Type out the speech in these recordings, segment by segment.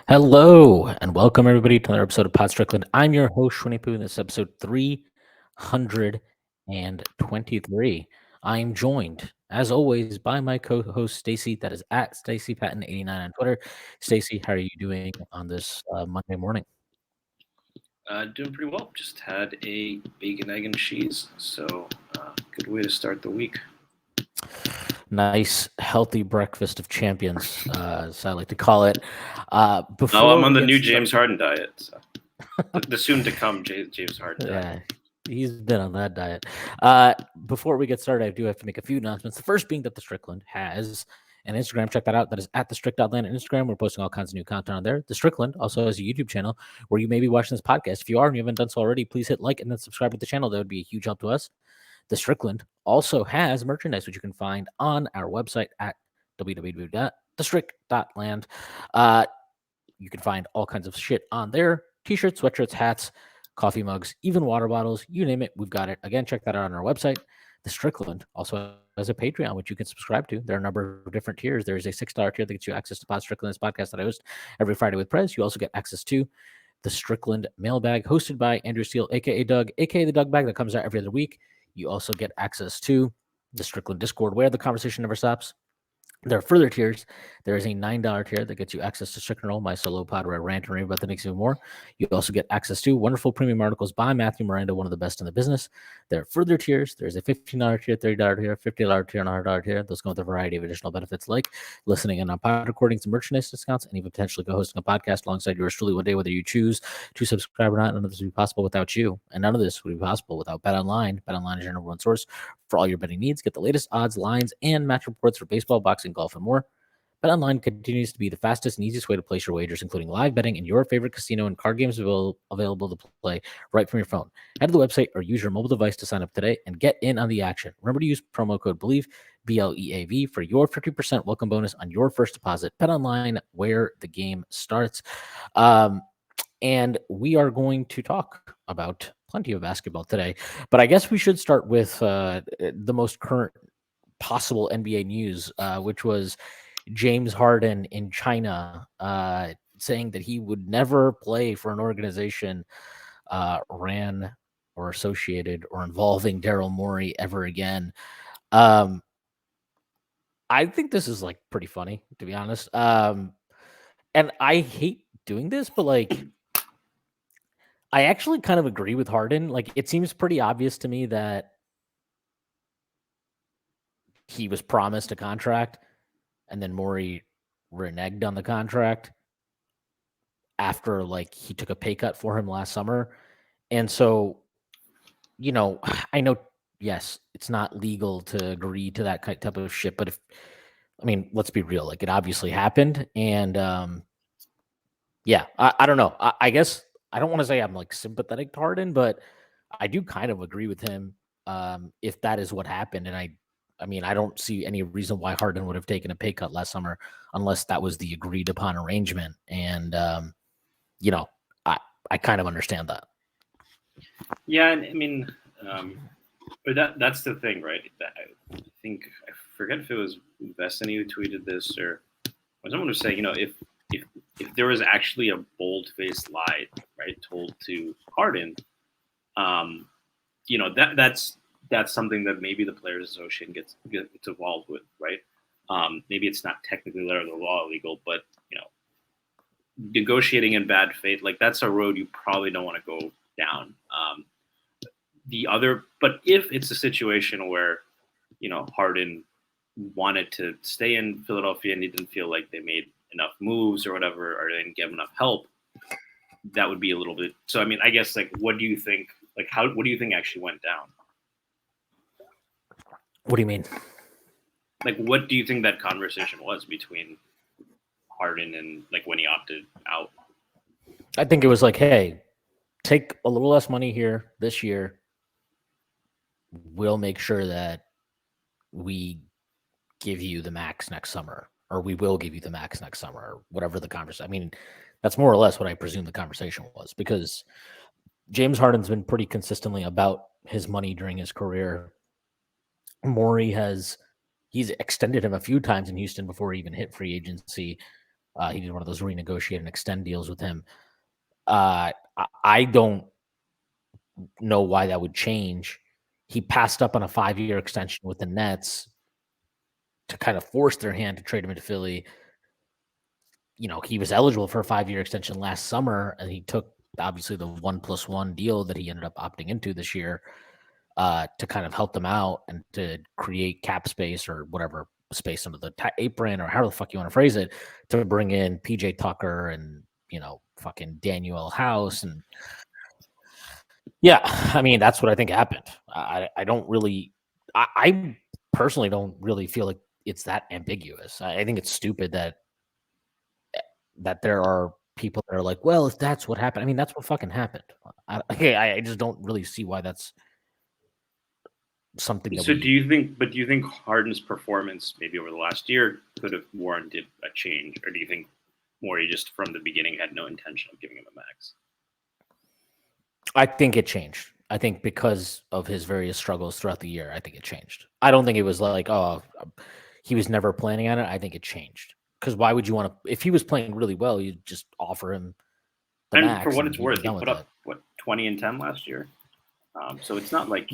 Hello and welcome everybody to another episode of Strickland. I'm your host Shwin and this is episode 323. I'm joined, as always, by my co-host Stacy. That is at Stacy Patton 89 on Twitter. Stacy, how are you doing on this Monday morning? Doing pretty well. Just had a bacon, egg, and cheese. So, good way to start the week. Nice, healthy breakfast of champions, as I like to call it. I'm Before on we the get new started, James Harden diet. So. the soon to come James Harden diet. He's been on that diet. Before we get started, I do have to make a few announcements. The first being that the Strickland has an Instagram. Check that out. That is at the Strick.land on Instagram. We're posting all kinds of new content on there. The Strickland also has a YouTube channel where you may be watching this podcast. If you are and you haven't done so already, please hit like and then subscribe to the channel. That would be a huge help to us. The Strickland also has merchandise, which you can find on our website at www.thestrick.land. You can find all kinds of shit on there. T-shirts, sweatshirts, hats, coffee mugs, even water bottles, you name it, we've got it. Again, check that out on our website. The Strickland also has a Patreon, which you can subscribe to. There are a number of different tiers. There's a $6 tier that gets you access to Pod Strickland, this podcast that I host every Friday with Prez. You also get access to the Strickland mailbag hosted by Andrew Steele, aka Doug, aka the Doug Bag, that comes out every other week. You also get access to the Strickland Discord, where the conversation never stops. There are further tiers. There is a $9 tier that gets you access to Strickland Roll, my solo pod where I rant and rave about the Knicks even more. You also get access to wonderful premium articles by Matthew Miranda, one of the best in the business. There are further tiers. There's a $15 tier, $30 tier, $50 tier, and $100 tier. Those come with a variety of additional benefits like listening in on pod recordings and merchandise discounts, and even potentially go-hosting a podcast alongside yours truly one day, whether you choose to subscribe or not. None of this would be possible without you, and none of this would be possible without BetOnline. BetOnline is your number one source for all your betting needs. Get the latest odds, lines, and match reports for baseball, boxing, golf, and more. BetOnline continues to be the fastest and easiest way to place your wagers, including live betting and your favorite casino and card games available to play right from your phone. Head to the website or use your mobile device to sign up today and get in on the action. Remember to use promo code BELIEVE, BLEAV, for your 50% welcome bonus on your first deposit. BetOnline, where the game starts. And we are going to talk about plenty of basketball today, but I guess we should start with the most current possible NBA news, which was James Harden in China saying that he would never play for an organization ran or associated or involving Daryl Morey ever again. I think this is like pretty funny, to be honest. And I hate doing this, but like I actually kind of agree with Harden. Like it seems pretty obvious to me that he was promised a contract and then Morey reneged on the contract after like he took a pay cut for him last summer. And so, you know, I know, yes, it's not legal to agree to that type of shit, but let's be real, like it obviously happened. And yeah, I don't know. I guess I don't want to say I'm like sympathetic to Harden, but I do kind of agree with him if that is what happened. And I don't see any reason why Harden would have taken a pay cut last summer unless that was the agreed upon arrangement. And you know, I kind of understand that. Yeah, and I mean, but that's the thing, right? I think I forget if it was Vestany who tweeted this or someone was saying, if there was actually a bold-faced lie, right, told to Harden, that's something that maybe the Players Association gets involved with, right? Maybe it's not technically letter of the law illegal, but negotiating in bad faith, like that's a road you probably don't want to go down. But if it's a situation where Harden wanted to stay in Philadelphia and he didn't feel like they made enough moves or whatever, or they didn't give enough help, that would be a little bit. So, I mean, I guess like, what do you think? Like, what do you think actually went down? What do you mean? Like, what do you think that conversation was between Harden and like when he opted out? I think it was like, hey, take a little less money here this year. We'll make sure that we give you the max next summer, or we will give you the max next summer, or whatever the conversation. I mean, that's more or less what I presume the conversation was, because James Harden's been pretty consistently about his money during his career. Morey he's extended him a few times in Houston before he even hit free agency. He did one of those renegotiate and extend deals with him. I don't know why that would change. He passed up on a 5-year extension with the Nets to kind of force their hand to trade him into Philly. He was eligible for a 5-year extension last summer, and he took obviously the 1+1 deal that he ended up opting into this year to kind of help them out and to create cap space or whatever space under the apron or however the fuck you want to phrase it, to bring in PJ Tucker and fucking Daniel House. And yeah, I mean, that's what I think happened. I don't really, I personally don't really feel like it's that ambiguous. I think it's stupid that there are people that are like, well, if that's what happened, I mean, that's what fucking happened. I just don't really see why that's something that So do you think Harden's performance maybe over the last year could have warranted a change, or do you think Morey just from the beginning had no intention of giving him a max? I think it changed. I think because of his various struggles throughout the year, I think it changed. I don't think it was like, oh, he was never planning on it. I think it changed. Because why would you want to? If he was playing really well, you'd just offer him the And max. for what it's be worth, he done put with up 20 and 10 last year. So it's not like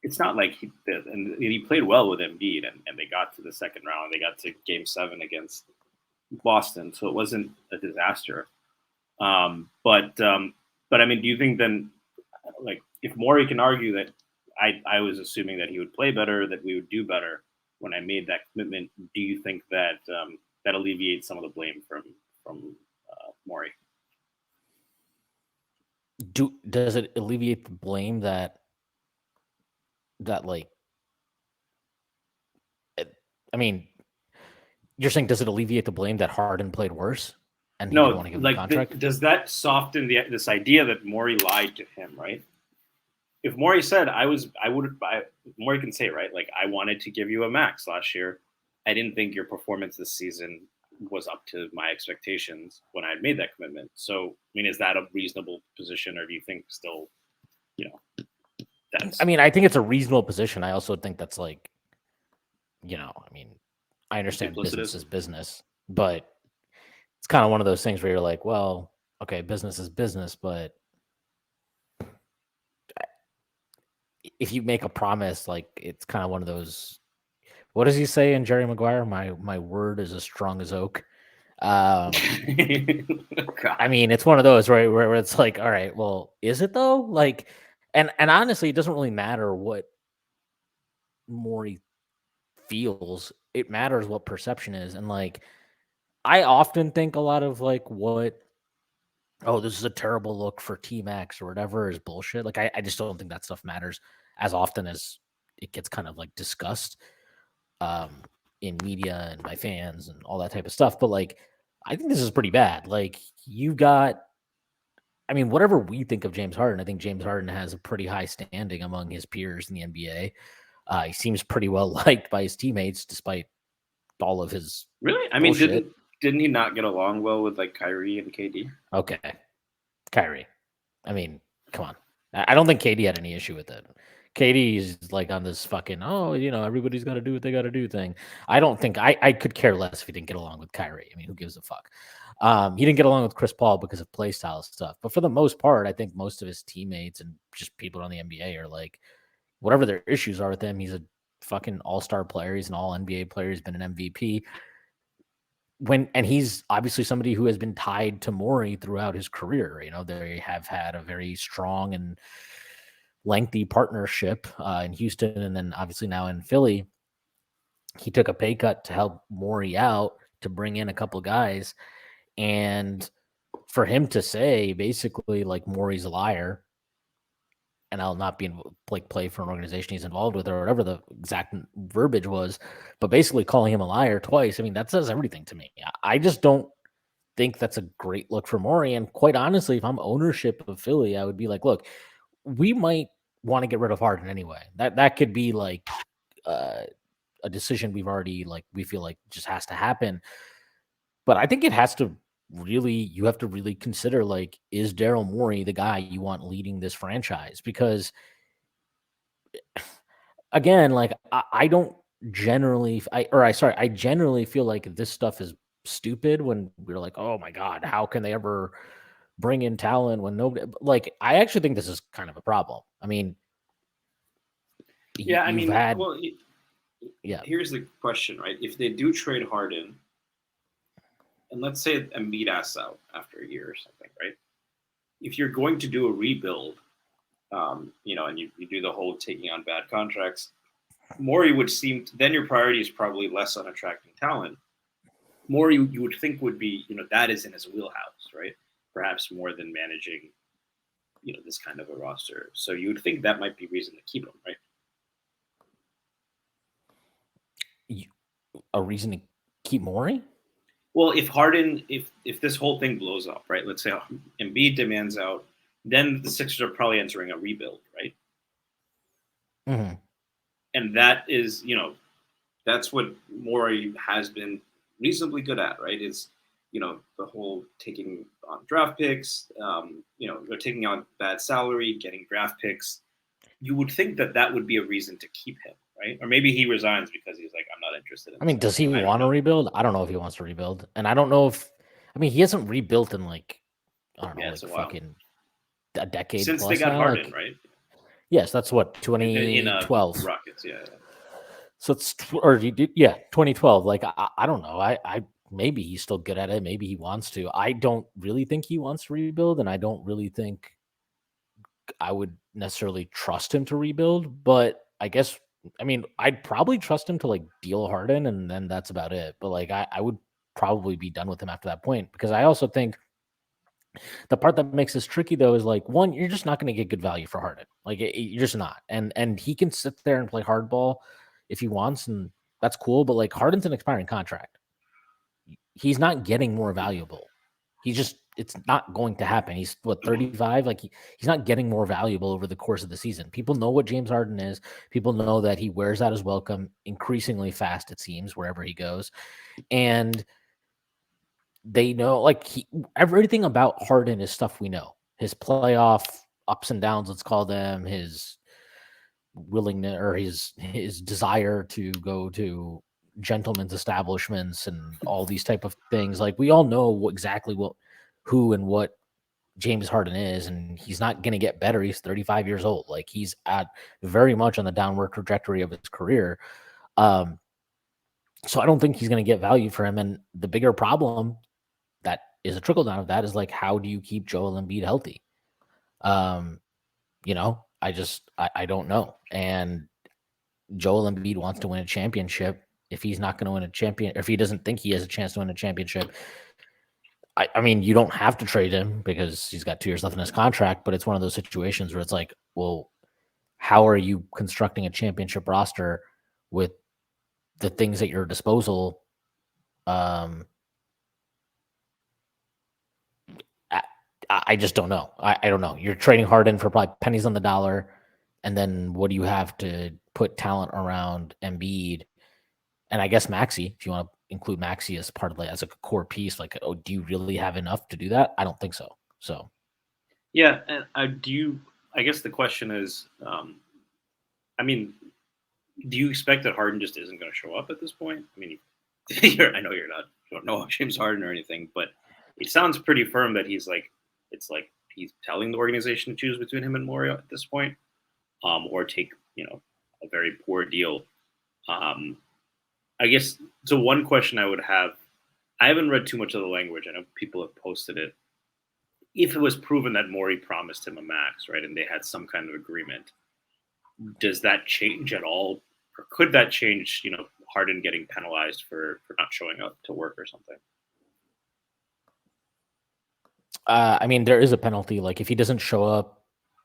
it's not like he did, and he played well with Embiid, and they got to the second round. They got to Game 7 against Boston, so it wasn't a disaster. But I mean, do you think then, like, if Morey can argue that I was assuming that he would play better, that we would do better when I made that commitment, do you think that that alleviates some of the blame from Morey? Does it alleviate the blame that like? I mean, you're saying, does it alleviate the blame that Harden played worse and he didn't want to give him a contract? Does that soften this idea that Morey lied to him, right? If Morey said Morey can say, right, like, I wanted to give you a max last year. I didn't think your performance this season was up to my expectations when I had made that commitment. So, I mean, is that a reasonable position, or do you think still, that's? I mean, I think it's a reasonable position. I also think that's like, I mean, I understand business is business, but it's kind of one of those things where you're like, well, okay, business is business, but if you make a promise, like, it's kind of one of those. What does he say in Jerry Maguire? My word is as strong as oak. I mean, it's one of those where it's like, all right, well, is it though? Like, and honestly, it doesn't really matter what Morey feels. It matters what perception is. And like, I often think a lot of like this is a terrible look for Team X or whatever is bullshit. Like, I just don't think that stuff matters as often as it gets kind of like discussed in media and by fans and all that type of stuff. But like, I think this is pretty bad. Like, I mean, whatever we think of James Harden, I think James Harden has a pretty high standing among his peers in the NBA. He seems pretty well liked by his teammates, despite all of his really. I mean, didn't he not get along well with like Kyrie and KD? Okay, Kyrie. I mean, come on. I don't think KD had any issue with it. KD is like on this fucking everybody's got to do what they got to do thing. I don't think I could care less if he didn't get along with Kyrie. I mean, who gives a fuck? He didn't get along with Chris Paul because of play style stuff. But for the most part, I think most of his teammates and just people on the NBA are like, whatever their issues are with him, he's a fucking all-star player. He's an all-NBA player. He's been an MVP. And he's obviously somebody who has been tied to Morey throughout his career. They have had a very strong and lengthy partnership in Houston, and then obviously now in Philly. He took a pay cut to help Morey out to bring in a couple of guys, and for him to say basically like Morey's a liar and I'll not be like play for an organization he's involved with or whatever the exact verbiage was, but basically calling him a liar twice. I mean, that says everything to me. I just don't think that's a great look for Morey. And quite honestly, if I'm ownership of Philly, I would be like, look, we might want to get rid of Harden anyway. That could be like a decision we feel like just has to happen. But I think it has to you have to really consider, like, is Daryl Morey the guy you want leading this franchise? Because again, like, I don't generally feel like this stuff is stupid when we're like, oh my god, how can they ever bring in talent when nobody like? I actually think this is kind of a problem. I mean, Yeah, I you've mean, had well, yeah, here's the question, right? If they do trade Harden, and let's say Embiid asks out after a year or something, right? If you're going to do a rebuild, and you do the whole taking on bad contracts, Morey would seem then your priority is probably less on attracting talent. More you would think would be, that is in his wheelhouse, right? Perhaps more than managing, this kind of a roster. So you would think that might be reason to keep him, right? a reason to keep Morey. Well, if Harden, if this whole thing blows up, right? Let's say Embiid demands out, then the Sixers are probably entering a rebuild, right? Mm-hmm. And that is, that's what Morey has been reasonably good at, right? Is the whole taking on draft picks, they're taking on bad salary, getting draft picks. You would think that would be a reason to keep him, right? Or maybe he resigns because he's like, I'm not interested in. I mean, does he want to rebuild? I don't know if he wants to rebuild, and I don't know if. I mean, he hasn't rebuilt in like I don't know, like fucking a decade since plus they got now. Harden, like, right? Yes, that's what In 2012 Rockets, yeah. So it's 2012. Like I don't know. I maybe he's still good at it. Maybe he wants to. I don't really think he wants to rebuild, and I don't really think I would necessarily trust him to rebuild. But I guess I mean I'd probably trust him to like deal Harden, and then that's about it. But like I would probably be done with him after that point because I also think the part that makes this tricky though is like one, you're just not going to get good value for Harden. Like you're just not, and he can sit there and play hardball if he wants, and that's cool. But like Harden's an expiring contract. He's not getting more valuable. It's not going to happen. He's what 35. Like he's not getting more valuable over the course of the season. People know what James Harden is. People know that he wears out his welcome increasingly fast. It seems wherever he goes, and they know like everything about Harden is stuff we know. His playoff ups and downs, let's call them, his willingness or his desire to go to gentlemen's establishments and all these type of things. Like we all know exactly who and what James Harden is, and he's not going to get better. He's 35 years old. Like he's at very much on the downward trajectory of his career. So I don't think he's going to get value for him. And the bigger problem that is a trickle down of that is like, how do you keep Joel Embiid healthy? I don't know. And Joel Embiid wants to win a championship. If he's not going to win a champion, if he doesn't think he has a chance to win a championship, I mean, you don't have to trade him because he's got 2 years left in his contract, but it's one of those situations where it's like, well, how are you constructing a championship roster with the things at your disposal? I just don't know. I don't know. You're trading Harden for probably pennies on the dollar, and then what do you have to put talent around Embiid? And I guess Maxey, if you want to include Maxey as part of as a core piece, like, oh, do you really have enough to do that? I don't think so. So, yeah, and I guess the question is, I mean, do you expect that Harden just isn't going to show up at this point? I mean, I know you don't know James Harden or anything, but it sounds pretty firm that he's he's telling the organization to choose between him and Morio at this point, or take a very poor deal. I guess so. One question I would have, I haven't read too much of the language. I know people have posted it. If it was proven that Morey promised him a max, right, and they had some kind of agreement, does that change at all, or could that change? Harden getting penalized for not showing up to work or something. I mean, there is a penalty. Like if he doesn't show up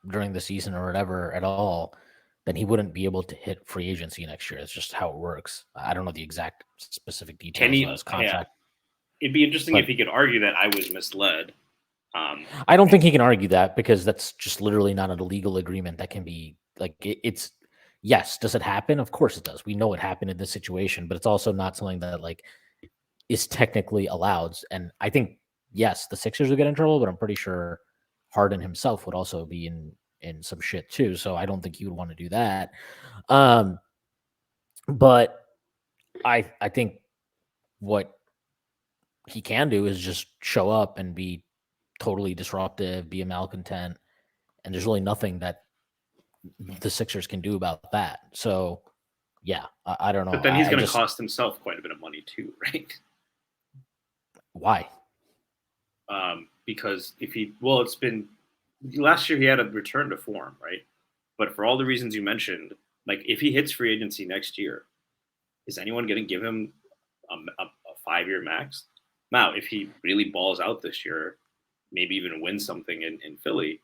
during the season or whatever at all, then he wouldn't be able to hit free agency next year. It's just how it works. I don't know the exact specific details of his contract. Yeah. It'd be interesting if he could argue that I was misled. I don't think he can argue that because that's just literally not a legal agreement that can be like it's. Yes, does it happen? Of course it does. We know it happened in this situation, but it's also not something that like is technically allowed. And I think yes, the Sixers would get in trouble, but I'm pretty sure Harden himself would also be in some shit too. So I don't think he would want to do that. But I think what he can do is just show up and be totally disruptive, be a malcontent, and there's really nothing that the Sixers can do about that. So, yeah, I don't know. But then he's I going to just cost himself quite a bit of money too, right? why? Because it's been last year he had a return to form, right? But for all the reasons you mentioned, like if he hits free agency next year, is anyone going to give him a 5-year max? Now, if he really balls out this year, maybe even wins something in Philly,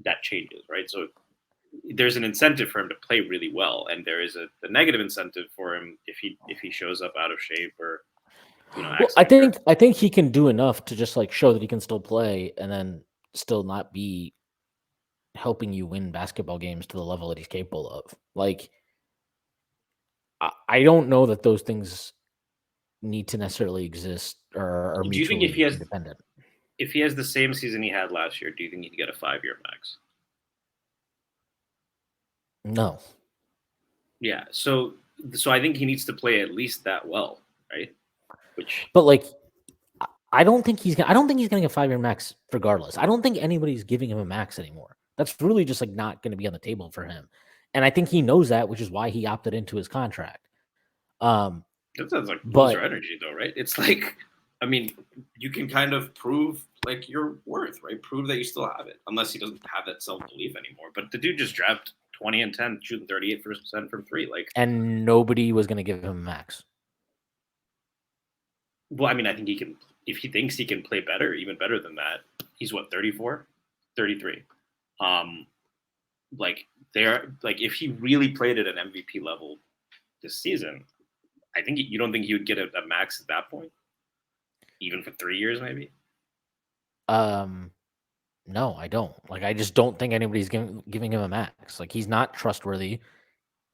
that changes, right? So there's an incentive for him to play really well, and there is the negative incentive for him if he shows up out of shape or Well, acts I injured. think he can do enough to just like show that he can still play and then still not be helping you win basketball games to the level that he's capable of. Like, I don't know that those things need to necessarily exist or are Do you think mutually independent. if he has the same season he had last year, do you think he'd get a 5-year max? No, Yeah. So I think he needs to play at least that well, right? Which but like, I don't think he's gonna get 5-year max regardless. I don't think anybody's giving him a max anymore. That's really just like not going to be on the table for him, and I think he knows that, which is why he opted into his contract. that sounds like loser But energy, though, right? It's like, I mean, you can kind of prove like your worth, right? Prove that you still have it, unless he doesn't have that self belief anymore. But the dude just dropped 20 and 10, shooting 38% from three. Like, and nobody was going to give him a max. well, I mean, I think he can, if he thinks he can play better, even better than that, he's what, 34, 33. Like, if he really played at an MVP level this season, I think you don't think he would get a max at that point, even for 3 years, maybe. No, I don't. Like, I just don't think anybody's giving him a max. Like, he's not trustworthy.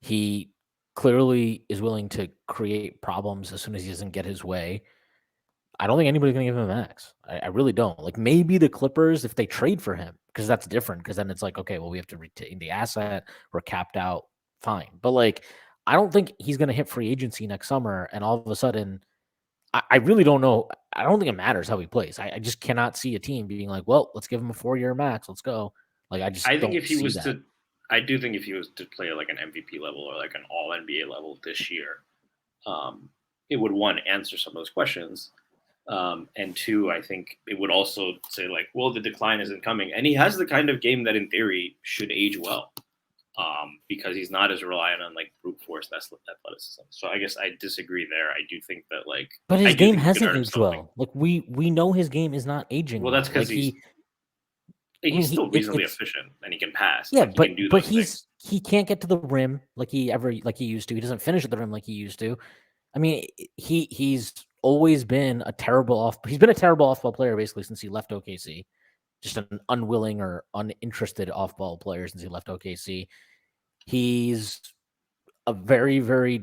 He clearly is willing to create problems as soon as he doesn't get his way. I don't think anybody's gonna give him a max. I really don't. Like maybe the Clippers if they trade for him, because that's different. Because then it's like, okay, well, we have to retain the asset. We're capped out. Fine. But like, I don't think he's gonna hit free agency next summer, and all of a sudden, I really don't know. I don't think it matters how he plays. I just cannot see a team being like, well, let's give him a 4-year max. Let's go. Like, I just I think don't if he see was that. to, I do think if he was to play like an MVP level or like an All NBA level this year, it would one answer some of those questions, and two, I think it would also say like, well, the decline isn't coming, and he has the kind of game that in theory should age well, because he's not as reliant on like brute force athleticism. So I guess I disagree there. I do think that like But I his do game think he could hasn't earn aged himself. well. Like we know his game is not aging Well, that's well. because Like he I he's mean, still reasonably it's efficient and he can pass. yeah, Like he can do but those things. he can't get to the rim like he used to. He doesn't finish at the rim like he used to. I mean, he's always been a terrible he's been a terrible off ball player basically since he left OKC. Just an unwilling or uninterested off ball player since he left OKC. He's a very, very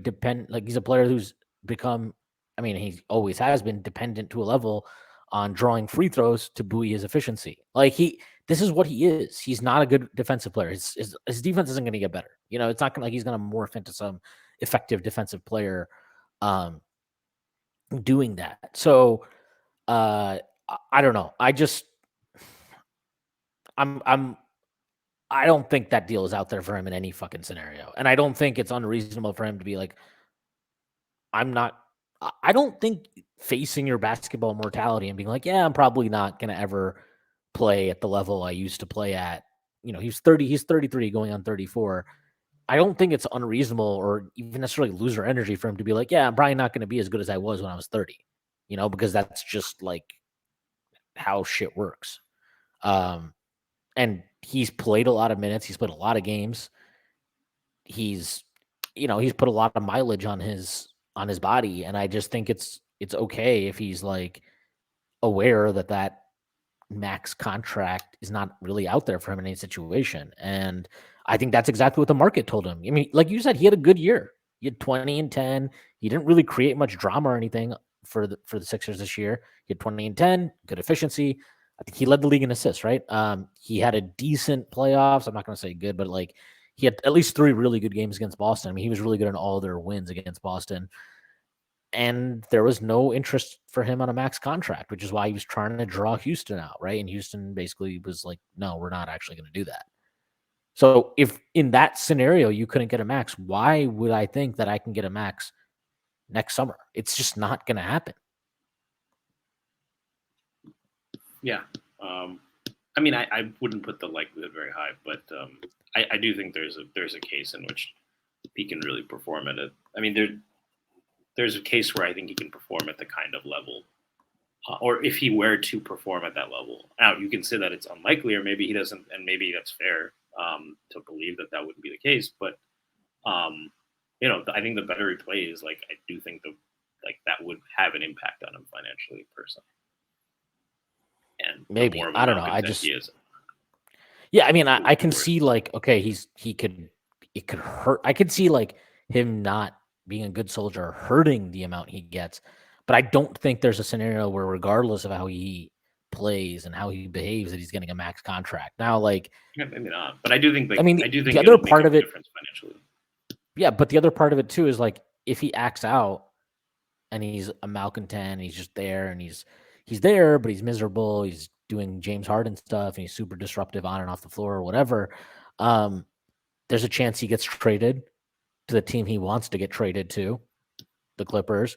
he's a player who's become, I mean, he always has been dependent to a level on drawing free throws to buoy his efficiency. Like this is what he is. He's not a good defensive player. His defense isn't going to get better. You know, it's not like he's going to morph into some effective defensive player um, doing that. So I don't know. I'm I don't think that deal is out there for him in any fucking scenario. And I don't think it's unreasonable for him to be like, I don't think facing your basketball mortality and being like, yeah, I'm probably not going to ever play at the level I used to play at. You know, he's 33 going on 34. I don't think it's unreasonable or even necessarily loser energy for him to be like, yeah, I'm probably not going to be as good as I was when I was 30, you know, because that's just like how shit works. Um, and he's played a lot of minutes. He's played a lot of games. He's, he's put a lot of mileage on his body, and I just think it's okay if he's like aware that max contract is not really out there for him in any situation. And I think that's exactly what the market told him. I mean, like you said, he had a good year. He had 20 and 10. He didn't really create much drama or anything for the Sixers this year. He had 20 and 10, good efficiency. I think he led the league in assists, right? He had a decent playoffs. I'm not going to say good, but like he had at least 3 really good games against Boston. I mean, he was really good in all their wins against Boston. And there was no interest for him on a max contract, which is why he was trying to draw Houston out, right? And Houston basically was like, no, we're not actually going to do that. So if in that scenario you couldn't get a max, why would I think that I can get a max next summer? It's just not going to happen. Yeah. I mean, I wouldn't put the likelihood very high, but I do think there's a case in which he can really perform at it. I mean, there's a case where I think he can perform at the kind of level, or if he were to perform at that level. Now, you can say that it's unlikely, or maybe he doesn't, and maybe that's fair to believe that that wouldn't be the case. But I think the better he plays, like I do think that would have an impact on him financially, personally. And maybe I don't know. I just yeah. I mean, I can see like okay, it could hurt. I could see like him not being a good soldier hurting the amount he gets, but I don't think there's a scenario where regardless of how he plays and how he behaves that he's getting a max contract. Now, like maybe not, but I do think I mean I do think the other part of it financially. Yeah, but the other part of it too is like if he acts out and he's a malcontent, he's just there and he's there, but he's miserable. He's doing James Harden stuff and he's super disruptive on and off the floor or whatever. There's a chance he gets traded to the team he wants to get traded to, the Clippers.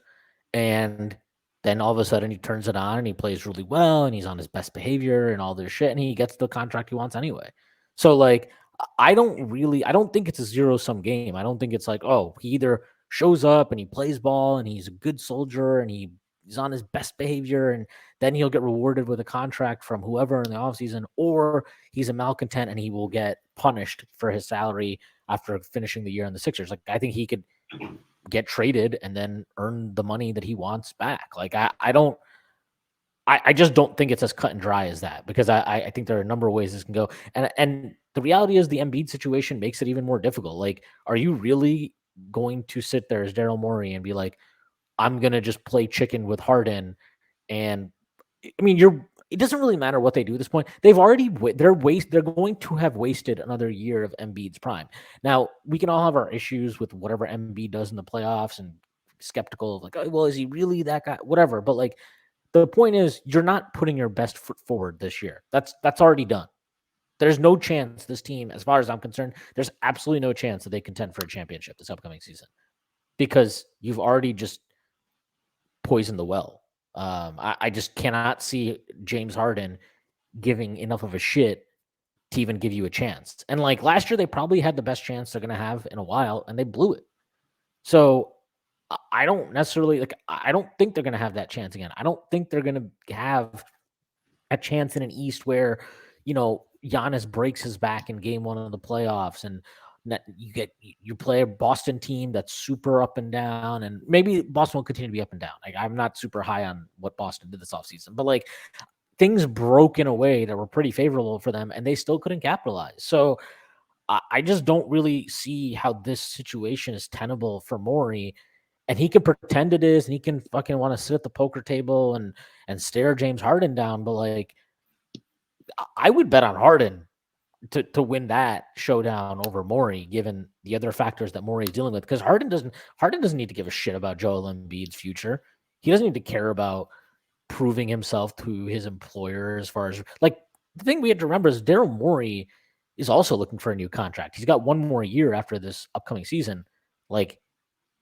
And then all of a sudden he turns it on and he plays really well and he's on his best behavior and all this shit and he gets the contract he wants anyway. So like I don't think it's a zero-sum game. I don't think it's like, oh, he either shows up and he plays ball and he's a good soldier and he's on his best behavior and then he'll get rewarded with a contract from whoever in the offseason, or he's a malcontent and he will get punished for his salary after finishing the year in the Sixers. Like I think he could get traded and then earn the money that he wants back. Like I just don't think it's as cut and dry as that, because I think there are a number of ways this can go. And the reality is the Embiid situation makes it even more difficult. Like, are you really going to sit there as Daryl Morey and be like, I'm going to just play chicken with Harden? And I mean, it doesn't really matter what they do at this point. They're going to have wasted another year of Embiid's prime. Now, we can all have our issues with whatever Embiid does in the playoffs and skeptical of like, oh, well, is he really that guy? Whatever. But like, the point is, you're not putting your best foot forward this year. That's already done. There's no chance this team, as far as I'm concerned, there's absolutely no chance that they contend for a championship this upcoming season, because you've already just poisoned the well. I just cannot see James Harden giving enough of a shit to even give you a chance. And like last year, they probably had the best chance they're going to have in a while, and they blew it. So I don't necessarily I don't think they're going to have that chance again. I don't think they're going to have a chance in an East where, Giannis breaks his back in game 1 of the playoffs and you play a Boston team that's super up and down, and maybe Boston will continue to be up and down. Like I'm not super high on what Boston did this offseason, but like things broke in a way that were pretty favorable for them and they still couldn't capitalize. So I just don't really see how this situation is tenable for Morey. And he can pretend it is, and he can fucking want to sit at the poker table and stare James Harden down. But like, I would bet on Harden to win that showdown over Morey, given the other factors that Morey is dealing with. Because Harden doesn't need to give a shit about Joel Embiid's future. He doesn't need to care about proving himself to his employer. As far as like, the thing we have to remember is Daryl Morey is also looking for a new contract. He's got one more year after this upcoming season. Like,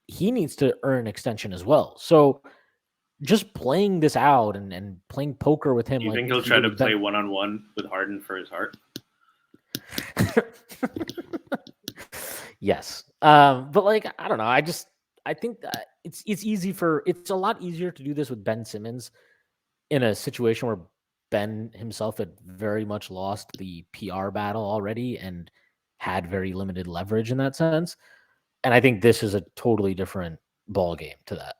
he needs to earn an extension as well. So just playing this out and playing poker with him. You think he'll try to play one-on-one with Harden for his heart? Yes. But like, I don't know. I think that it's a lot easier to do this with Ben Simmons in a situation where Ben himself had very much lost the PR battle already and had very limited leverage in that sense. And I think this is a totally different ball game to that.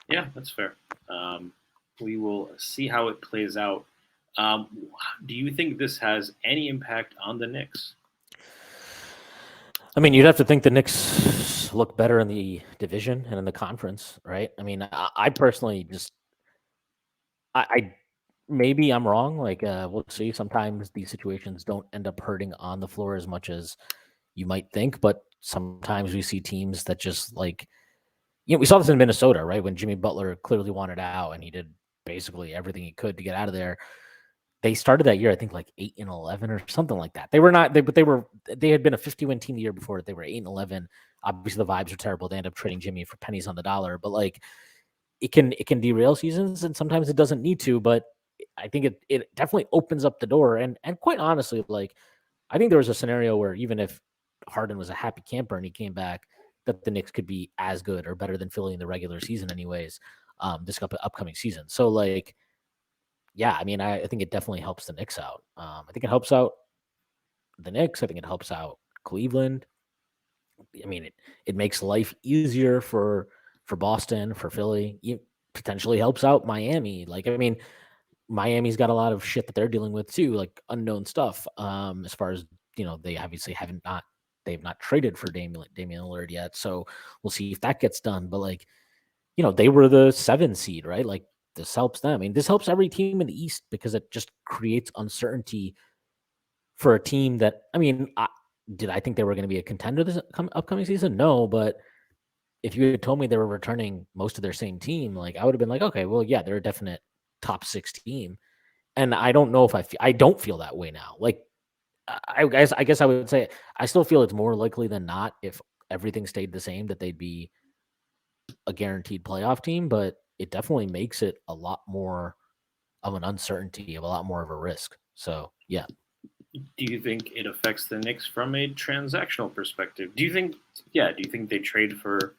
Yeah, that's fair. We will see how it plays out. Do you think this has any impact on the Knicks? I mean, you'd have to think the Knicks look better in the division and in the conference, right? I mean, I personally just, I maybe I'm wrong. Like, we'll see. Sometimes these situations don't end up hurting on the floor as much as you might think, but sometimes we see teams that just like we saw this in Minnesota, right? When Jimmy Butler clearly wanted out and he did basically everything he could to get out of there. They started that year, I think, like 8-11 or something like that. They were not, but they had been a 50-win team the year before. They were 8-11. Obviously, the vibes are terrible. They end up trading Jimmy for pennies on the dollar, but like it can derail seasons, and sometimes it doesn't need to. But I think it definitely opens up the door. And quite honestly, like I think there was a scenario where even if Harden was a happy camper and he came back, that the Knicks could be as good or better than Philly in the regular season, anyways. This upcoming season. So like. Yeah, I mean, I think it definitely helps the Knicks out. I think it helps out the Knicks. I think it helps out Cleveland. I mean, it makes life easier for Boston, for Philly. It potentially helps out Miami. Like, I mean, Miami's got a lot of shit that they're dealing with too, like unknown stuff. As far as they obviously they've not traded for Damian Lillard yet, so we'll see if that gets done. But like, they were the 7 seed, right? Like this helps them. I mean, this helps every team in the East because it just creates uncertainty for a team that, I mean, did I think they were going to be a contender this upcoming season? No, but if you had told me they were returning most of their same team, like I would have been like, okay, well, yeah, they're a definite top 6 team. And I don't know if I don't feel that way now. Like, I guess I would say I still feel it's more likely than not if everything stayed the same that they'd be a guaranteed playoff team, but it definitely makes it a lot more of an uncertainty, of a lot more of a risk. So, yeah. Do you think it affects the Knicks from a transactional perspective? Do you think they trade for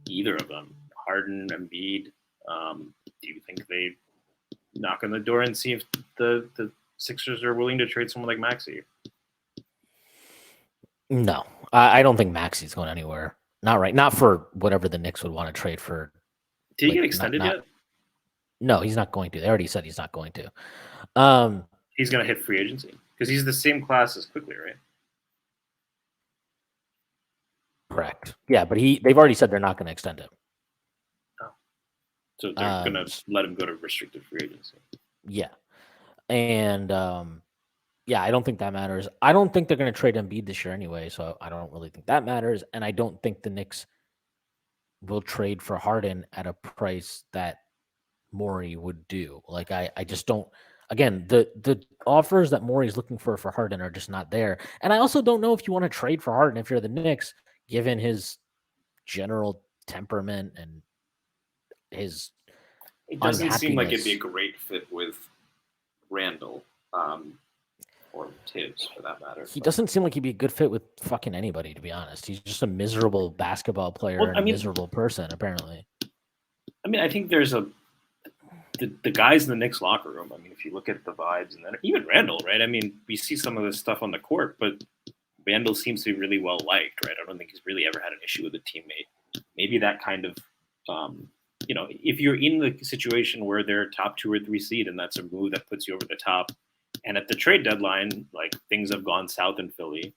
either of them, Harden and Embiid? Do you think they knock on the door and see if the Sixers are willing to trade someone like Maxey? No, I don't think Maxey's going anywhere. Not right. Not for whatever the Knicks would want to trade for. Did he get extended yet? No, he's not going to. They already said he's not going to. He's going to hit free agency because he's the same class as Quickly, right? Correct. Yeah, but they've already said they're not going to extend him. Oh. So they're going to let him go to restricted free agency. Yeah. And yeah, I don't think that matters. I don't think they're going to trade Embiid this year anyway, so I don't really think that matters. And I don't think the Knicks will trade for Harden at a price that Morey would do. Like I just don't. Again, the offers that Morey's looking for Harden are just not there. And I also don't know if you want to trade for Harden if you're the Knicks, given his general temperament and his. It doesn't seem like it'd be a great fit with Randall. Or Tibbs, for that matter. He doesn't seem like he'd be a good fit with fucking anybody, to be honest. He's just a miserable basketball player and a miserable person, apparently. I mean, I think there's the guys in the Knicks locker room. I mean, if you look at the vibes, and then even Randall, right? I mean, we see some of this stuff on the court, but Randall seems to be really well liked, right? I don't think he's really ever had an issue with a teammate. Maybe that kind of, if you're in the situation where they're top 2 or 3 seed, and that's a move that puts you over the top. And at the trade deadline, like things have gone south in Philly.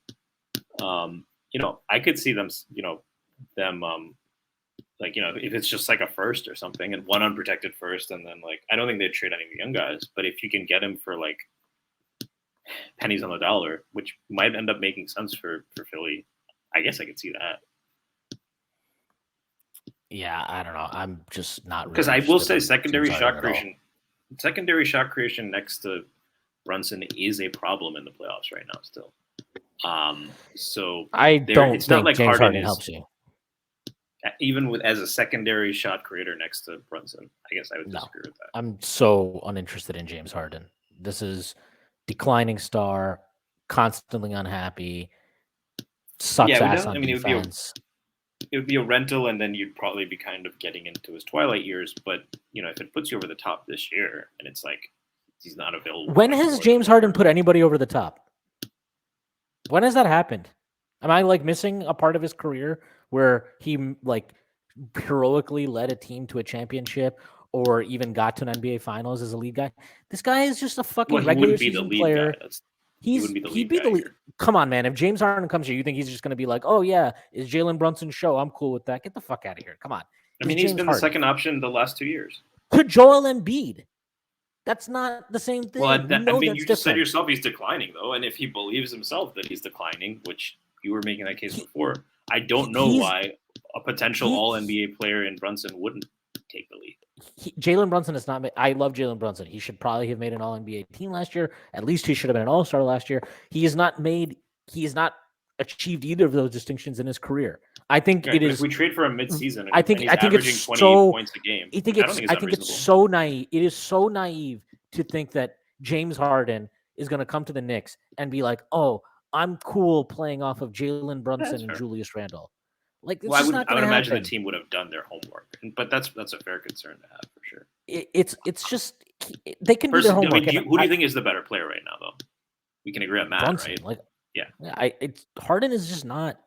I could see them, if it's just like a first or something and one unprotected first, and then like I don't think they'd trade any of the young guys, but if you can get him for like pennies on the dollar, which might end up making sense for Philly, I guess I could see that. Yeah, I don't know. I'm just not because I will say secondary shot creation next to Brunson is a problem in the playoffs right now still. So I don't think like James Harden helps you. Even as a secondary shot creator next to Brunson, I guess I would disagree with that. I'm so uninterested in James Harden. This is declining star, constantly unhappy, sucks ass on defense. It would be a rental, and then you'd probably be kind of getting into his twilight years. But if it puts you over the top this year, and it's like he's not available. When has James Harden put anybody over the top? When has that happened? Am I like missing a part of his career where he like heroically led a team to a championship or even got to an NBA Finals as a lead guy? This guy is just a fucking regular season player. He'd be the lead. Come on, man. If James Harden comes here, you think he's just going to be like, oh, yeah, it's Jalen Brunson's show. I'm cool with that. Get the fuck out of here. Come on. I mean, he's been the second option the last 2 years. To Joel Embiid. That's not the same thing. Well, you just said yourself he's declining, though. And if he believes himself that he's declining, which you were making that case before, I don't know why a potential All NBA player in Brunson wouldn't take the lead. Jalen Brunson is not. I love Jalen Brunson. He should probably have made an All NBA team last year. At least he should have been an All Star last year. He has not achieved either of those distinctions in his career. I think it is. If we trade for a midseason, I think averaging it's 28 so, points a game. I think it's so naive. It is so naive to think that James Harden is going to come to the Knicks and be like, "Oh, I'm cool playing off of Jalen Brunson and Julius Randle." Like, I would imagine the team would have done their homework, but that's a fair concern to have for sure. It's just they can do their homework. Who do you think is the better player right now, though? We can agree on Matt, Brunson, right? Harden is just not.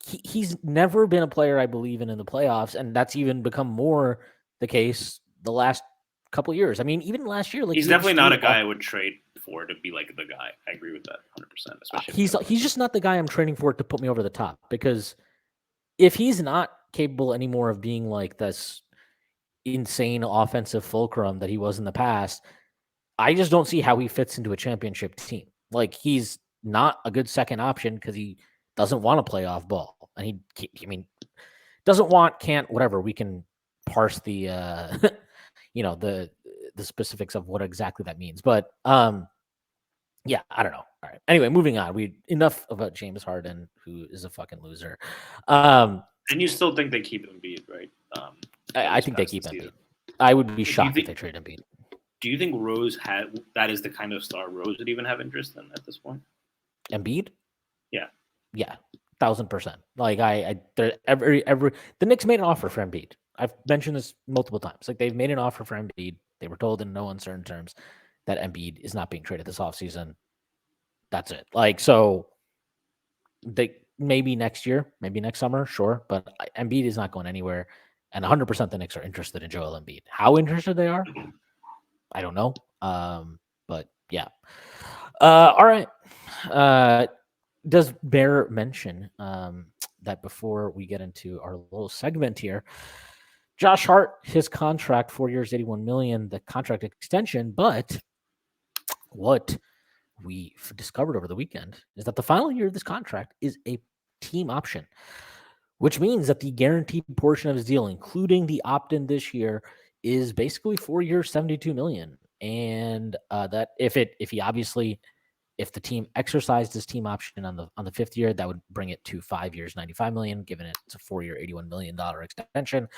He's never been a player I believe in the playoffs, and that's even become more the case the last couple of years. I mean, even last year, he's definitely not a guy I would trade for to be like the guy. I agree with that 100%. Especially he's just not the guy I'm trading for to put me over the top, because if he's not capable anymore of being like this insane offensive fulcrum that he was in the past, I just don't see how he fits into a championship team. Like, he's not a good second option because he doesn't want to play off ball, and can't, whatever. We can parse the the specifics of what exactly that means, but yeah, I don't know. All right. Anyway, moving on. Enough about James Harden, who is a fucking loser. And you still think they keep Embiid, right? I think they keep Embiid. I would be shocked if they trade Embiid. Do you think Rose that is the kind of star Rose would even have interest in at this point? Embiid? Yeah. Yeah. 1,000%. Like the Knicks made an offer for Embiid. I've mentioned this multiple times. Like, they've made an offer for Embiid. They were told in no uncertain terms that Embiid is not being traded this offseason. That's it. Like, so they maybe next year, maybe next summer, sure, but Embiid is not going anywhere. And 100% the Knicks are interested in Joel Embiid. How interested they are, I don't know. But yeah. All right. Does bear mention that before we get into our little segment here, Josh Hart, his contract, 4 years, $81 million, the contract extension. But what we discovered over the weekend is that the final year of this contract is a team option, which means that the guaranteed portion of his deal, including the opt-in this year, is basically 4 years, $72 million. And that if the team exercised this team option on the fifth year, that would bring it to 5 years, $95 million, given it's a 4-year, $81 million extension.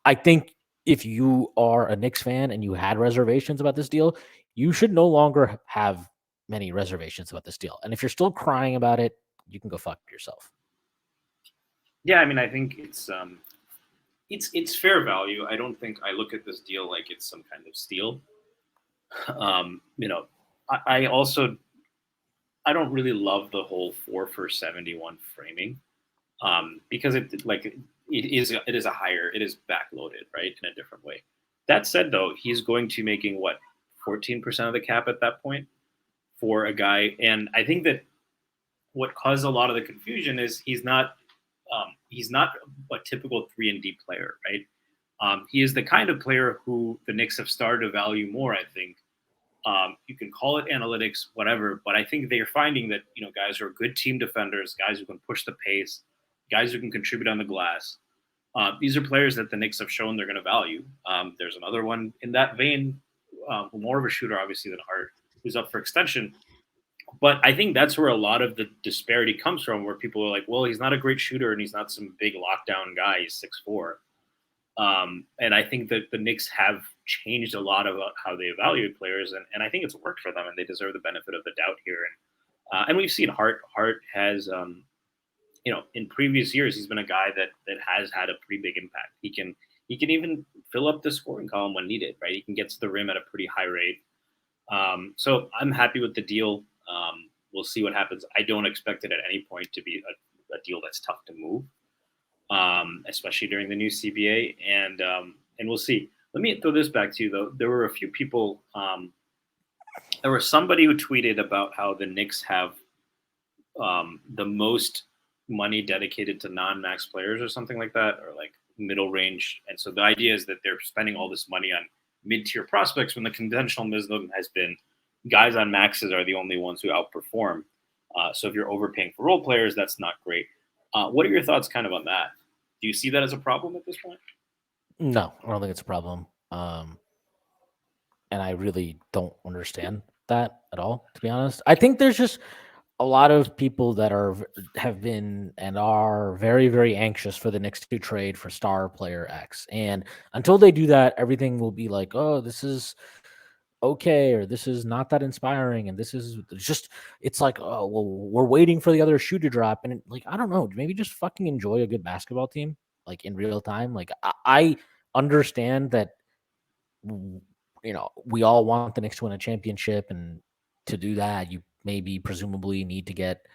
I think if you are a Knicks fan and you had reservations about this deal, you should no longer have many reservations about this deal. And if you're still crying about it, you can go fuck yourself. Yeah, I mean, I think it's fair value. I don't think I look at this deal like it's some kind of steal. I don't really love the whole 4 for 71 framing, because it is backloaded, right, in a different way. That said, though, he's going to be making 14% of the cap at that point for a guy, and I think that what caused a lot of the confusion is he's not a typical 3-and-D player, right? He is the kind of player who the Knicks have started to value more, I think. You can call it analytics, whatever, but I think they're finding that, guys who are good team defenders, guys who can push the pace, guys who can contribute on the glass. These are players that the Knicks have shown they're going to value. There's another one in that vein, more of a shooter, obviously, than Hart, who's up for extension. But I think that's where a lot of the disparity comes from, where people are like, well, he's not a great shooter and he's not some big lockdown guy. He's 6'4". And I think that the Knicks have changed a lot about how they evaluate players, and I think it's worked for them, and they deserve the benefit of the doubt here. And we've seen Hart has, in previous years, he's been a guy that has had a pretty big impact. He can even fill up the scoring column when needed, right? He can get to the rim at a pretty high rate. So I'm happy with the deal. We'll see what happens. I don't expect it at any point to be a deal that's tough to move, especially during the new CBA. And we'll see. Let me throw this back to you, though. There were a few people. There was somebody who tweeted about how the Knicks have the most money dedicated to non-max players or something like that, or like middle range. And so the idea is that they're spending all this money on mid-tier prospects when the conventional wisdom has been guys on maxes are the only ones who outperform. So if you're overpaying for role players, that's not great. What are your thoughts kind of on that? Do you see that as a problem at this point? No, I don't think it's a problem. And I really don't understand that at all, to be honest. I think there's just a lot of people that have been and are very, very anxious for the Knicks to trade for star player X. And until they do that, everything will be like, oh, this is okay, or this is not that inspiring, and this is just, it's like, oh, well, we're waiting for the other shoe to drop. And like, I don't know, maybe just fucking enjoy a good basketball team, like in real time. Like I understand that, we all want the Knicks to win a championship, and to do that, you maybe presumably need to get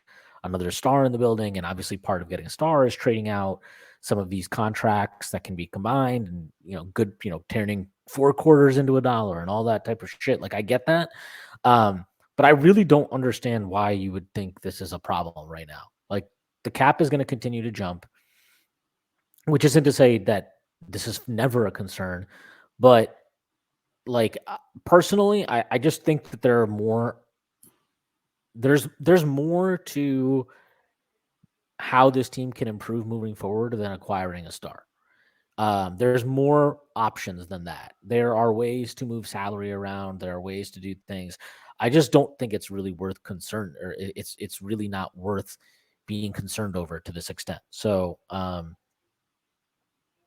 another star in the building. And obviously, part of getting a star is trading out some of these contracts that can be combined, and good, turning 4 quarters into $1 and all that type of shit. Like, I get that, but I really don't understand why you would think this is a problem right now. Like, the cap is going to continue to jump, which isn't to say that this is never a concern, but like, personally, I just think that there's more to how this team can improve moving forward than acquiring a star. There's more options than that. There are ways to move salary around. There are ways to do things. I just don't think it's really worth concern, or it's really not worth being concerned over to this extent. So,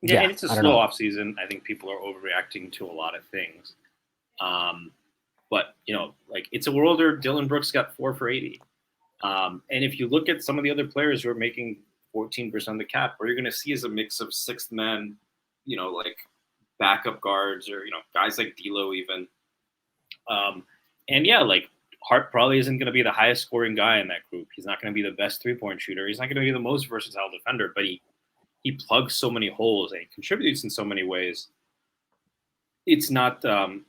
Yeah, and it's a slow know. off season. I think people are overreacting to a lot of things. But like, it's a world where Dylan Brooks got 4 for 80. And if you look at some of the other players who are making 14% of the cap, what you're going to see is a mix of sixth men, like backup guards, or guys like D'Lo even. And yeah, like, Hart probably isn't going to be the highest scoring guy in that group. He's not going to be the best 3-point shooter. He's not going to be the most versatile defender, but he plugs so many holes and he contributes in so many ways. It's not,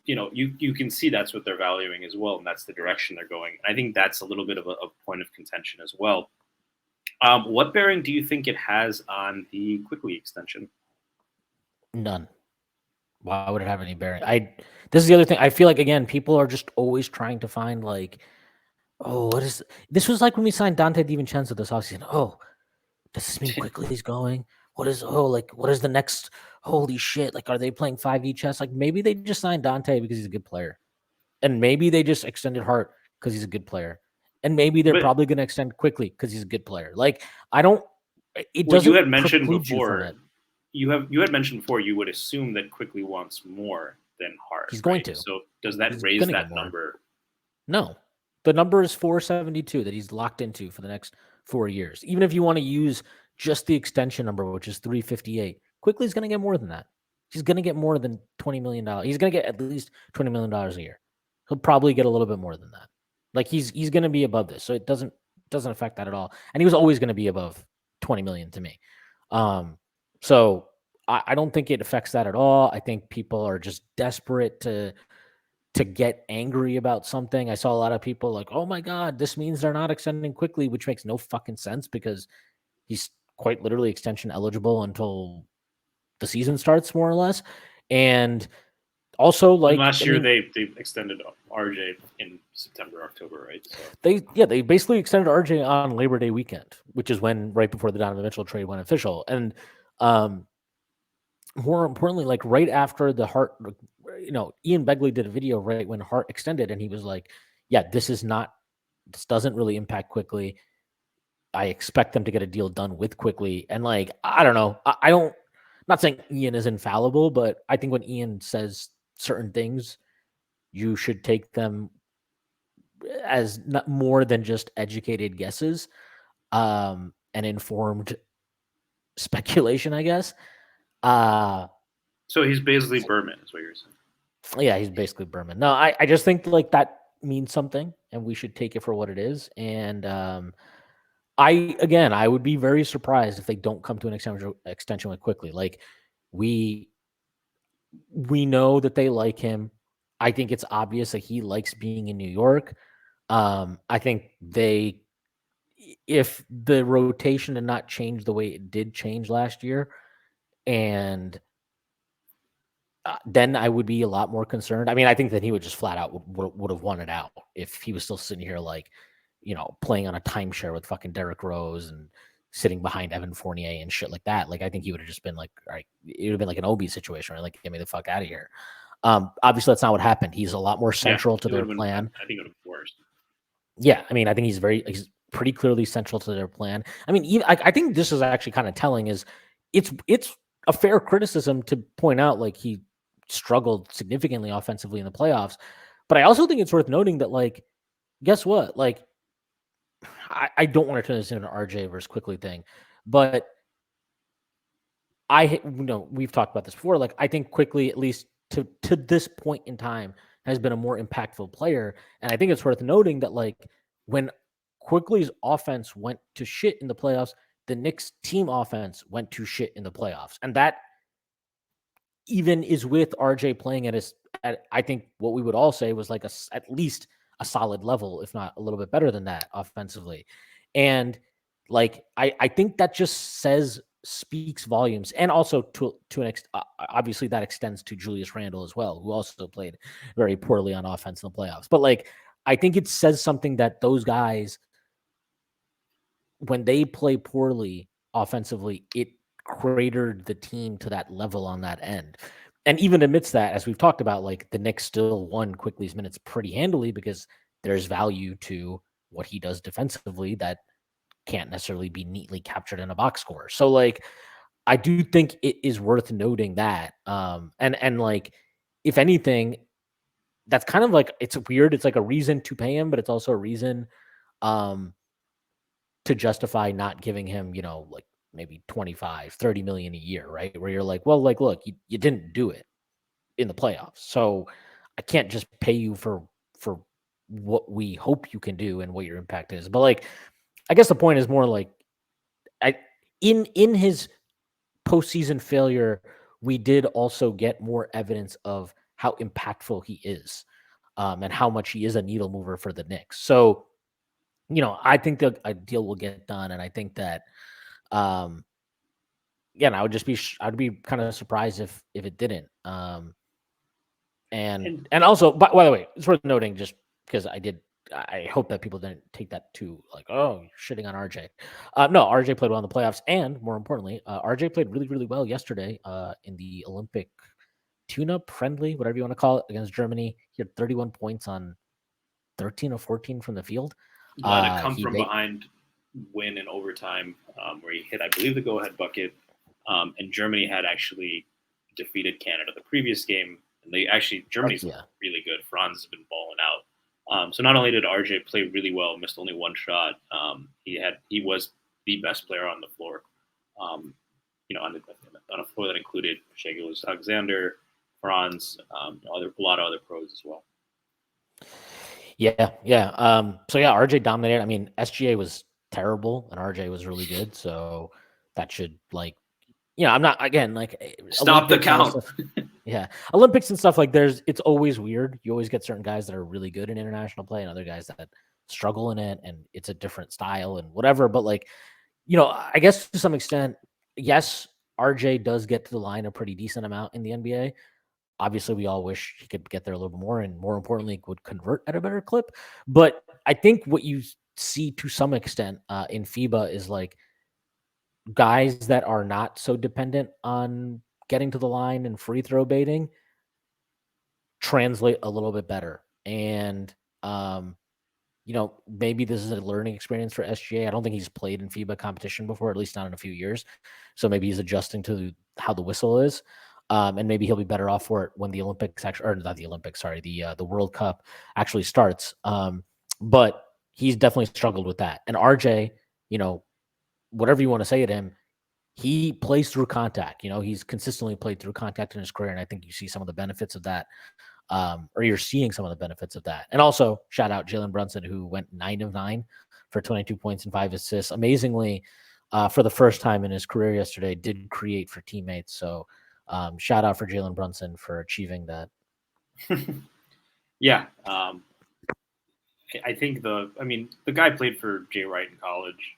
you can see that's what they're valuing as well, and that's the direction they're going. I think that's a little bit of a point of contention as well. What bearing do you think it has on the Quickly extension? None. Why would it have any bearing? This is the other thing. I feel like, again, people are just always trying to find, like, oh, what is this? Was like when we signed Dante DiVincenzo this offseason. Oh, does this mean Quickly is going? What is the next? Holy shit! Like, are they playing 5e chess? Like, maybe they just signed Dante because he's a good player, and maybe they just extended Hart because he's a good player, and maybe they're probably going to extend Quickly because he's a good player. Like, I don't. It doesn't. You had mentioned before. You had mentioned before you would assume that Quickly wants more than Hart. He's going to. So does that raise that number? No, the number is 472 that he's locked into for the next 4 years. Even if you want to use just the extension number, which is 358, Quickly's going to get more than that. He's going to get more than $20 million. He's going to get at least $20 million a year. He'll probably get a little bit more than that. Like, he's going to be above this, so it doesn't affect that at all. And he was always going to be above 20 million to me. So I don't think it affects that at all. I think people are just desperate to get angry about something. I saw a lot of people like, oh my God, this means they're not extending Quickly, which makes no fucking sense because he's quite literally extension eligible until the season starts, more or less. And also, like, last year, they extended RJ in September, October, right? So. They basically extended RJ on Labor Day weekend, which is right before the Donovan Mitchell trade went official. And more importantly, like, right after the Hart, Ian Begley did a video right when Hart extended, and he was like, yeah, this doesn't really impact Quickly. I expect them to get a deal done with Quickly. And, like, I don't know. I'm not saying Ian is infallible, but I think when Ian says certain things, you should take them as not more than just educated guesses, and informed speculation, I guess. So he's basically Berman, is what you're saying. Yeah, he's basically Berman. No, I just think, like, that means something, and we should take it for what it is. And I would be very surprised if they don't come to an extension with Quickly. Like, we know that they like him. I think it's obvious that he likes being in New York. I think if the rotation did not change the way it did change last year, and then I would be a lot more concerned. I mean, I think that he would just flat out would have wanted out if he was still sitting here, like, playing on a timeshare with fucking Derrick Rose and sitting behind Evan Fournier and shit like that. Like, I think he would have just been like, all right, it would have been like an Obi situation, right? Like, get me the fuck out of here. Obviously, that's not what happened. He's a lot more central to their plan. I think it would have been worse. Yeah, I mean, I think he's pretty clearly central to their plan. I mean, I think this is actually kind of telling. Is it's a fair criticism to point out like he struggled significantly offensively in the playoffs, but I also think it's worth noting that like, guess what? Like, I don't want to turn this into an RJ versus Quickly thing, but we've talked about this before. Like, I think Quickly, at least to this point in time, has been a more impactful player. And I think it's worth noting that like when Quickly's offense went to shit in the playoffs, the Knicks team offense went to shit in the playoffs. And that even is with RJ playing at I think what we would all say was like at least a solid level, if not a little bit better than that offensively. And like, I think that just speaks volumes. And also to an extent, obviously that extends to Julius Randle as well, who also played very poorly on offense in the playoffs. But like, I think it says something that those guys, when they play poorly offensively, it cratered the team to that level on that end. And even amidst that, as we've talked about, like the Knicks still won Quickly's minutes pretty handily because there's value to what he does defensively that can't necessarily be neatly captured in a box score. So like, I do think it is worth noting that. And like, if anything, that's kind of like, it's weird. It's like a reason to pay him, but it's also a reason to justify not giving him, like maybe 25, 30 million a year, right? Where you're like, well, like, look, you didn't do it in the playoffs. So I can't just pay you for what we hope you can do and what your impact is. But like, I guess the point is more like, in his postseason failure, we did also get more evidence of how impactful he is, and how much he is a needle mover for the Knicks. So, I think the deal will get done, and I think that, again, I'd be kind of surprised if it didn't. And also, by the way, it's worth noting just because I hope that people didn't take that too like, oh, you're shitting on RJ. No, RJ played well in the playoffs, and more importantly, RJ played really, really well yesterday in the Olympic tune-up friendly, whatever you want to call it, against Germany. He had 31 points on 13 or 14 from the field. A come from behind win in overtime, where he hit, I believe, the go-ahead bucket, and Germany had actually defeated Canada the previous game. And Germany's really good. Franz has been balling out. So not only did RJ play really well, missed only one shot, he was the best player on the floor. On a floor that included Shai Alexander, Franz, a lot of other pros as well. Yeah. So yeah, RJ dominated. I mean, SGA was terrible and RJ was really good. So that should I'm not, again, like, stop the count. Yeah. Olympics and stuff, like, it's always weird. You always get certain guys that are really good in international play and other guys that struggle in it, and it's a different style and whatever. But like, I guess to some extent, yes, RJ does get to the line a pretty decent amount in the NBA. Obviously, we all wish he could get there a little bit more, and more importantly, would convert at a better clip. But I think what you see to some extent in FIBA is like guys that are not so dependent on getting to the line and free throw baiting translate a little bit better. And, maybe this is a learning experience for SGA. I don't think he's played in FIBA competition before, at least not in a few years. So maybe he's adjusting to how the whistle is. And maybe he'll be better off for it when the Olympics or not the Olympics, sorry, the World Cup actually starts. But he's definitely struggled with that. And RJ, whatever you want to say to him, he plays through contact. He's consistently played through contact in his career, and I think you see some of the benefits of that, or you're seeing some of the benefits of that. And also, shout out Jalen Brunson, who went 9 of 9 for 22 points and 5 assists. Amazingly, for the first time in his career yesterday, did create for teammates. So shout out for Jalen Brunson for achieving that. Yeah. I think the guy played for Jay Wright in college.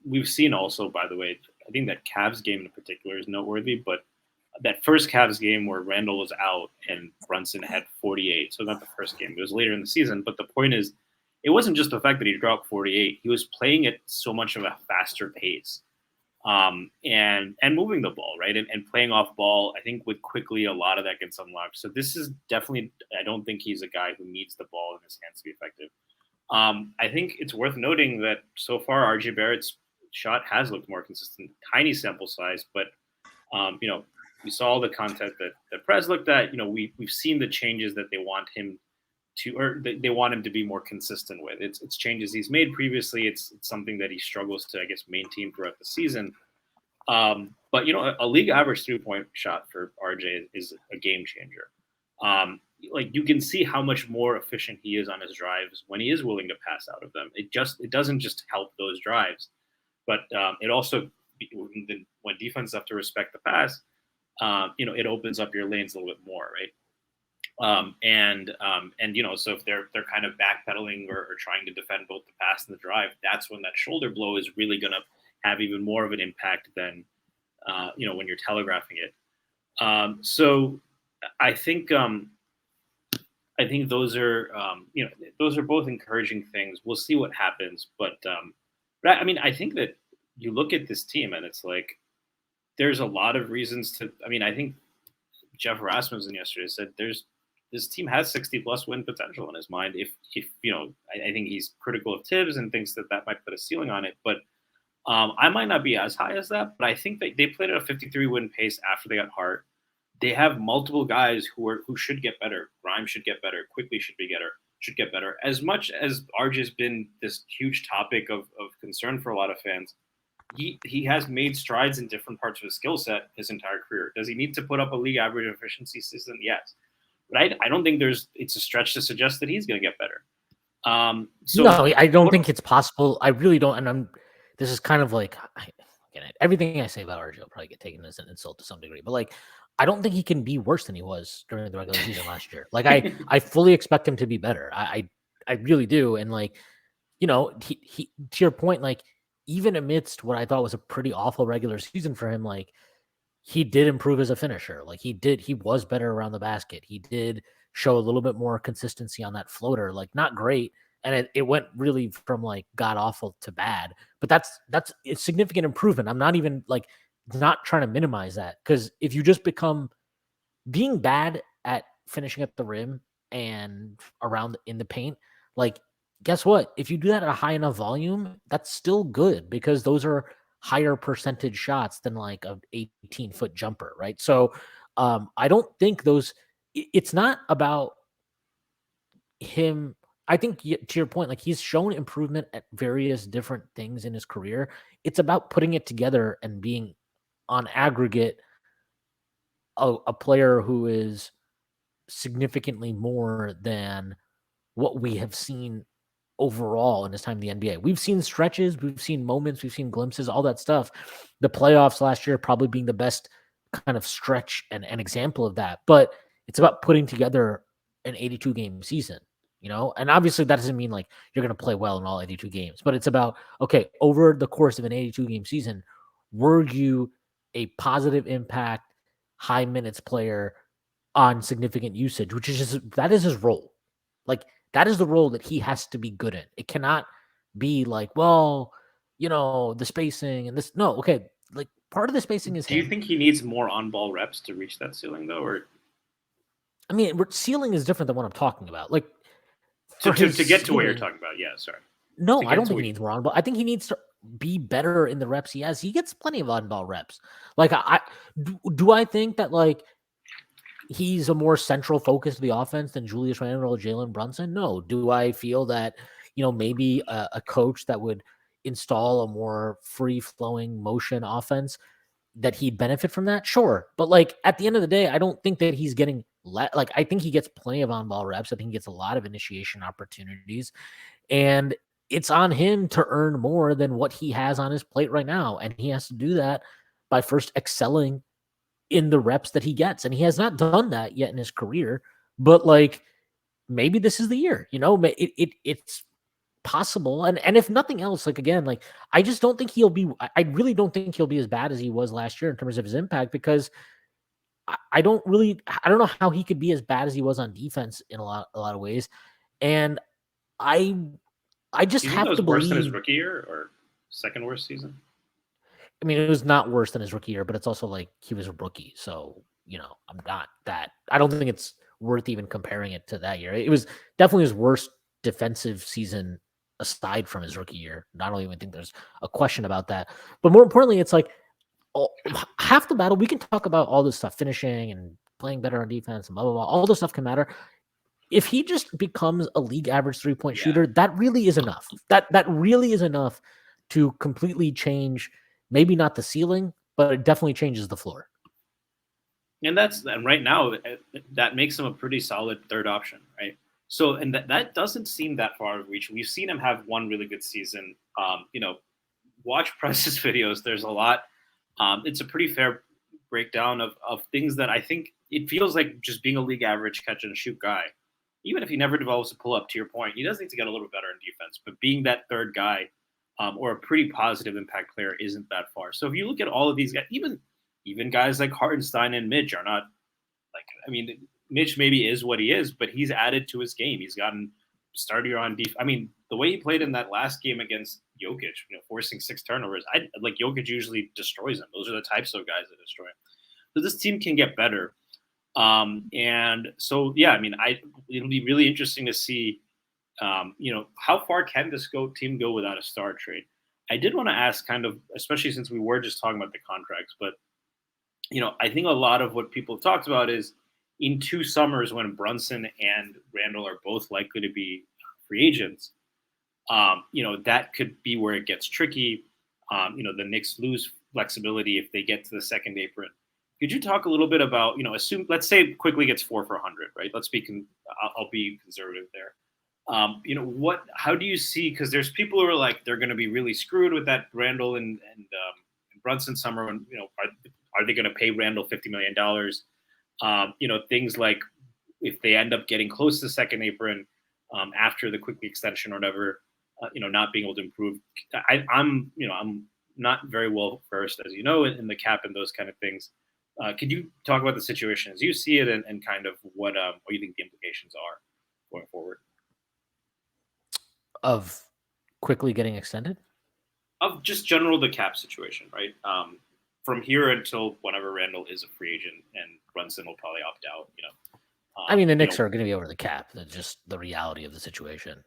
We've seen also, by the way, I think that Cavs game in particular is noteworthy, but that first Cavs game where Randall was out and Brunson had 48. So not the first game, it was later in the season. But the point is, it wasn't just the fact that he dropped 48. He was playing at so much of a faster pace, and moving the ball, right, and playing off ball. I think with quickly a lot of that gets unlocked. So this is definitely. I don't think he's a guy who needs the ball in his hands to be effective. I think it's worth noting that so far RJ Barrett's shot has looked more consistent. Tiny sample size, but we saw all the content that Prez looked at. We've seen the changes that they want him to, or they want him to be more consistent with. It's changes he's made previously. It's something that he struggles to, I guess, maintain throughout the season. But a league average 3-point shot for RJ is a game changer. You can see how much more efficient he is on his drives when he is willing to pass out of them. It doesn't just help those drives, but it also, when defense have to respect the pass, it opens up your lanes a little bit more, right? So if they're kind of backpedaling or trying to defend both the pass and the drive, that's when that shoulder blow is really going to have even more of an impact than when you're telegraphing it. So I think those are those are both encouraging things. We'll see what happens, but I think that you look at this team and it's like there's a lot of reasons to. I think Jeff Rasmussen yesterday said this team has 60+ win potential in his mind. If I think he's critical of Tibbs and thinks that might put a ceiling on it, but I might not be as high as that. But I think that they played at a 53 win pace after they got Hart. They have multiple guys who should get better. Grimes should get better. Quickly should get better. As much as RJ has been this huge topic of concern for a lot of fans, he has made strides in different parts of his skill set his entire career. Does he need to put up a league average efficiency season? Yes. But I don't think it's a stretch to suggest that he's going to get better. No, I don't think it's possible. I really don't. And this is kind of like, everything I say about RJ will probably get taken as an insult to some degree, but I don't think he can be worse than he was during the regular season last year. I fully expect him to be better. I really do. And he to your point, even amidst what I thought was a pretty awful regular season for him, he did improve as a finisher. He was better around the basket. He did show a little bit more consistency on that floater, not great. And it went really from god awful to bad, but that's a significant improvement. I'm not even not trying to minimize that, because if you just become being bad at finishing at the rim and around in the paint, guess what? If you do that at a high enough volume, that's still good, because those are higher percentage shots than a 18-foot jumper, right? So I don't think it's not about him. I think, to your point, he's shown improvement at various different things in his career. It's about putting it together and being on aggregate a player who is significantly more than what we have seen overall in his time in the NBA. We've seen stretches, we've seen moments, we've seen glimpses, all that stuff. The playoffs last year probably being the best kind of stretch and an example of that. But it's about putting together an 82-game season, and obviously that doesn't mean you're going to play well in all 82 games, but it's about, okay, over the course of an 82-game season, were you a positive impact, high minutes player on significant usage, that is his role. That is the role that he has to be good in. It cannot be the spacing and this. No, okay. Part of the spacing is Do you think he needs more on-ball reps to reach that ceiling, though? Or ceiling is different than what I'm talking about. To get to what you're talking about, yeah, sorry. No, I don't think he needs more on-ball. I think he needs to be better in the reps he has. He gets plenty of on-ball reps. Do I think that he's a more central focus to the offense than Julius Randle or Jalen Brunson? No. Do I feel that, maybe a coach that would install a more free-flowing motion offense, that he'd benefit from that? Sure. But at the end of the day, I don't think that he's getting I think he gets plenty of on-ball reps. I think he gets a lot of initiation opportunities, and it's on him to earn more than what he has on his plate right now. And he has to do that by first excelling in the reps that he gets. And he has not done that yet in his career, but maybe this is the year, it's possible. And if nothing else, again, I just don't think I really don't think he'll be as bad as he was last year in terms of his impact, because I don't know how he could be as bad as he was on defense in a lot of ways. And I I Do just you think that have was to worse than his believe. rookie year or second worst season? I mean, it was not worse than his rookie year, but it's also like he was a rookie, so I'm not that. I don't think it's worth even comparing it to that year. It was definitely his worst defensive season aside from his rookie year. I don't even think there's a question about that. But more importantly, it's like half the battle. We can talk about all this stuff, finishing and playing better on defense, and blah blah blah. All this stuff can matter. If he just becomes a league average 3-point shooter, that really is enough. That really is enough to completely change, maybe not the ceiling, but it definitely changes the floor. And right now that makes him a pretty solid third option, right? So and that doesn't seem that far of reach. We've seen him have one really good season. Watch Press's videos. There's a lot. It's a pretty fair breakdown of things that I think it feels like just being a league average catch and shoot guy. Even if he never develops a pull up, to your point, he does need to get a little better in defense. But being that third guy or a pretty positive impact player isn't that far. So if you look at all of these guys, even guys like Hartenstein and Mitch are not like. I mean, Mitch maybe is what he is, but he's added to his game. He's gotten started on defense. I mean, the way he played in that last game against Jokic, forcing 6 turnovers. I like Jokic usually destroys him. Those are the types of guys that destroy him. So this team can get better. And so, yeah, I mean, it'll be really interesting to see, how far can this team go without a star trade? I did want to ask, kind of, especially since we were just talking about the contracts, but I think a lot of what people have talked about is in 2 summers when Brunson and Randall are both likely to be free agents. That could be where it gets tricky. The Knicks lose flexibility if they get to the second apron. Could you talk a little bit about, let's say quickly gets 4 for 100, right? I'll be conservative there. How do you see? Because there's people who are like they're going to be really screwed with that Randall and Brunson summer, and are they going to pay Randall $50 million? Things like if they end up getting close to the second apron after the quickly extension or whatever, not being able to improve. I'm not very well versed, as you know, in the cap and those kind of things. Could you talk about the situation as you see it and kind of what you think the implications are going forward? Of quickly getting extended? Of just general the cap situation, right? From here until whenever Randall is a free agent and Brunson will probably opt out, I mean, the Knicks are going to be over the cap. That's just the reality of the situation.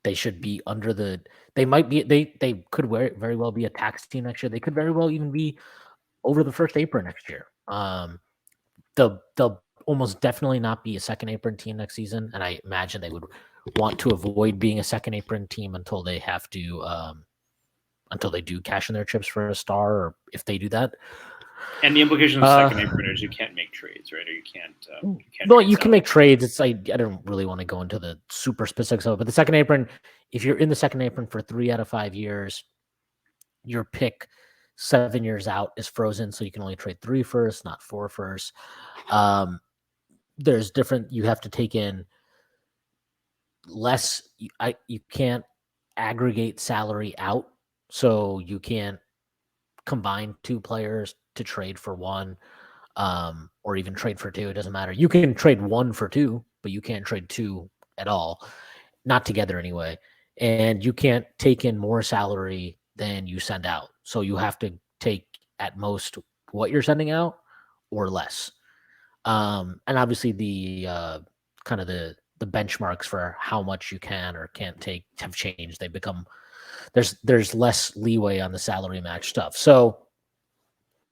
They should be under the. They might be. They could very well be a tax team next year. They could very well even be over the first apron next year. They'll almost definitely not be a second apron team next season, and I imagine they would want to avoid being a second apron team until they have to. Until they do cash in their chips for a star, or if they do that. And the implication of second apron is you can't make trades, right? Or you can't. Well, you can make trades. It's I don't really want to go into the super specifics of it, but the second apron, if you're in the second apron for 3 out of 5 years, your pick 7 years out is frozen, so you can only trade 3 first, not 4 first. There's different. You have to take in less. You can't aggregate salary out, so you can't combine 2 players to trade for 1, or even trade for 2. It doesn't matter. You can trade 1 for 2, but you can't trade 2 at all, not together anyway. And you can't take in more salary than you send out. So you have to take at most what you're sending out or less. And obviously the kind of the benchmarks for how much you can or can't take have changed. They become there's less leeway on the salary match stuff. So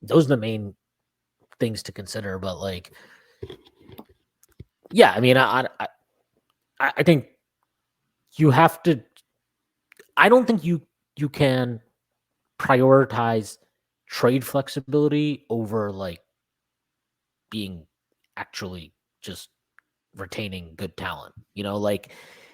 those are the main things to consider. But like, yeah, I mean, I think you have to. I don't think you can prioritize trade flexibility over like being actually just retaining good talent. Like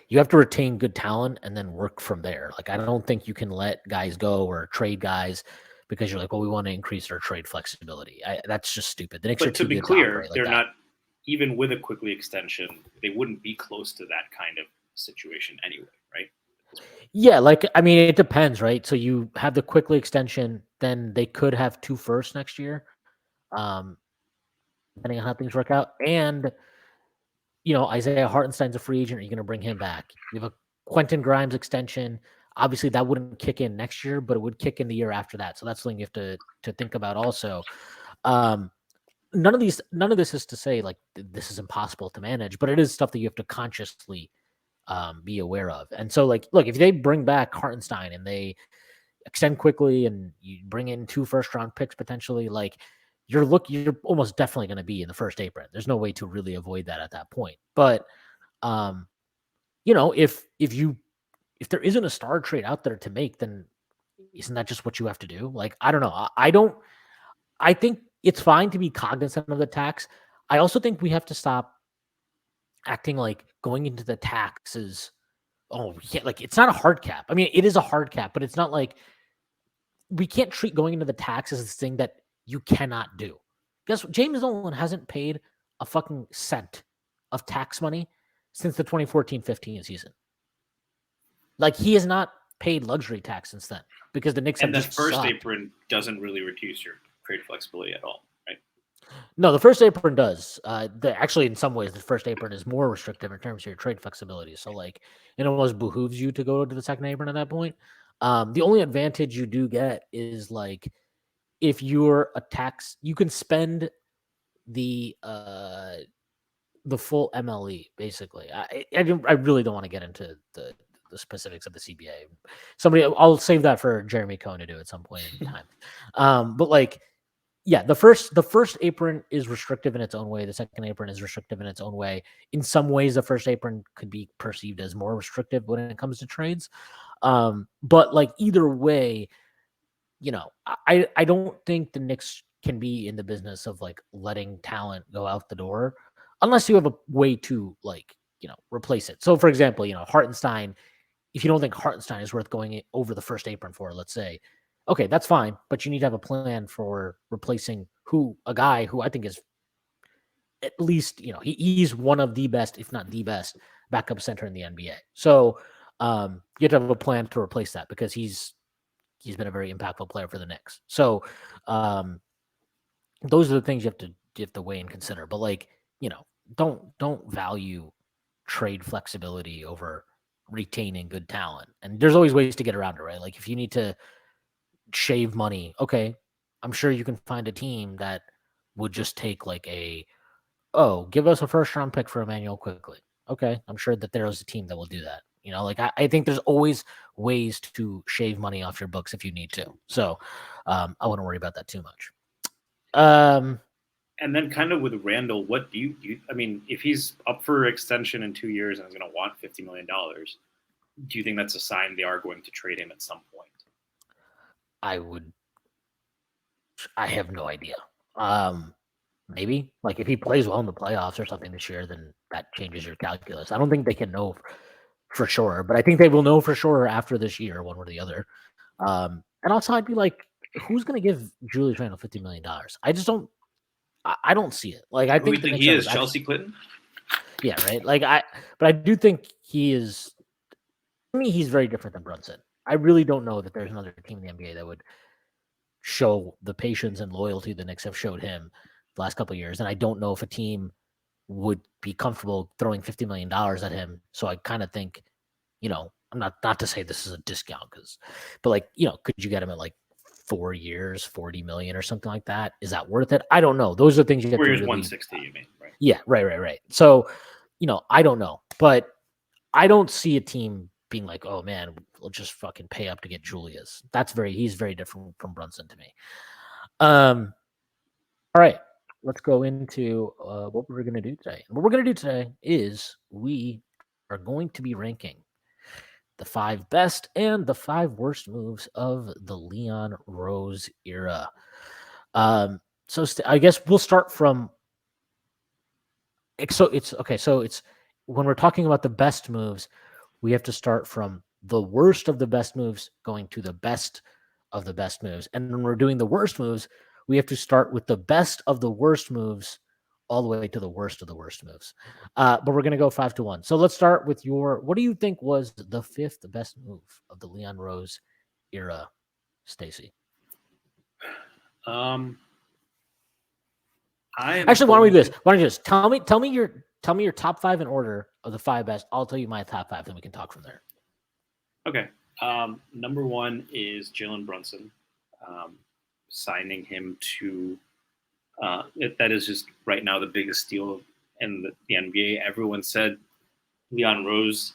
you have to retain good talent and then work from there. Like I don't think you can let guys go or trade guys because you're like, well, we want to increase our trade flexibility. That's just stupid. The Knicks are too to be good clear, to operate like they're that. not even with a quickly extension. They wouldn't be close to that kind of situation anyway, right? Yeah, like I mean, it depends, right? So you have the quickly extension, then they could have 2 firsts next year, um, depending on how things work out. And Isaiah Hartenstein's a free agent. Are you going to bring him back? You have a Quentin Grimes extension. Obviously, that wouldn't kick in next year, but it would kick in the year after that. So that's something you have to think about also. None of this is to say like this is impossible to manage, but it is stuff that you have to consciously be aware of. And so, like, look, if they bring back Hartenstein and they extend quickly and you bring in 2 first-round picks potentially, like you're almost definitely going to be in the first apron. There's no way to really avoid that at that point. But if there isn't a star trade out there to make, then isn't that just what you have to do? Like, I don't know. I think it's fine to be cognizant of the tax. I also think we have to stop acting like going into the tax is, like it's not a hard cap. I mean, it is a hard cap, but it's not like we can't treat going into the tax as this thing that you cannot do. Guess what? James Dolan hasn't paid a fucking cent of tax money since the 2014-15 season. Like, he has not paid luxury tax since then because the Knicks have just first sucked. apron doesn't really reduce your trade flexibility at all, right? No, the first apron does. Actually, in some ways, the first apron is more restrictive in terms of your trade flexibility. So, like, it almost behooves you to go to the second apron at that point. The only advantage you do get is, like, if you're a tax, you can spend the full MLE, basically. I really don't want to get into the specifics of the CBA. I'll save that for Jeremy Cohen to do at some point in time. But like, yeah, the first apron is restrictive in its own way. The second apron is restrictive in its own way. In some ways, the first apron could be perceived as more restrictive when it comes to trades. But like either way, I don't think the Knicks can be in the business of like letting talent go out the door unless you have a way to like, replace it. So for example, Hartenstein, if you don't think Hartenstein is worth going over the first apron for, let's say, okay, that's fine, but you need to have a plan for replacing a guy who I think is at least, he's one of the best, if not the best, backup center in the NBA. So you have to have a plan to replace that because he's been a very impactful player for the Knicks. So those are the things you have to weigh and consider. But like, don't value trade flexibility over retaining good talent. And there's always ways to get around it, right? Like if you need to shave money, okay, I'm sure you can find a team that would just take like give us a first round pick for Emmanuel quickly. Okay, I'm sure that there is a team that will do that. Like I think there's always ways to shave money off your books if you need to. So I wouldn't worry about that too much. And then kind of with Randall, what do you I mean, if he's up for extension in 2 years and is going to want $50 million, do you think that's a sign they are going to trade him at some point? I have no idea. Maybe like if he plays well in the playoffs or something this year, then that changes your calculus. I don't think they can know for sure, but I think they will know for sure after this year, one or the other. And also I'd be like, who's going to give Julius Randle $50 million? I don't see it. Like I think he is Chelsea Clinton. Yeah, right. But I do think he is. To me, he's very different than Brunson. I really don't know that there's another team in the NBA that would show the patience and loyalty the Knicks have showed him the last couple of years, and I don't know if a team would be comfortable throwing $50 million at him. So I kind of think, I'm not to say this is a discount but like, could you get him at like 4 years, 40 million or something like that? Is that worth it? I don't know. Those are things you have 4 to years, really, 160, you mean, right? Yeah, right. So, I don't know, but I don't see a team being like, oh man, we'll just fucking pay up to get Julius. He's very different from Brunson to me. All right, let's go into what we're going to do today. And what we're going to do today is we are going to be ranking the 5 best and the 5 worst moves of the Leon Rose era. So I guess we'll start from. So it's when we're talking about the best moves, we have to start from the worst of the best moves going to the best of the best moves. And when we're doing the worst moves, we have to start with the best of the worst moves all the way to the worst of the worst moves. But we're going to go 5-1. So let's start with what do you think was the 5th best move of the Leon Rose era, Stacy? Actually, why don't we do this? Why don't you just tell me your top 5 in order of the 5 best? I'll tell you my top 5, then we can talk from there. Okay. Number one is Jalen Brunson. Um, Signing him to that is just right now the biggest steal in the NBA. Everyone said Leon Rose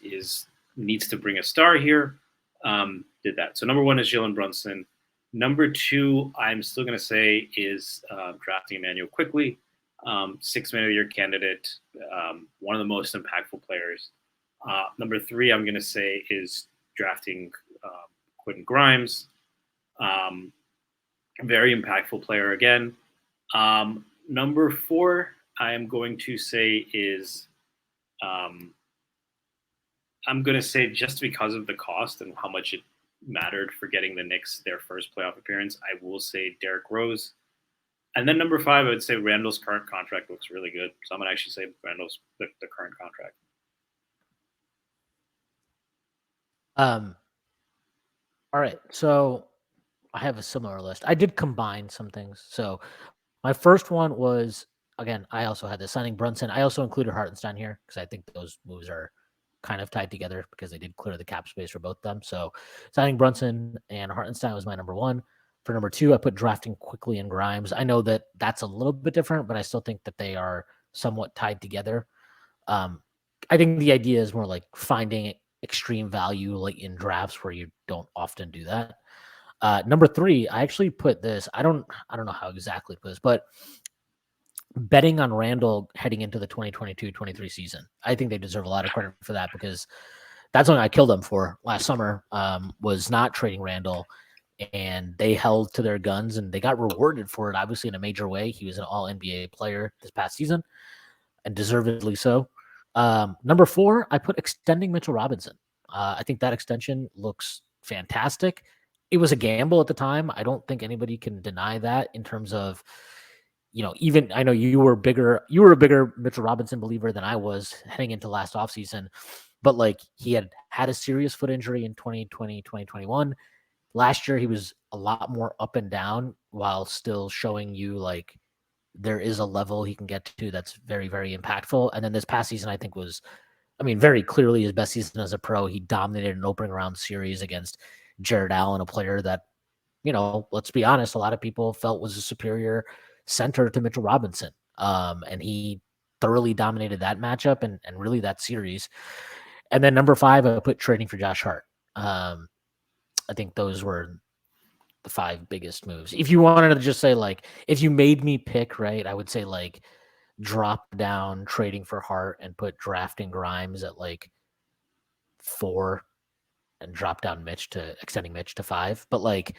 needs to bring a star here. Did that. So number one is Jalen Brunson. Number two, I'm still going to say is drafting Emmanuel quickly. 6 Man of the Year candidate, one of the most impactful players. Number three, I'm going to say is drafting Quentin Grimes. Very impactful player again. Number four, I am going to say is I'm going to say just because of the cost and how much it mattered for getting the Knicks their first playoff appearance, I will say Derrick Rose. And then number five, I would say Randall's current contract looks really good. So I'm going to actually say Randall's the current contract. All right. So I have a similar list. I did combine some things. So my first one was, again, I also had the signing Brunson. I also included Hartenstein here because I think those moves are kind of tied together because they did clear the cap space for both of them. So signing Brunson and Hartenstein was my number one. For number two, I put drafting quickly in Grimes. I know that that's a little bit different, but I still think that they are somewhat tied together. I think the idea is more like finding extreme value like in drafts where you don't often do that. Number three, I actually put this. I don't know how exactly to put this, but betting on Randall heading into the 2022-23 season. I think they deserve a lot of credit for that because that's something I killed them for last summer, was not trading Randall, and they held to their guns and they got rewarded for it, obviously in a major way. He was an all NBA player this past season and deservedly so. Number four, I put extending Mitchell Robinson. I think that extension looks fantastic. It was a gamble at the time. I don't think anybody can deny that in terms of, even I know you were a bigger Mitchell Robinson believer than I was heading into last offseason, but like he had a serious foot injury in 2020, 2021. Last year, he was a lot more up and down while still showing you like there is a level he can get to that's very, very impactful. And then this past season, I think was, very clearly his best season as a pro. He dominated an opening round series against Jared Allen, a player that, let's be honest, a lot of people felt was a superior center to Mitchell Robinson. And he thoroughly dominated that matchup and really that series. And then number five, I put trading for Josh Hart. I think those were the five biggest moves. If you wanted to just say like, if you made me pick, right, I would say like drop down trading for Hart and put drafting Grimes at like 4 and drop down extending Mitch to 5. But like,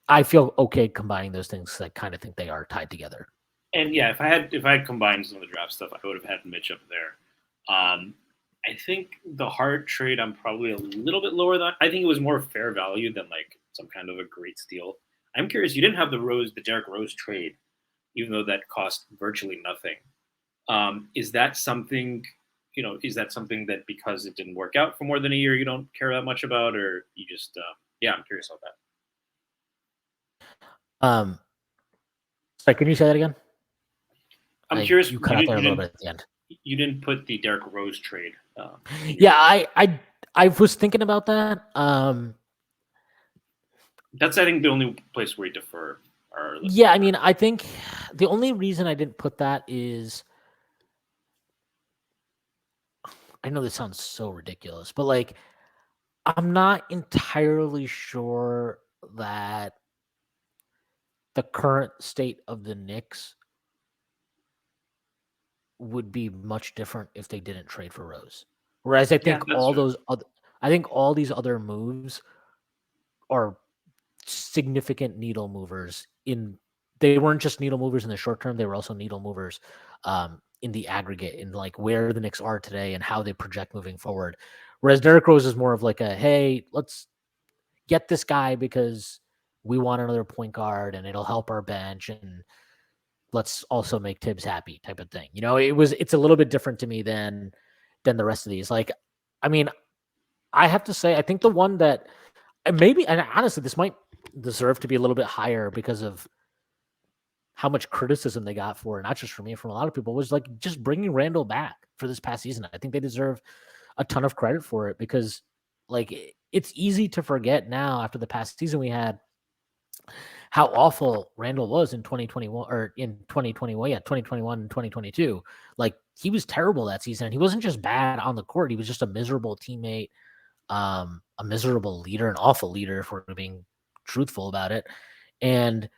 I feel okay combining those things because I kind of think they are tied together. And yeah, if I had combined some of the draft stuff, I would have had Mitch up there. I think the Hart trade, I'm probably a little bit lower than. I think it was more fair value than like some kind of a great steal. I'm curious, you didn't have the Derrick Rose trade, even though that cost virtually nothing. Is that something? Is that something that because it didn't work out for more than a year, you don't care that much about, or you just? I'm curious about that. Sorry, can you say that again? I'm curious. You cut out there a little bit at the end. You didn't put the Derrick Rose trade. Yeah, I was thinking about that. That's I think the only place where we defer. Yeah, I think the only reason I didn't put that is I know this sounds so ridiculous, but like I'm not entirely sure that the current state of the Knicks would be much different if they didn't trade for Rose. Whereas I think all these other moves are significant needle movers they weren't just needle movers in the short term, they were also needle movers in the aggregate, in like where the Knicks are today and how they project moving forward. Whereas Derrick Rose is more of like a, hey, let's get this guy because we want another point guard and it'll help our bench and let's also make Tibbs happy type of thing. It's a little bit different to me than the rest of these. Like, I have to say, I think the one that maybe, and honestly, this might deserve to be a little bit higher because of how much criticism they got for it, not just from me, from a lot of people, was like just bringing Randall back for this past season. I think they deserve a ton of credit for it because Like, it's easy to forget now after the past season we had how awful Randall was in 2021 or in 2021. Yeah, 2021 and 2022. Like, he was terrible that season. And he wasn't just bad on the court. He was just a miserable teammate, a miserable leader, an awful leader, if we're being truthful about it. And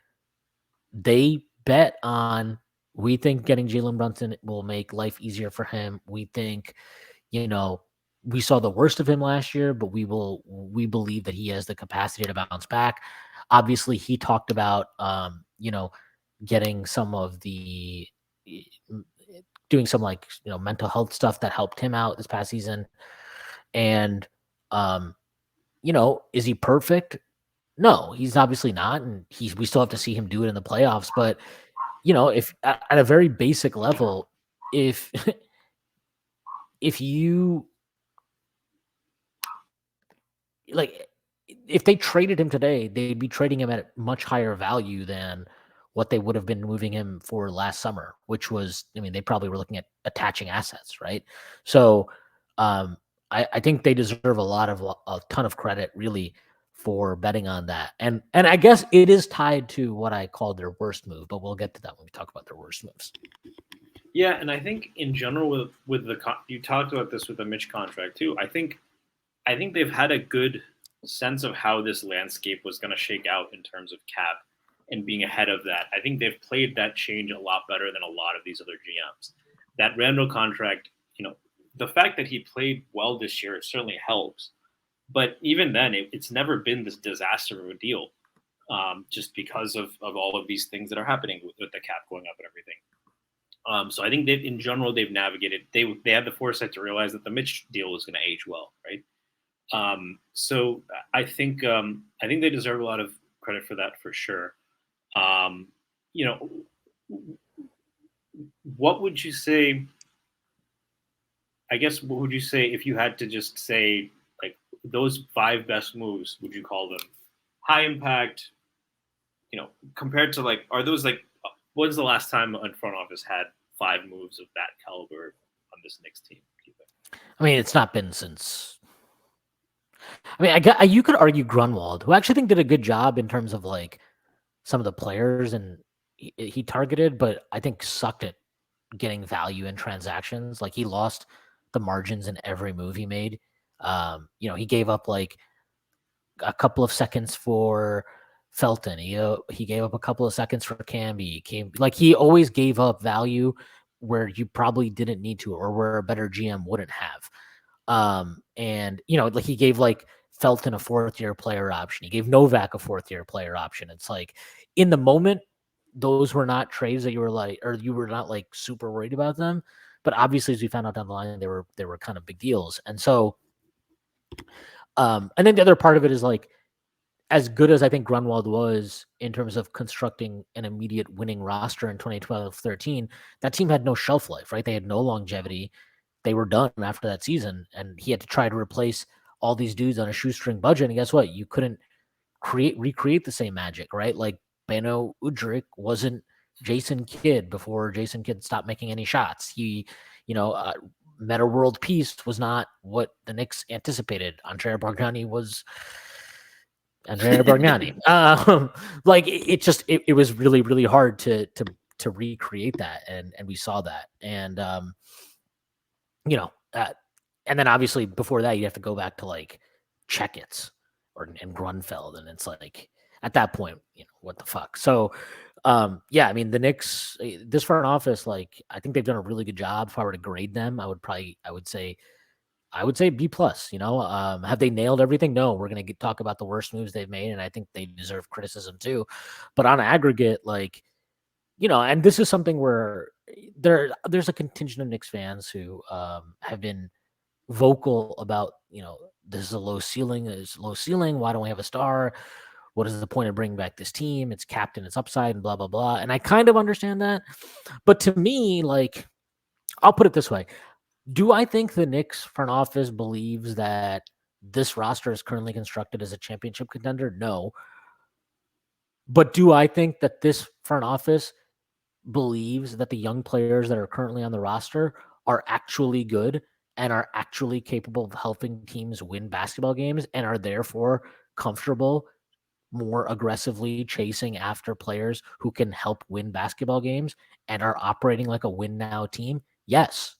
they bet on, we think getting Jalen Brunson will make life easier for him. We think, we saw the worst of him last year, but we believe that he has the capacity to bounce back. Obviously, he talked about, getting some of the, doing some mental health stuff that helped him out this past season. And, is he perfect? No, he's obviously not. And we still have to see him do it in the playoffs. But, if at a very basic level, if, if you, like, if they traded him today, they'd be trading him at much higher value than what they would have been moving him for last summer, which was, they probably were looking at attaching assets, right? So I think they deserve a ton of credit, really, for betting on that. And I guess it is tied to what I called their worst move, but we'll get to that when we talk about their worst moves. Yeah, and I think in general with you talked about this with the Mitch contract too. I think they've had a good sense of how this landscape was going to shake out in terms of cap and being ahead of that. I think they've played that change a lot better than a lot of these other GMs. That Randall contract, the fact that he played well this year certainly helps. But even then, it's never been this disaster of a deal, just because of all of these things that are happening with the cap going up and everything. So I think in general, they've navigated. They had the foresight to realize that the Mitch deal was going to age well, right? So I think they deserve a lot of credit for that for sure. What would you say? I guess what would you say if you had to just say like those 5 best moves? Would you call them high impact? Compared to are those when's the last time a front office had 5 moves of that caliber on this Knicks team? It's not been since. You could argue Grunwald, who I actually think did a good job in terms of some of the players and he targeted, but I think sucked at getting value in transactions. Like, he lost the margins in every move he made. He gave up a couple of seconds for Felton. He gave up a couple of seconds for Camby. He always gave up value where you probably didn't need to, or where a better GM wouldn't have. And he gave Felton a 4th-year player option. He gave Novak a 4th-year player option. It's in the moment, those were not trades that you were not super worried about them. But obviously, as we found out down the line, they were kind of big deals. And so, and then the other part of it is as good as I think Grunwald was in terms of constructing an immediate winning roster in 2012-13, that team had no shelf life, right? They had no longevity. They were done after that season, and he had to try to replace all these dudes on a shoestring budget. And guess what? You couldn't recreate the same magic, right? Beno Udrih wasn't Jason Kidd before Jason Kidd stopped making any shots. He, Meta World Peace was not what the Knicks anticipated. Andrea Bargnani was Andrea Bargnani. It was really, really hard to recreate that, and we saw that. And and then obviously before that you have to go back to Checkets and Grunfeld, and it's at that point, what the fuck. So the Knicks, this front office, I think they've done a really good job. If I were to grade them, I would say B plus. Have they nailed everything? No. We're gonna talk about the worst moves they've made, and I think they deserve criticism too. But on aggregate, and this is something where there's a contingent of Knicks fans who have been vocal about, this is a low ceiling. It's low ceiling. Why don't we have a star? What is the point of bringing back this team? It's capped in its upside and blah, blah, blah. And I kind of understand that. But to me, I'll put it this way. Do I think the Knicks front office believes that this roster is currently constructed as a championship contender? No. But do I think that this front office believes that the young players that are currently on the roster are actually good and are actually capable of helping teams win basketball games and are therefore comfortable more aggressively chasing after players who can help win basketball games and are operating like a win now team? Yes.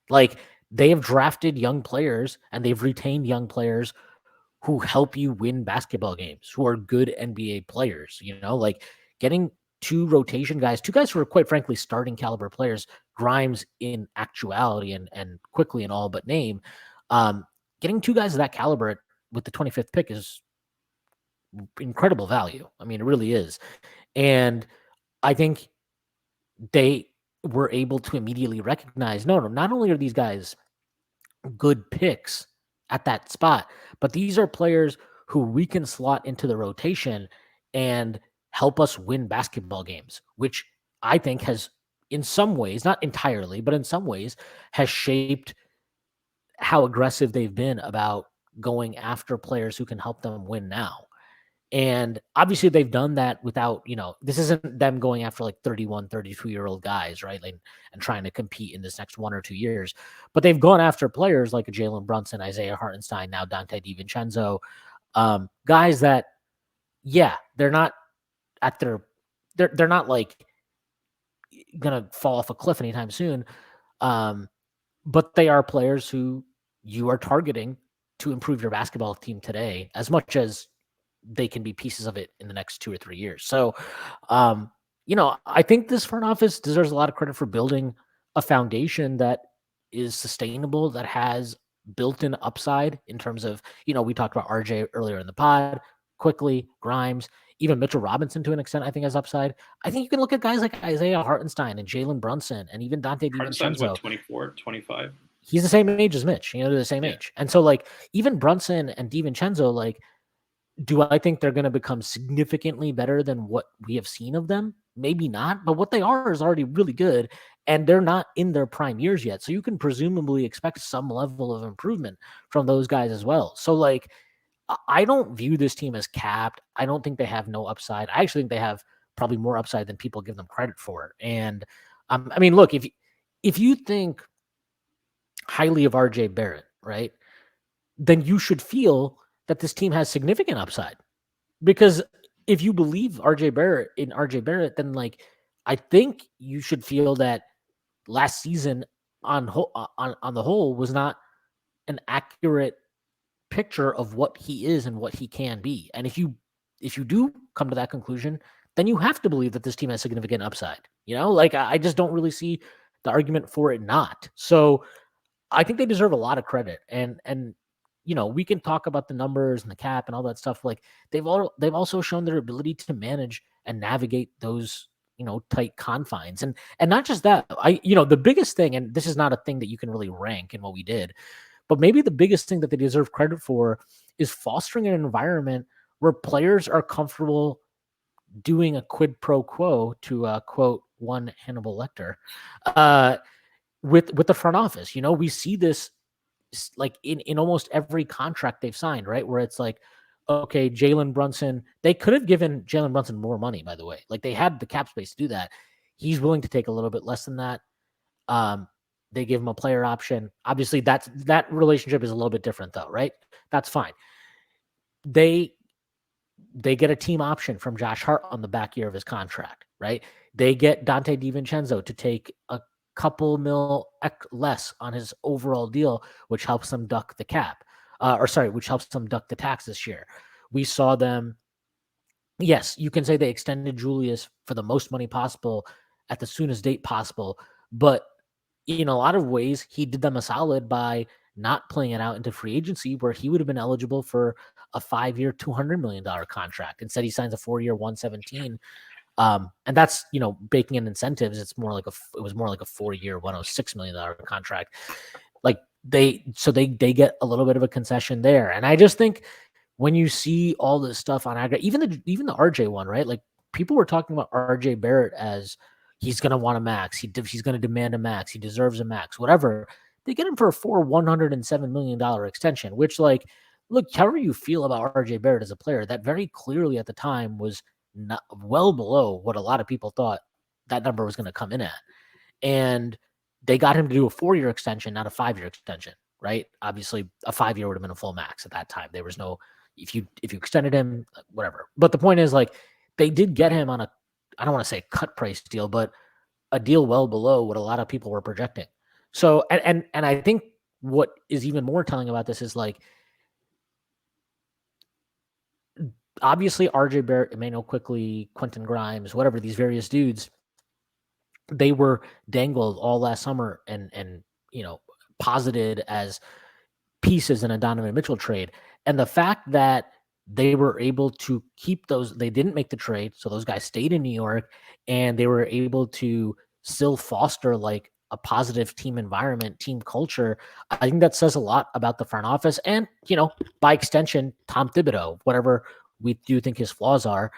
Like they have drafted young players and they've retained young players who help you win basketball games, who are good NBA players, like getting two guys who are quite frankly starting caliber players, Grimes in actuality and quickly in all but name. Getting two guys of that caliber with the 25th pick is incredible value. I mean, it really is. And I think they were able to immediately recognize, no, not only are these guys good picks at that spot, but these are players who we can slot into the rotation and help us win basketball games, which I think has in some ways, not entirely, but in some ways has shaped how aggressive they've been about going after players who can help them win now. And obviously they've done that without, this isn't them going after like 31, 32-year-old guys, right? Like, and trying to compete in this next 1 or 2 years. But they've gone after players like a Jalen Brunson, Isaiah Hartenstein, now Dante DiVincenzo, guys that, yeah, they're not at their, they're not like going to fall off a cliff anytime soon. But they are players who you are targeting to improve your basketball team today as much as they can be pieces of it in the next 2 or 3 years. So, I think this front office deserves a lot of credit for building a foundation that is sustainable, that has built-in upside in terms of, we talked about RJ earlier in the pod, quickly, Grimes, even Mitchell Robinson to an extent, I think has upside. I think you can look at guys like Isaiah Hartenstein and Jalen Brunson and even Dante Hartenstein's what, DiVincenzo. 24, 25? He's the same age as Mitch. They're the same age. And so, like, even Brunson and DiVincenzo, like, do I think they're going to become significantly better than what we have seen of them? Maybe not, but what they are is already really good, and they're not in their prime years yet. So you can presumably expect some level of improvement from those guys as well. So, like, I don't view this team as capped. I don't think they have no upside. I actually think they have probably more upside than people give them credit for. And I mean, look, if you think highly of RJ Barrett, right, then you should feel that this team has significant upside. Because if you believe RJ Barrett, then like I think you should feel that last season on the whole was not an accurate picture of what he is and what he can be. And if you do come to that conclusion, then you have to believe that this team has significant upside. Like I just don't really see the argument for it not. So I think they deserve a lot of credit. And we can talk about the numbers and the cap and all that stuff. Like they've also shown their ability to manage and navigate those, tight confines. And not just that, the biggest thing, and this is not a thing that you can really rank in what we did, but maybe the biggest thing that they deserve credit for is fostering an environment where players are comfortable doing a quid pro quo, to quote one Hannibal Lecter, with the front office. We see this like in almost every contract they've signed, right? Where it's like, okay, Jalen Brunson, they could have given Jalen Brunson more money, by the way. Like they had the cap space to do that. He's willing to take a little bit less than that. They give him a player option. Obviously, that relationship is a little bit different though, right? That's fine. They get a team option from Josh Hart on the back year of his contract, right? They get Dante DiVincenzo to take a couple mil less on his overall deal, which helps them duck the cap, which helps them duck the tax this year. We saw them. Yes, you can say they extended Julius for the most money possible at the soonest date possible, but in a lot of ways, he did them a solid by not playing it out into free agency, where he would have been eligible for a 5-year, $200 million contract. Instead, he signs a 4-year, 117. And that's, baking in incentives. It was more like a 4-year, $106 million contract. Like they get a little bit of a concession there. And I just think when you see all this stuff on aggregate, even the RJ one, right? Like people were talking about RJ Barrett as he's going to want a max. He's going to demand a max. He deserves a max, whatever. They get him for a $107 million extension, which, like, look, however you feel about RJ Barrett as a player, that very clearly at the time was not well below what a lot of people thought that number was going to come in at. And they got him to do a 4-year extension, not a 5-year extension, right? Obviously, a 5-year would have been a full max at that time. There was no if you extended him, whatever. But the point is, like, they did get him on a I don't want to say cut price deal, but a deal well below what a lot of people were projecting. So and I think what is even more telling about this is like obviously RJ Barrett, Emmanuel Quickly, Quentin Grimes, whatever these various dudes, they were dangled all last summer and posited as pieces in a Donovan Mitchell trade. And the fact that they were able to keep those, they didn't make the trade. So those guys stayed in New York and they were able to still foster like a positive team environment, team culture. I think that says a lot about the front office and, by extension, Tom Thibodeau, whatever we do think his flaws are.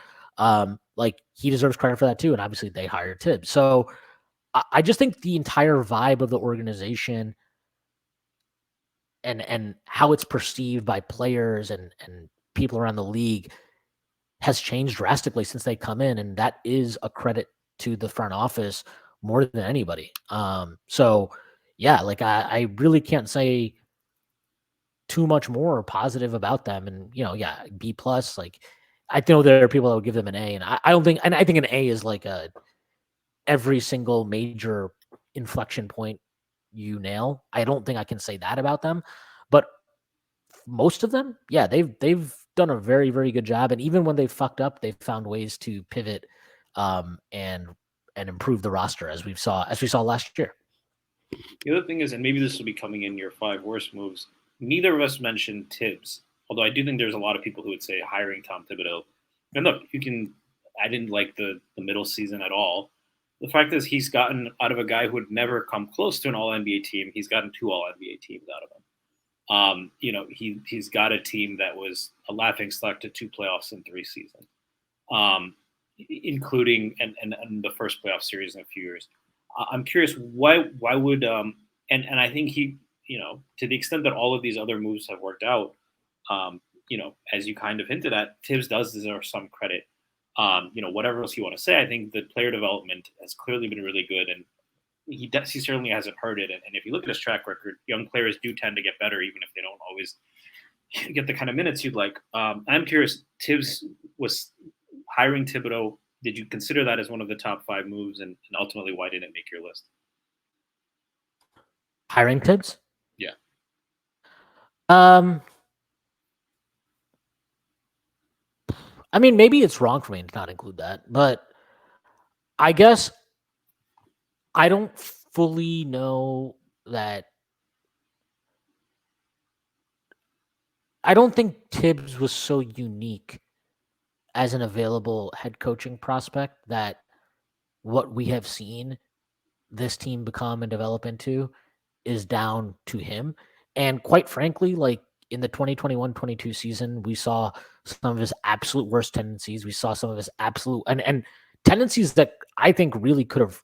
Like he deserves credit for that too. And obviously they hired Tibbs. So I just think the entire vibe of the organization and how it's perceived by players and people around the league has changed drastically since they come in, and that is a credit to the front office more than anybody. So yeah, like I really can't say too much more positive about them, and yeah, B plus. Like I know there are people that would give them an A, and I don't think, and I think an A is like every single major inflection point you nail. I don't think I can say that about them, but most of them, yeah, they've done a very, very good job. And even when they fucked up, they've found ways to pivot and improve the roster as we saw last year. The other thing is, and maybe this will be coming in your 5 worst moves. Neither of us mentioned Tibbs, although I do think there's a lot of people who would say hiring Tom Thibodeau. And look, I didn't like the middle season at all. The fact is, he's gotten out of a guy who would never come close to an All NBA team. He's gotten 2 All NBA teams out of him. He's got a team that was a laughingstock to 2 playoffs in 3 seasons, including and the first playoff series in a few years. I'm curious why would and I think he to the extent that all of these other moves have worked out, as you kind of hinted at, Tibbs does deserve some credit. Whatever else you want to say, I think the player development has clearly been really good, and he certainly hasn't hurt it. And if you look at his track record, young players do tend to get better, even if they don't always get the kind of minutes you'd like. I'm curious, Tibbs was hiring Thibodeau. Did you consider that as one of the top 5 moves, and ultimately why didn't it make your list? Hiring Tibbs? Yeah. I mean, maybe it's wrong for me to not include that, but I guess I don't fully know that. I don't think Tibbs was so unique as an available head coaching prospect that what we have seen this team become and develop into is down to him. And quite frankly, like in the 2021-22 season, we saw some of his absolute worst tendencies. We saw some of his absolute and tendencies that I think really could have.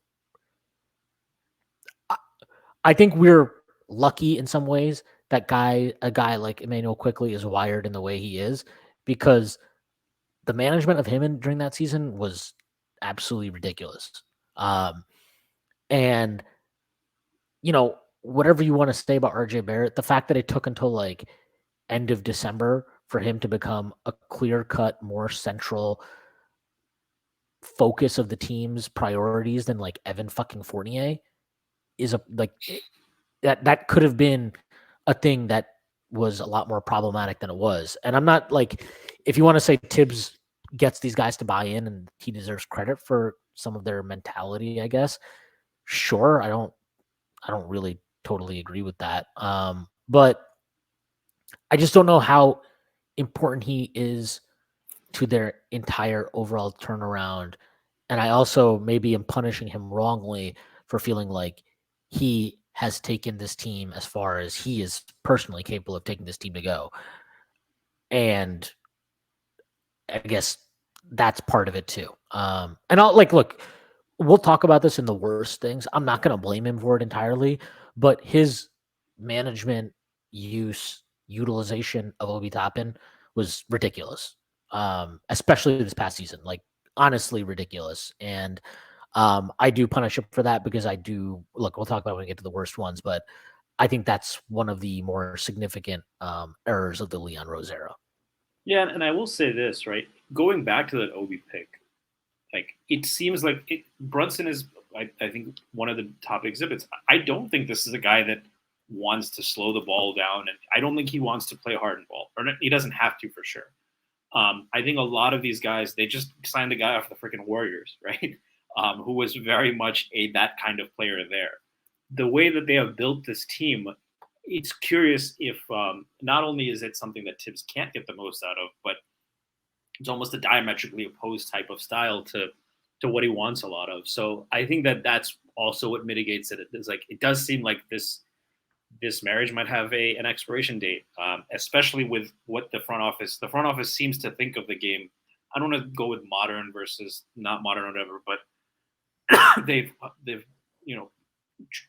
I think we're lucky in some ways that a guy like Emmanuel Quickly is wired in the way he is, because the management of him during that season was absolutely ridiculous. And whatever you want to say about RJ Barrett, the fact that it took until like end of December for him to become a clear-cut, more central focus of the team's priorities than like Evan fucking Fournier is that could have been a thing that was a lot more problematic than it was. And I'm not like, if you want to say Tibbs gets these guys to buy in and he deserves credit for some of their mentality, I guess, sure. I don't really totally agree with that. But I just don't know how important he is to their entire overall turnaround. And I also maybe am punishing him wrongly for feeling like he has taken this team as far as he is personally capable of taking this team to go. And I guess that's part of it too. And I'll look, we'll talk about this in the worst things. I'm not going to blame him for it entirely, but his management utilization of Obi Toppin was ridiculous. Especially this past season, like honestly ridiculous. And I do punish him for that because I do look. We'll talk about it when we get to the worst ones, but I think that's one of the more significant errors of the Leon Rose era. Yeah, and I will say this, right? Going back to that Obi pick, like it seems like Brunson is, I think, one of the top exhibits. I don't think this is a guy that wants to slow the ball down, and I don't think he wants to play Harden ball, or he doesn't have to for sure. I think a lot of these guys, they just signed the guy off the freaking Warriors, right? Who was very much that kind of player there. The way that they have built this team, it's curious if not only is it something that Tibbs can't get the most out of, but it's almost a diametrically opposed type of style to what he wants a lot of. So I think that that's also what mitigates it. It's like it does seem like this marriage might have an expiration date, especially with what the front office seems to think of the game. I don't want to go with modern versus not modern or whatever, but they've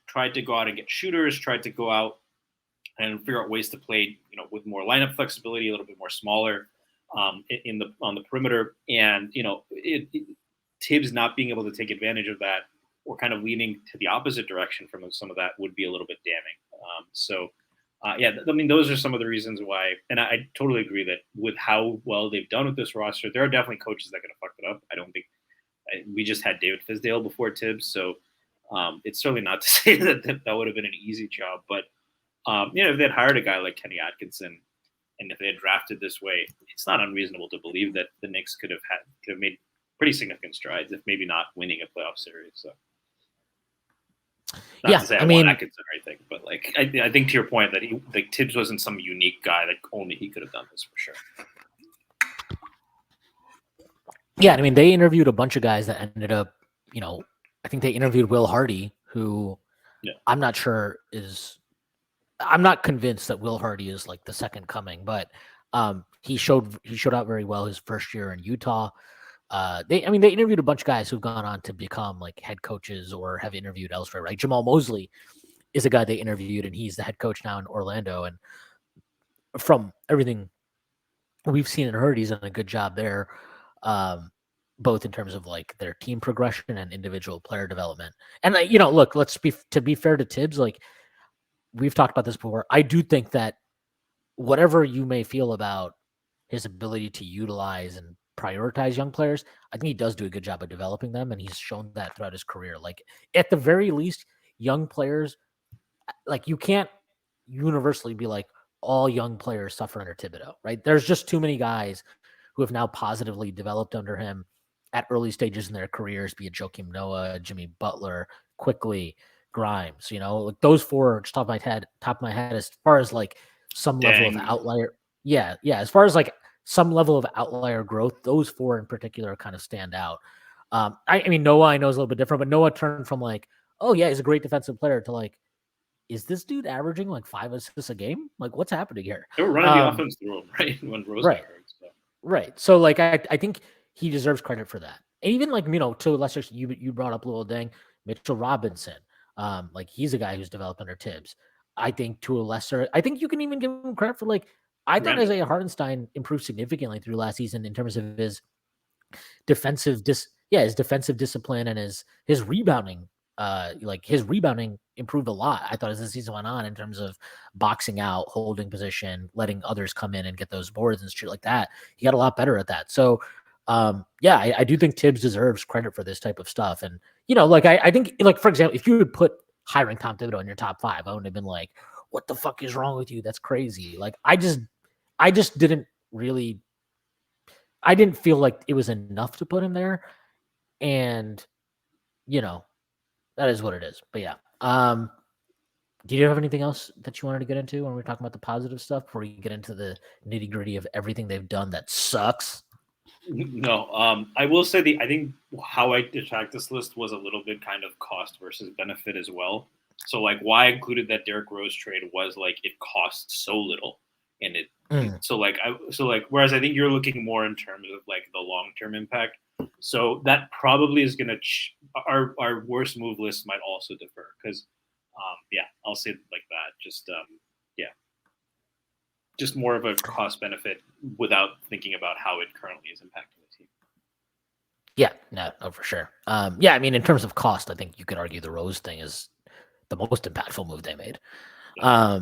tried to go out and get shooters, tried to go out and figure out ways to play with more lineup flexibility, a little bit more smaller on the perimeter, and Tibbs not being able to take advantage of that or kind of leaning to the opposite direction from some of that would be a little bit damning. I mean, those are some of the reasons why, and I totally agree that with how well they've done with this roster, there are definitely coaches that could have fucked it up. I don't think we just had David Fizdale before Tibbs, so it's certainly not to say that would have been an easy job. But if they had hired a guy like Kenny Atkinson, and if they had drafted this way, it's not unreasonable to believe that the Knicks could have made pretty significant strides, if maybe not winning a playoff series. So. Not to say I want Atkinson or anything, but like I think to your point that Tibbs wasn't some unique guy that only he could have done this for sure. Yeah, I mean they interviewed a bunch of guys that ended up, I think they interviewed Will Hardy, who I'm not sure I'm not convinced that Will Hardy is like the second coming, but he showed out very well his first year in Utah. They interviewed a bunch of guys who've gone on to become like head coaches or have interviewed elsewhere, right? Jamal Mosley is a guy they interviewed, and he's the head coach now in Orlando. And from everything we've seen and heard, he's done a good job there, both in terms of like their team progression and individual player development. And look, to be fair to Tibbs, like we've talked about this before, I do think that whatever you may feel about his ability to utilize and prioritize young players, I think he does do a good job of developing them, and he's shown that throughout his career. Like at the very least, young players, like you can't universally be like all young players suffer under Thibodeau, right? There's just too many guys who have now positively developed under him at early stages in their careers, be it Joakim Noah, Jimmy Butler, Quickly, Grimes, like those four just top of my head, as far as like some level of outlier. Yeah. As far as like some level of outlier growth, those four in particular kind of stand out. I mean, Noah, I know is a little bit different, but Noah turned from like, oh yeah, he's a great defensive player to like, is this dude averaging like 5 assists a game? Like what's happening here? They were running the offense through him, right? When Rose got hurt. So. Right. So like, I think he deserves credit for that. And even like, to a lesser extent, you brought up Lil Deng, Mitchell Robinson. Like he's a guy who's developed under Tibbs. I think to a lesser, I think you can even give him credit for like, I thought Isaiah Hartenstein improved significantly through last season in terms of his defensive discipline and his rebounding. His rebounding improved a lot, I thought, as the season went on, in terms of boxing out, holding position, letting others come in and get those boards and shit like that. He got a lot better at that. So I do think Tibbs deserves credit for this type of stuff. And, I think, like, for example, if you would put hiring Tom Thibodeau in your top 5, I wouldn't have been like, what the fuck is wrong with you? That's crazy. Like, I just didn't really, I didn't feel like it was enough to put him there. And, that is what it is. But yeah. Do you have anything else that you wanted to get into when we're talking about the positive stuff before we get into the nitty gritty of everything they've done that sucks? No, I will say I think how I attacked this list was a little bit kind of cost versus benefit as well. So like why I included that Derrick Rose trade was like it costs so little, and whereas I think you're looking more in terms of like the long-term impact. So that probably is going to our worst move list might also differ because I'll say it like that. Just more of a cost benefit without thinking about how it currently is impacting the team. Yeah, no, for sure. Yeah, I mean, in terms of cost, I think you could argue the Rose thing is the most impactful move they made. Yeah.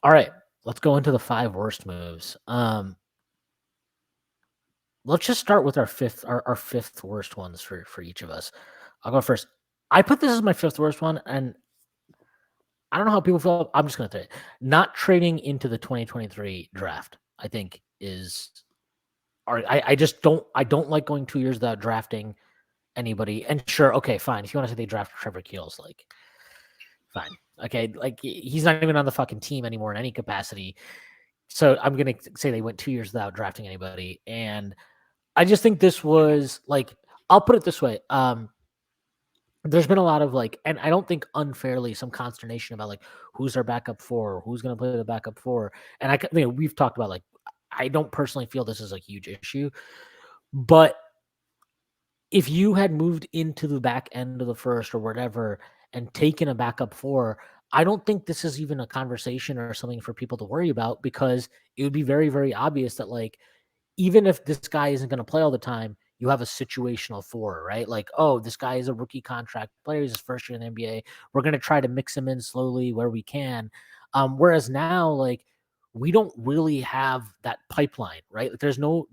All right, let's go into the 5 worst moves. Let's just start with our fifth worst ones for each of us. I'll go first. I put this as my 5th worst one, and I don't know how people feel. I'm just going to say it. Not trading into the 2023 draft, I think is. I just don't like going 2 years without drafting anybody. And sure, okay, fine. If you want to say they drafted Trevor Keels, like, fine. Okay, like he's not even on the fucking team anymore in any capacity. So I'm gonna say they went 2 years without drafting anybody, and I just think this was like, I'll put it this way. There's been a lot of like, and I don't think unfairly, some consternation about like who's our backup for, who's going to play the backup for, and we've talked about like, I don't personally feel this is a huge issue, but if you had moved into the back end of the first or whatever and taken a backup for, I don't think this is even a conversation or something for people to worry about, because it would be very, very obvious that like, even if this guy isn't going to play all the time, you have a situational 4, right? Like, oh, this guy is a rookie contract player. He's his first year in the NBA. We're going to try to mix him in slowly where we can. Whereas now, like, we don't really have that pipeline, right? Like, there's no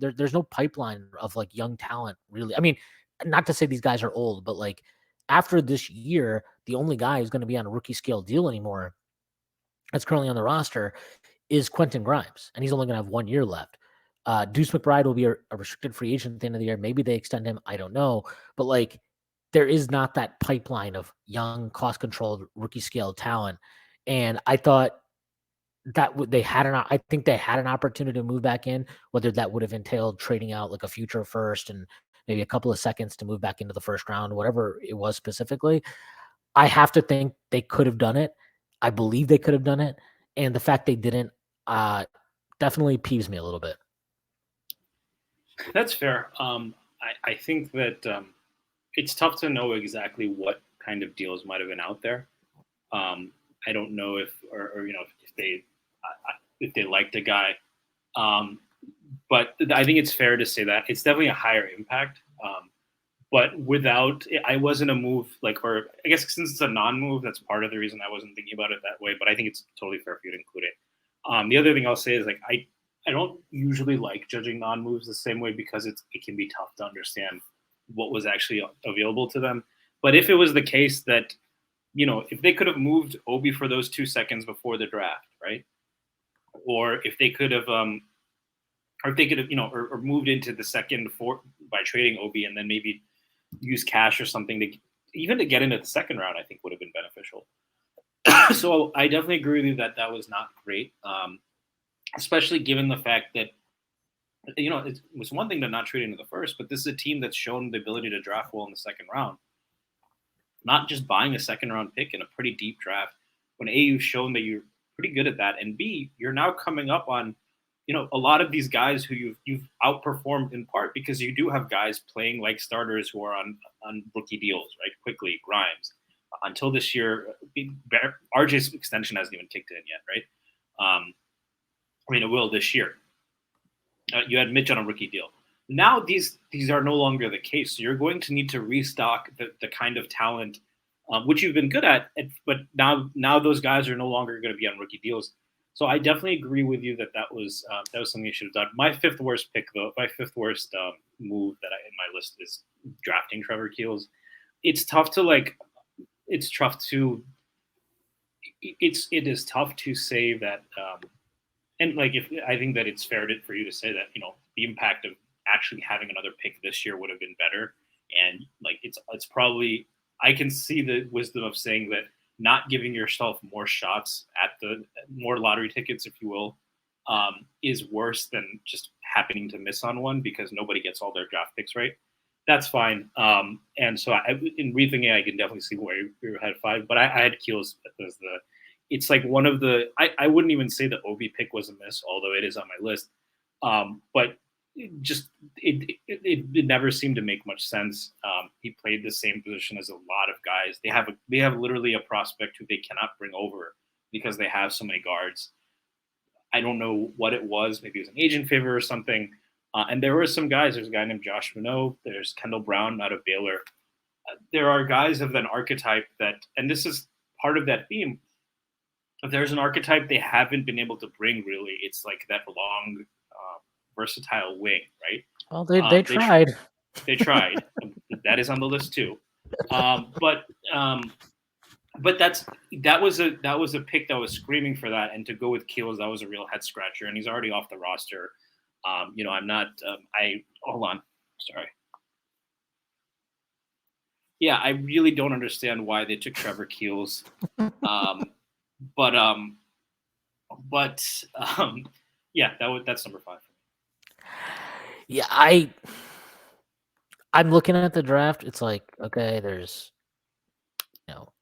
pipeline of like young talent, really. I mean, not to say these guys are old, but like after this year, the only guy who's going to be on a rookie scale deal anymore that's currently on the roster is Quentin Grimes, and he's only going to have 1 year left. Deuce McBride will be a restricted free agent at the end of the year. Maybe they extend him. I don't know. But like, there is not that pipeline of young, cost controlled, rookie scale talent. And I thought that I think they had an opportunity to move back in, whether that would have entailed trading out like a future first and maybe a couple of seconds to move back into the first round, whatever it was specifically. I have to think they could have done it. I believe they could have done it. And the fact they didn't definitely peeves me a little bit. That's fair. I think that it's tough to know exactly what kind of deals might have been out there. I don't know if, or if they liked a guy, but I think it's fair to say that it's definitely a higher impact. But without, I wasn't a move like, or I guess since it's a non-move, that's part of the reason I wasn't thinking about it that way. But I think it's totally fair for you to include it. The other thing I'll say is like I don't usually like judging non-moves the same way, because it can be tough to understand what was actually available to them. But if it was the case that, if they could have moved Obi for those 2 seconds before the draft, right? Or if they could have, or if they could have, or moved into the second by trading Obi, and then maybe use cash or something to get into the second round, I think would have been beneficial. So I definitely agree with you that that was not great, especially given the fact that, it was one thing to not trade into the first, but this is a team that's shown the ability to draft well in the second round. Not just buying a second round pick in a pretty deep draft, when A, you've shown that you're pretty good at that, and B, you're now coming up on, a lot of these guys who you've outperformed, in part because you do have guys playing like starters who are on rookie deals, right? Quickly, Grimes. Until this year, RJ's extension hasn't even kicked in yet, right? It will this year. You had Mitch on a rookie deal. Now these are no longer the case. So you're going to need to restock the kind of talent which you've been good at, but now those guys are no longer going to be on rookie deals. So I definitely agree with you that was something you should have done. My 5th worst pick, though, my 5th worst move that in my list is drafting Trevor Keels. It is tough to say that, and like, if I think that it's fair for you to say that, the impact of actually having another pick this year would have been better, and like it's probably, I can see the wisdom of saying that not giving yourself more shots at more lottery tickets, if you will, is worse than just happening to miss on one, because nobody gets all their draft picks right. That's fine. And so in rethinking, I can definitely see where you had 5, but I had Keels as it's like one of the, I wouldn't even say the Obi pick was a miss, although it is on my list. But it never seemed to make much sense. He played the same position as a lot of guys. They have literally a prospect who they cannot bring over because they have so many guards. I don't know what it was. Maybe it was an agent favor or something. And there were some guys. There's a guy named Josh Minot. There's Kendall Brown out of Baylor. There are guys of an archetype that, and this is part of that theme. If there's an archetype they haven't been able to bring, really, it's like that long, versatile wing, right? Well, they tried. They tried. That is on the list too. But that was a pick that was screaming for that, and to go with Keels, that was a real head scratcher, and he's already off the roster. I'm not. I hold on. Sorry. Yeah, I really don't understand why they took Trevor Keels. But yeah, that's number 5 for me. Yeah, I'm looking at the draft. It's like, okay, there's,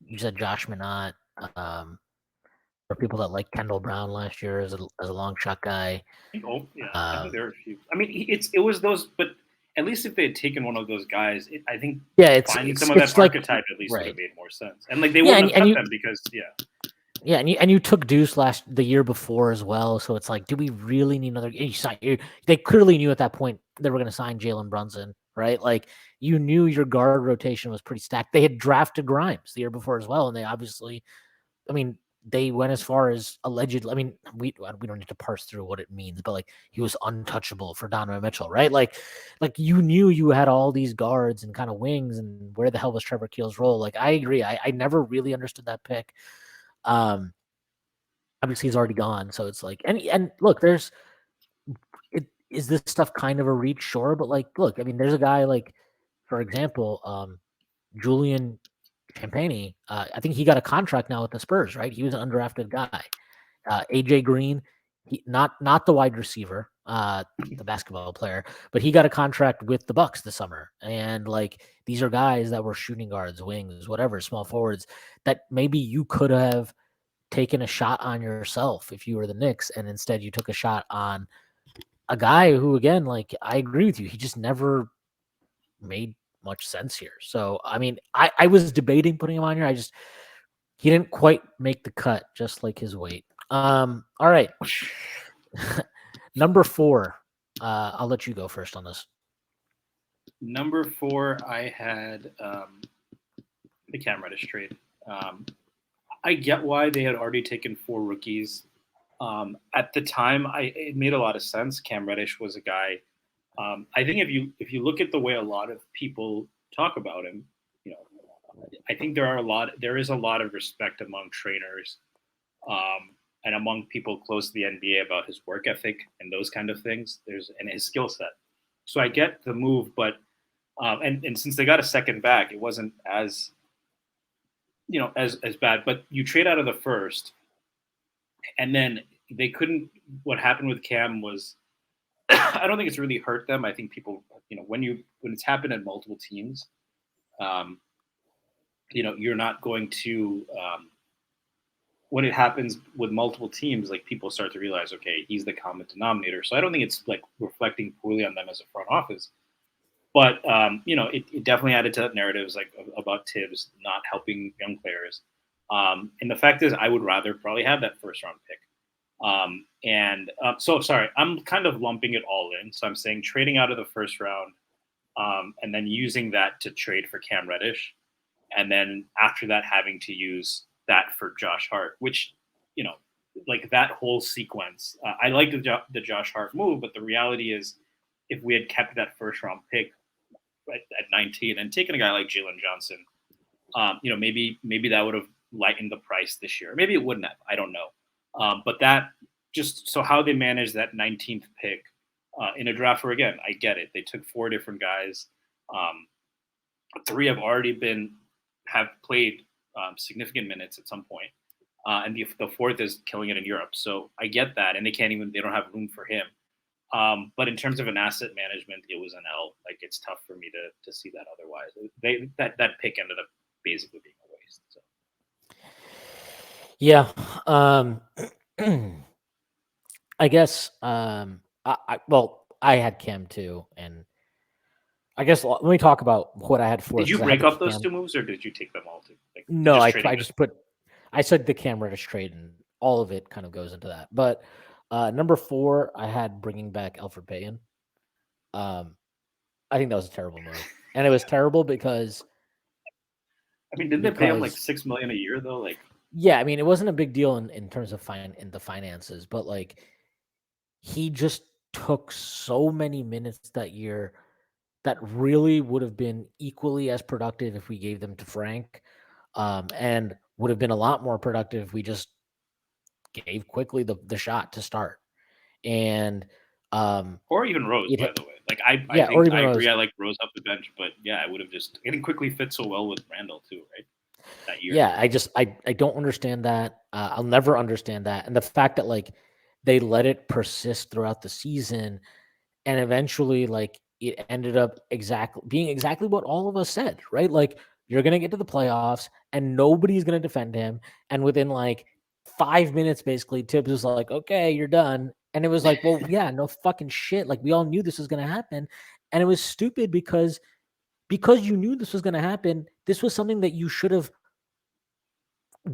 you said Josh Minot. For people that like Kendall Brown last year as a long shot guy. I think there are a few. I mean, it was those, but at least if they had taken one of those guys, I think finding some of that archetype at least would have made more sense. And like they wouldn't have cut them because Yeah, and you took Deuce the year before as well, so it's like, do we really need another? They clearly knew at that point they were going to sign Jalen Brunson, right? Like you knew your guard rotation was pretty stacked. They had drafted Grimes the year before as well, and they obviously, I mean, they went as far as allegedly. I mean, we don't need to parse through what it means, but like he was untouchable for Donovan Mitchell, right? Like you knew you had all these guards and kind of wings, and where the hell was Trevor Keels' role? Like I agree, I never really understood that pick. Obviously he's already gone, so it's like, and look, is this stuff kind of a reach? Sure, but like, look, I mean, there's a guy like, for example, Julian Champagny. I think he got a contract now with the Spurs, right? He was an undrafted guy. AJ Green, not the wide receiver, the basketball player, but he got a contract with the Bucks this summer. And like, these are guys that were shooting guards, wings, whatever, small forwards that maybe you could have taken a shot on yourself if you were the Knicks, and instead you took a shot on a guy who, again, like, I agree with you, he just never made much sense here. So I mean, I was debating putting him on here. He didn't quite make the cut, just like his weight. All right. Number 4. I'll let you go first on this. Number 4, I had the Cam Reddish trade. I get why they had already taken 4 rookies. At the time, it made a lot of sense. Cam Reddish was a guy. I think if you look at the way a lot of people talk about him, I think there is a lot of respect among trainers, and among people close to the NBA about his work ethic and those kind of things. And his skill set. So I get the move, but and since they got a second back, it wasn't as as bad. But you trade out of the first, and then they couldn't. What happened with Cam was, I don't think it's really hurt them. I think people, when it's happened in multiple teams, you're not going to, when it happens with multiple teams, like people start to realize, okay, he's the common denominator. So I don't think it's like reflecting poorly on them as a front office, but it definitely added to that narratives like about Tibbs not helping young players. And the fact is, I would rather probably have that first round pick. So sorry, I'm kind of lumping it all in. So I'm saying trading out of the first round, and then using that to trade for Cam Reddish, and then after that having to use that for Josh Hart, which, like that whole sequence. I like the Josh Hart move, but the reality is, if we had kept that first round pick at 19 and taken a guy like Jalen Johnson, maybe that would have lightened the price this year. Maybe it wouldn't have. I don't know. But that just so how they managed that 19th pick in a draft where, again, I get it. They took 4 different guys. 3 have played significant minutes at some point. And the 4th is killing it in Europe. So I get that. And they don't have room for him. But in terms of an asset management, it was an L. Like, it's tough for me to see that otherwise. That pick ended up basically being a waste. So. Yeah. I guess, I had Cam too. And I guess let me talk about what I had for. Did you break up those 2 moves, or did you take them all? No, I said the Cam Reddish trade, and all of it kind of goes into that. But number 4, I had bringing back Elfrid Payton. I think that was a terrible move, and it was terrible because I mean, didn't they pay him like $6 million a year though? Like, yeah, I mean, it wasn't a big deal in terms of in the finances, but like he just took so many minutes that year that really would have been equally as productive if we gave them to Frank, and would have been a lot more productive if we just gave quickly the shot to start. And or even Rose, by it the way. Like, I yeah, or think even I agree. Rose. I like Rose off the bench, but yeah, I would have just. I think quickly fit so well with Randall too, right? That year. Yeah, I don't understand that. I'll never understand that. And the fact that like they let it persist throughout the season and eventually like it ended up being exactly what all of us said, right? Like you're going to get to the playoffs and nobody's going to defend him, and within like 5 minutes basically Tibbs was like, "Okay, you're done." And it was like, "Well, yeah, no fucking shit. Like we all knew this was going to happen." And it was stupid because you knew this was going to happen. This was something that you should have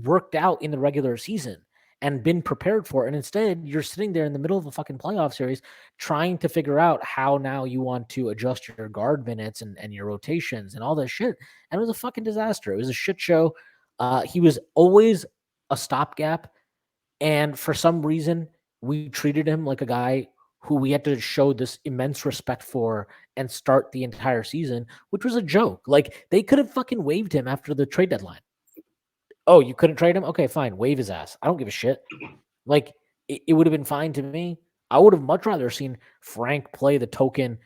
worked out in the regular season and been prepared for. And instead, you're sitting there in the middle of a fucking playoff series trying to figure out how now you want to adjust your guard minutes and your rotations and all this shit. And it was a fucking disaster. It was a shit show. He was always a stopgap. And for some reason, we treated him like a guy who we had to show this immense respect for and start the entire season, which was a joke. Like they could have fucking waived him after the trade deadline. Oh, you couldn't trade him? Okay, fine. Waive his ass. I don't give a shit. Like, it would have been fine to me. I would have much rather seen Frank play the token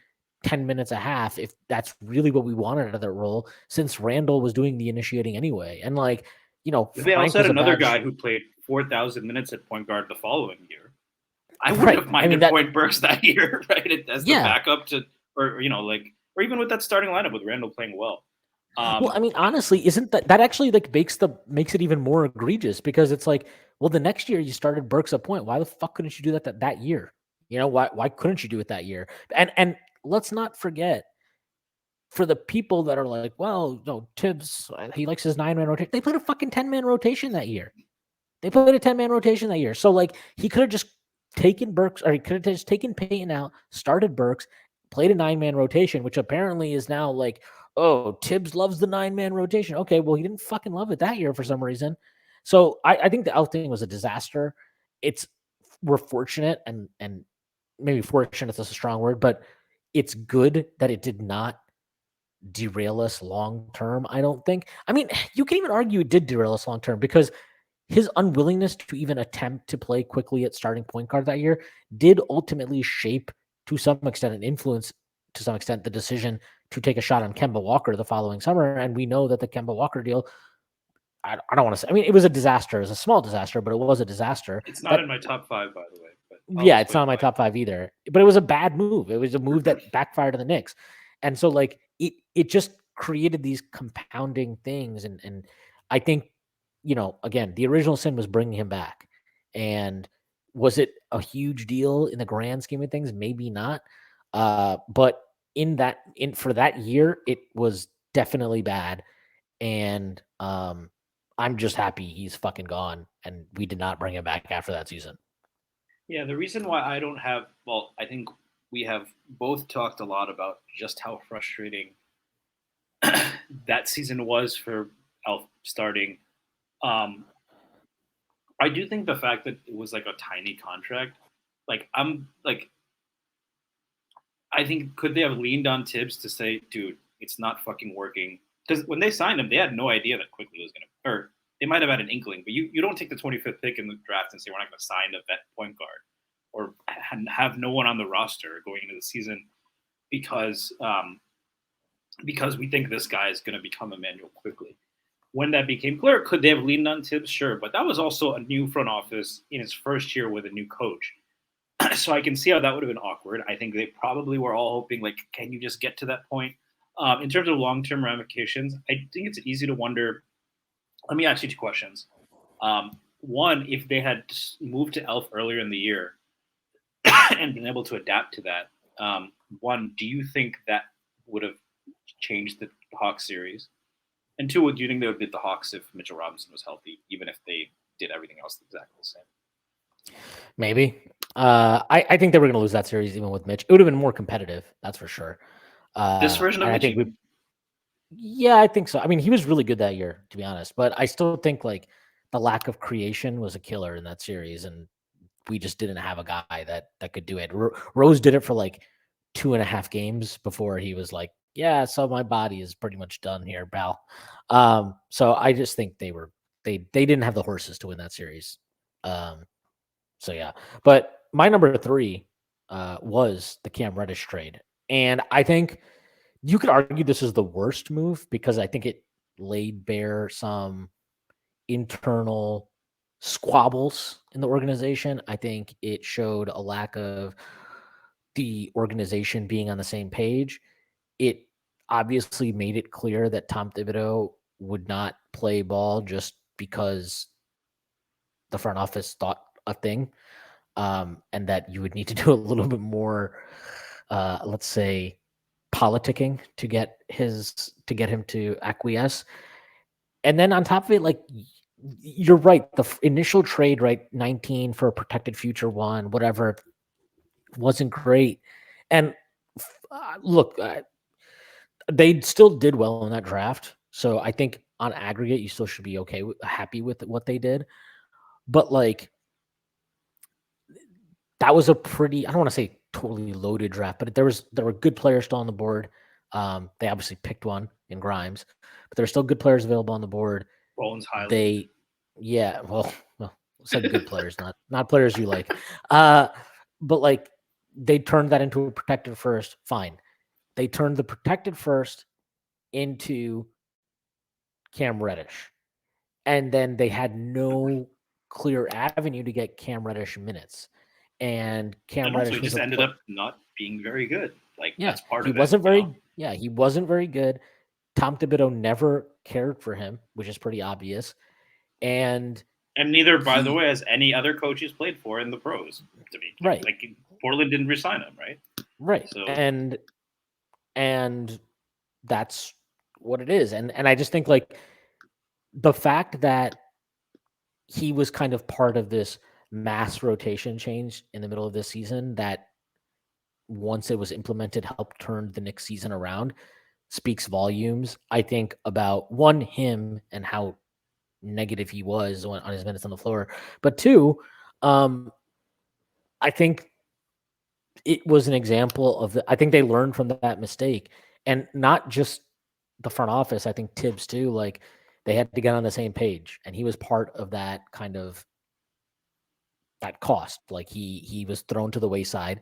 10 minutes a half if that's really what we wanted out of that role, since Randall was doing the initiating anyway. And like, They Frank also had was a another bad guy who played 4,000 minutes at point guard the following year. I wouldn't right. have I mean minded Point Burks that year, right? As the yeah. backup to, or or even with that starting lineup with Randall playing well. Well, I mean, honestly, isn't that actually like makes it even more egregious, because it's like, well, the next year you started Burks at point. Why the fuck couldn't you do that year? Why couldn't you do it that year? And let's not forget, for the people that are like, well, no, Tibbs, he likes his 9-man rotation. They played a fucking 10-man rotation that year. They played a 10-man rotation that year. So like he could have just taken Burks, or he could have just taken Payton out, started Burks, played a 9-man rotation, which apparently is now like, oh, Tibbs loves the 9-man rotation. Okay, well, he didn't fucking love it that year for some reason. So I think the Elf thing was a disaster. We're fortunate, and maybe fortunate is a strong word, but it's good that it did not derail us long term. I don't think. I mean, you can even argue it did derail us long term, because his unwillingness to even attempt to play quickly at starting point guard that year did ultimately shape, to some extent, and influence to some extent, the decision to take a shot on Kemba Walker the following summer. And we know that the Kemba Walker deal, I don't want to say, I mean, it was a disaster. It was a small disaster, but it was a disaster. It's not in my top 5, by the way. But Yeah, it's not in my top 5 either. But it was a bad move. It was a move that backfired to the Knicks. And so like it just created these compounding things. And I think, again, the original sin was bringing him back. And was it a huge deal in the grand scheme of things? Maybe not. But for that year, it was definitely bad. And I'm just happy he's fucking gone and we did not bring him back after that season. yeah, the reason why I don't have, well, I think we have both talked a lot about just how frustrating that season was for Elf starting. Um, I do think the fact that it was like a tiny contract, like I'm like, I think could they have leaned on Tibbs to say, dude, it's not fucking working? Because when they signed him, they had no idea that quickly was gonna, or they might have had an inkling, but you don't take the 25th pick in the draft and say we're not going to sign a vet point guard or have no one on the roster going into the season because we think this guy is going to become Emmanuel quickly. When that became clear, could they have leaned on Tibbs? Sure, but that was also a new front office in his first year with a new coach. So I can see how that would have been awkward. I think they probably were all hoping, like, can you just get to that point? In terms of long-term ramifications, I think it's easy to wonder. Let me ask you 2 questions. One, if they had moved to Elf earlier in the year and been able to adapt to that, one, do you think that would have changed the Hawks series? And 2, do you think they would beat the Hawks if Mitchell Robinson was healthy, even if they did everything else exactly the same? Maybe. I think they were going to lose that series even with Mitch. It would have been more competitive, that's for sure. This version of And I Mitch, think yeah, I think so. I mean, he was really good that year, to be honest. But I still think like the lack of creation was a killer in that series, and we just didn't have a guy that could do it. Rose did it for like 2.5 games before he was like, "Yeah, so my body is pretty much done here, pal." So I just think they didn't have the horses to win that series. Um, so yeah, but my number 3 was the Cam Reddish trade, and I think you could argue this is the worst move because I think it laid bare some internal squabbles in the organization. I think it showed a lack of the organization being on the same page. It obviously made it clear that Tom Thibodeau would not play ball just because the front office thought a thing, and that you would need to do a little bit more, let's say, politicking to get him to acquiesce. And then on top of it, like you're right, the initial trade, right, 19 for a protected future one, whatever, wasn't great. And look, they still did well in that draft. So I think on aggregate, you still should be okay, happy with what they did. But like that was a pretty, I don't want to say totally loaded draft, but there were good players still on the board. They obviously picked one in Grimes, but there were still good players available on the board. Bones highly. They, yeah, well, said good players, not players you like. But like they turned that into a protected first. Fine, they turned the protected first into Cam Reddish, and then they had no clear avenue to get Cam Reddish minutes. And Cam And also, Reddish he was just a ended up not being very good. Like yeah, that's part he of it. wasn't You very know? yeah, he wasn't very good. Tom Thibodeau never cared for him, which is pretty obvious. And And neither, by the he way, has any other coach he's played for in the pros. To be right, like Portland didn't resign him, right? right. So And that's what it is. And I just think like the fact that he was kind of part of this mass rotation change in the middle of this season that once it was implemented helped turn the Knicks season around speaks volumes, I think, about one, him and how negative he was on his minutes on the floor. But two, um, I think it was an example of I think they learned from that mistake, and not just the front office. I think Tibbs too. Like they had to get on the same page, and he was part of that kind of that cost. Like he was thrown to the wayside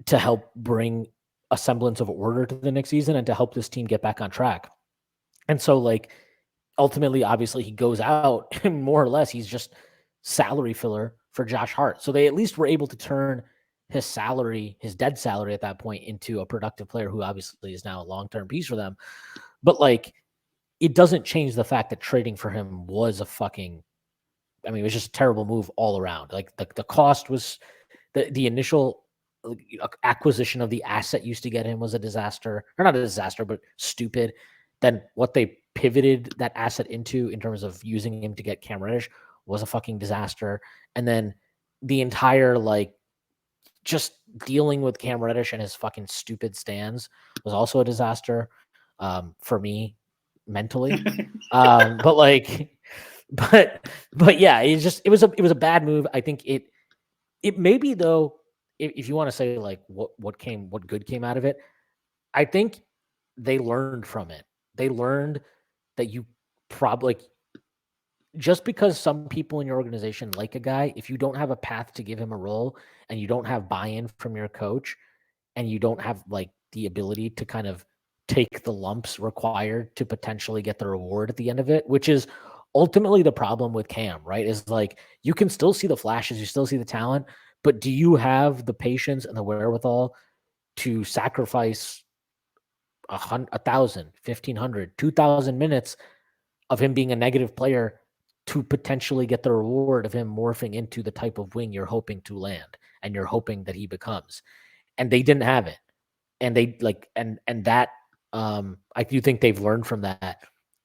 to help bring a semblance of order to the next season and to help this team get back on track. And so like ultimately, obviously, he goes out and more or less he's just salary filler for Josh Hart. So they at least were able to turn his salary, his dead salary at that point, into a productive player who obviously is now a long-term piece for them. But like, it doesn't change the fact that trading for him was a fucking, I mean, it was just a terrible move all around. Like the cost was the initial acquisition of the asset used to get him was a disaster, or not a disaster, but stupid. Then what they pivoted that asset into in terms of using him to get Cam Reddish was a fucking disaster. And then the entire like just dealing with Cam Reddish and his fucking stupid stands was also a disaster for me mentally. But like, but yeah, it was a bad move. I think it may be though, if you want to say like what good came out of it, I think they learned from it. They learned that you probably just because some people in your organization like a guy, if you don't have a path to give him a role and you don't have buy-in from your coach and you don't have like the ability to kind of take the lumps required to potentially get the reward at the end of it, which is ultimately the problem with Cam, right? Is like you can still see the flashes, you still see the talent, but do you have the patience and the wherewithal to sacrifice 1,000, 1,500, 2,000 minutes of him being a negative player to potentially get the reward of him morphing into the type of wing you're hoping to land and you're hoping that he becomes? And they didn't have it. And they like and that I do think they've learned from that.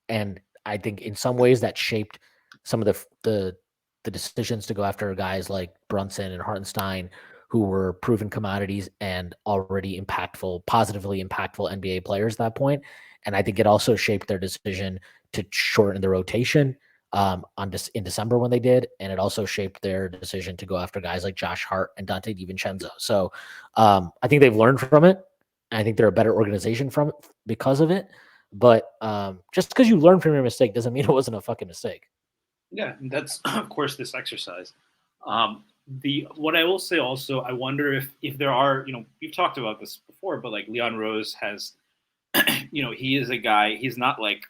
And I think in some ways that shaped some of the the decisions to go after guys like Brunson and Hartenstein, who were proven commodities and already positively impactful NBA players at that point. And I think it also shaped their decision to shorten the rotation in December when they did, and it also shaped their decision to go after guys like Josh Hart and Dante DiVincenzo. So I think they've learned from it. I think they're a better organization from it because of it. But just because you learn from your mistake doesn't mean it wasn't a fucking mistake. Yeah, that's of course this exercise. What I will say also, I wonder if there are, we've talked about this before, but like Leon Rose has, he is a guy. He's not like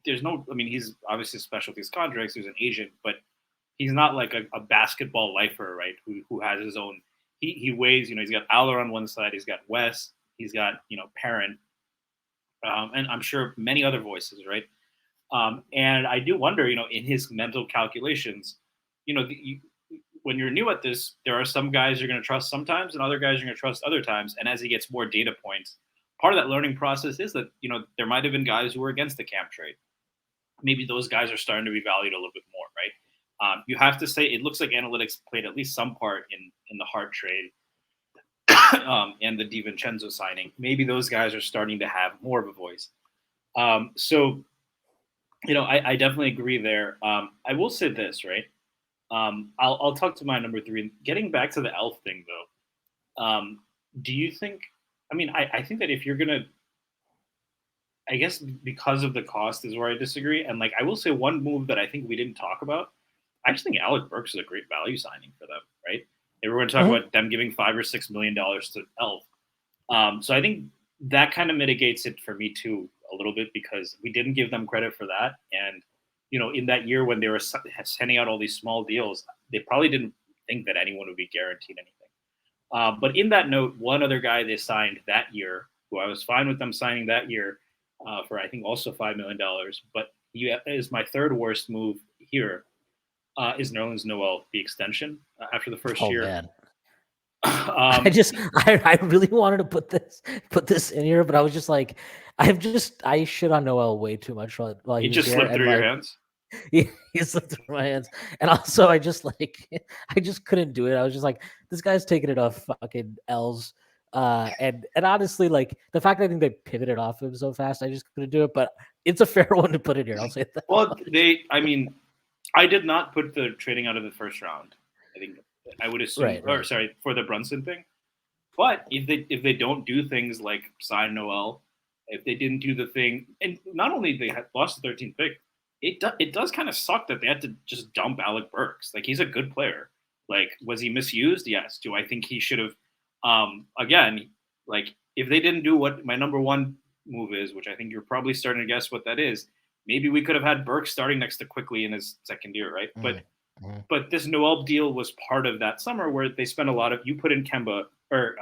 he's obviously specialties contracts. He's an agent, but he's not like a basketball lifer, right? Who has his own. He weighs, he's got Aller on one side, he's got Wes, he's got Perrin, and I'm sure many other voices, right? And I do wonder, in his mental calculations, when you're new at this, there are some guys you're going to trust sometimes, and other guys you're going to trust other times. And as he gets more data points, part of that learning process is that there might have been guys who were against the Cam trade. Maybe those guys are starting to be valued a little bit more, right? You have to say it looks like analytics played at least some part in the Hart trade and the DiVincenzo signing. Maybe those guys are starting to have more of a voice. So. I definitely agree there. I will say this, right? I'll talk to my number 3. Getting back to the elf thing, though, do you think? I think that if you're gonna, I guess because of the cost is where I disagree. And like I will say one move that I think we didn't talk about. I just think Alec Burks is a great value signing for them, right? If we're going to talk about them giving $5 or $6 million to elf, so I think that kind of mitigates it for me too a little bit because we didn't give them credit for that. And, in that year when they were sending out all these small deals, they probably didn't think that anyone would be guaranteed anything. But in that note, one other guy they signed that year, who I was fine with them signing that year for, I think, also $5 million, but he is my third worst move here, is Nerlens Noel, the extension after the first year. Man. I really wanted to put this in here, but I was just like, I shit on Noel way too much while he just slipped through your hands. He slipped through my hands, and also I just couldn't do it. I was just like, this guy's taking it off fucking L's, and honestly, like the fact that I think they pivoted off him so fast, I just couldn't do it. But it's a fair one to put in here. I'll say that. Well, I did not put the trading out of the first round. I think I would assume, right. For the Brunson thing. But if they don't do things like sign Noel, if they didn't do the thing, and not only they had lost the 13th pick, it does kind of suck that they had to just dump Alec Burks. Like he's a good player. Like was he misused? Yes. Do I think he should have? Again, like if they didn't do what my number 1 move is, which I think you're probably starting to guess what that is, maybe we could have had Burks starting next to Quickly in his second year, right? But this Noel deal was part of that summer where they spent a lot of. You put in Kemba, or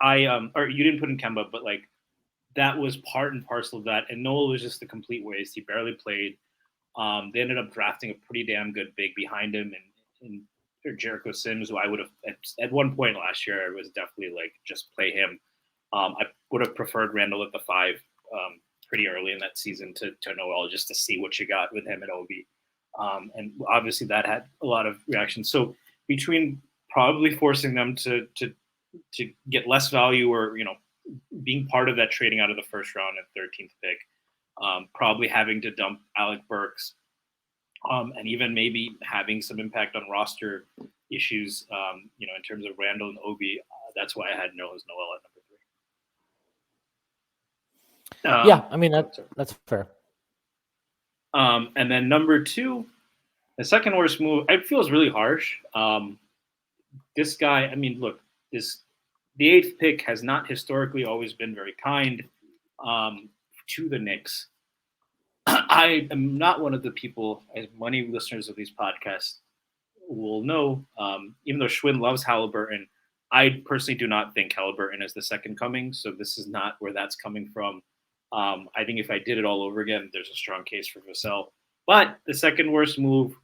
or you didn't put in Kemba, but like that was part and parcel of that. And Noel was just a complete waste. He barely played. They ended up drafting a pretty damn good big behind him, and Jericho Sims, who I would have at one point last year, I was definitely like just play him. I would have preferred Randall at the 5 pretty early in that season to Noel just to see what you got with him at Obi. And obviously that had a lot of reactions. So between probably forcing them to get less value or, being part of that trading out of the first round at 13th pick, probably having to dump Alec Burks, and even maybe having some impact on roster issues, in terms of Randall and Obi. That's why I had Nerlens Noel at number 3. Yeah, I mean, that's fair. And then number 2, the second worst move, it feels really harsh. This guy, I mean, look, the 8th pick has not historically always been very kind to the Knicks. I am not one of the people, as many listeners of these podcasts will know, even though Shwin loves Halliburton, I personally do not think Halliburton is the second coming. So this is not where that's coming from. I think if I did it all over again, there's a strong case for Vassell. But the second worst move,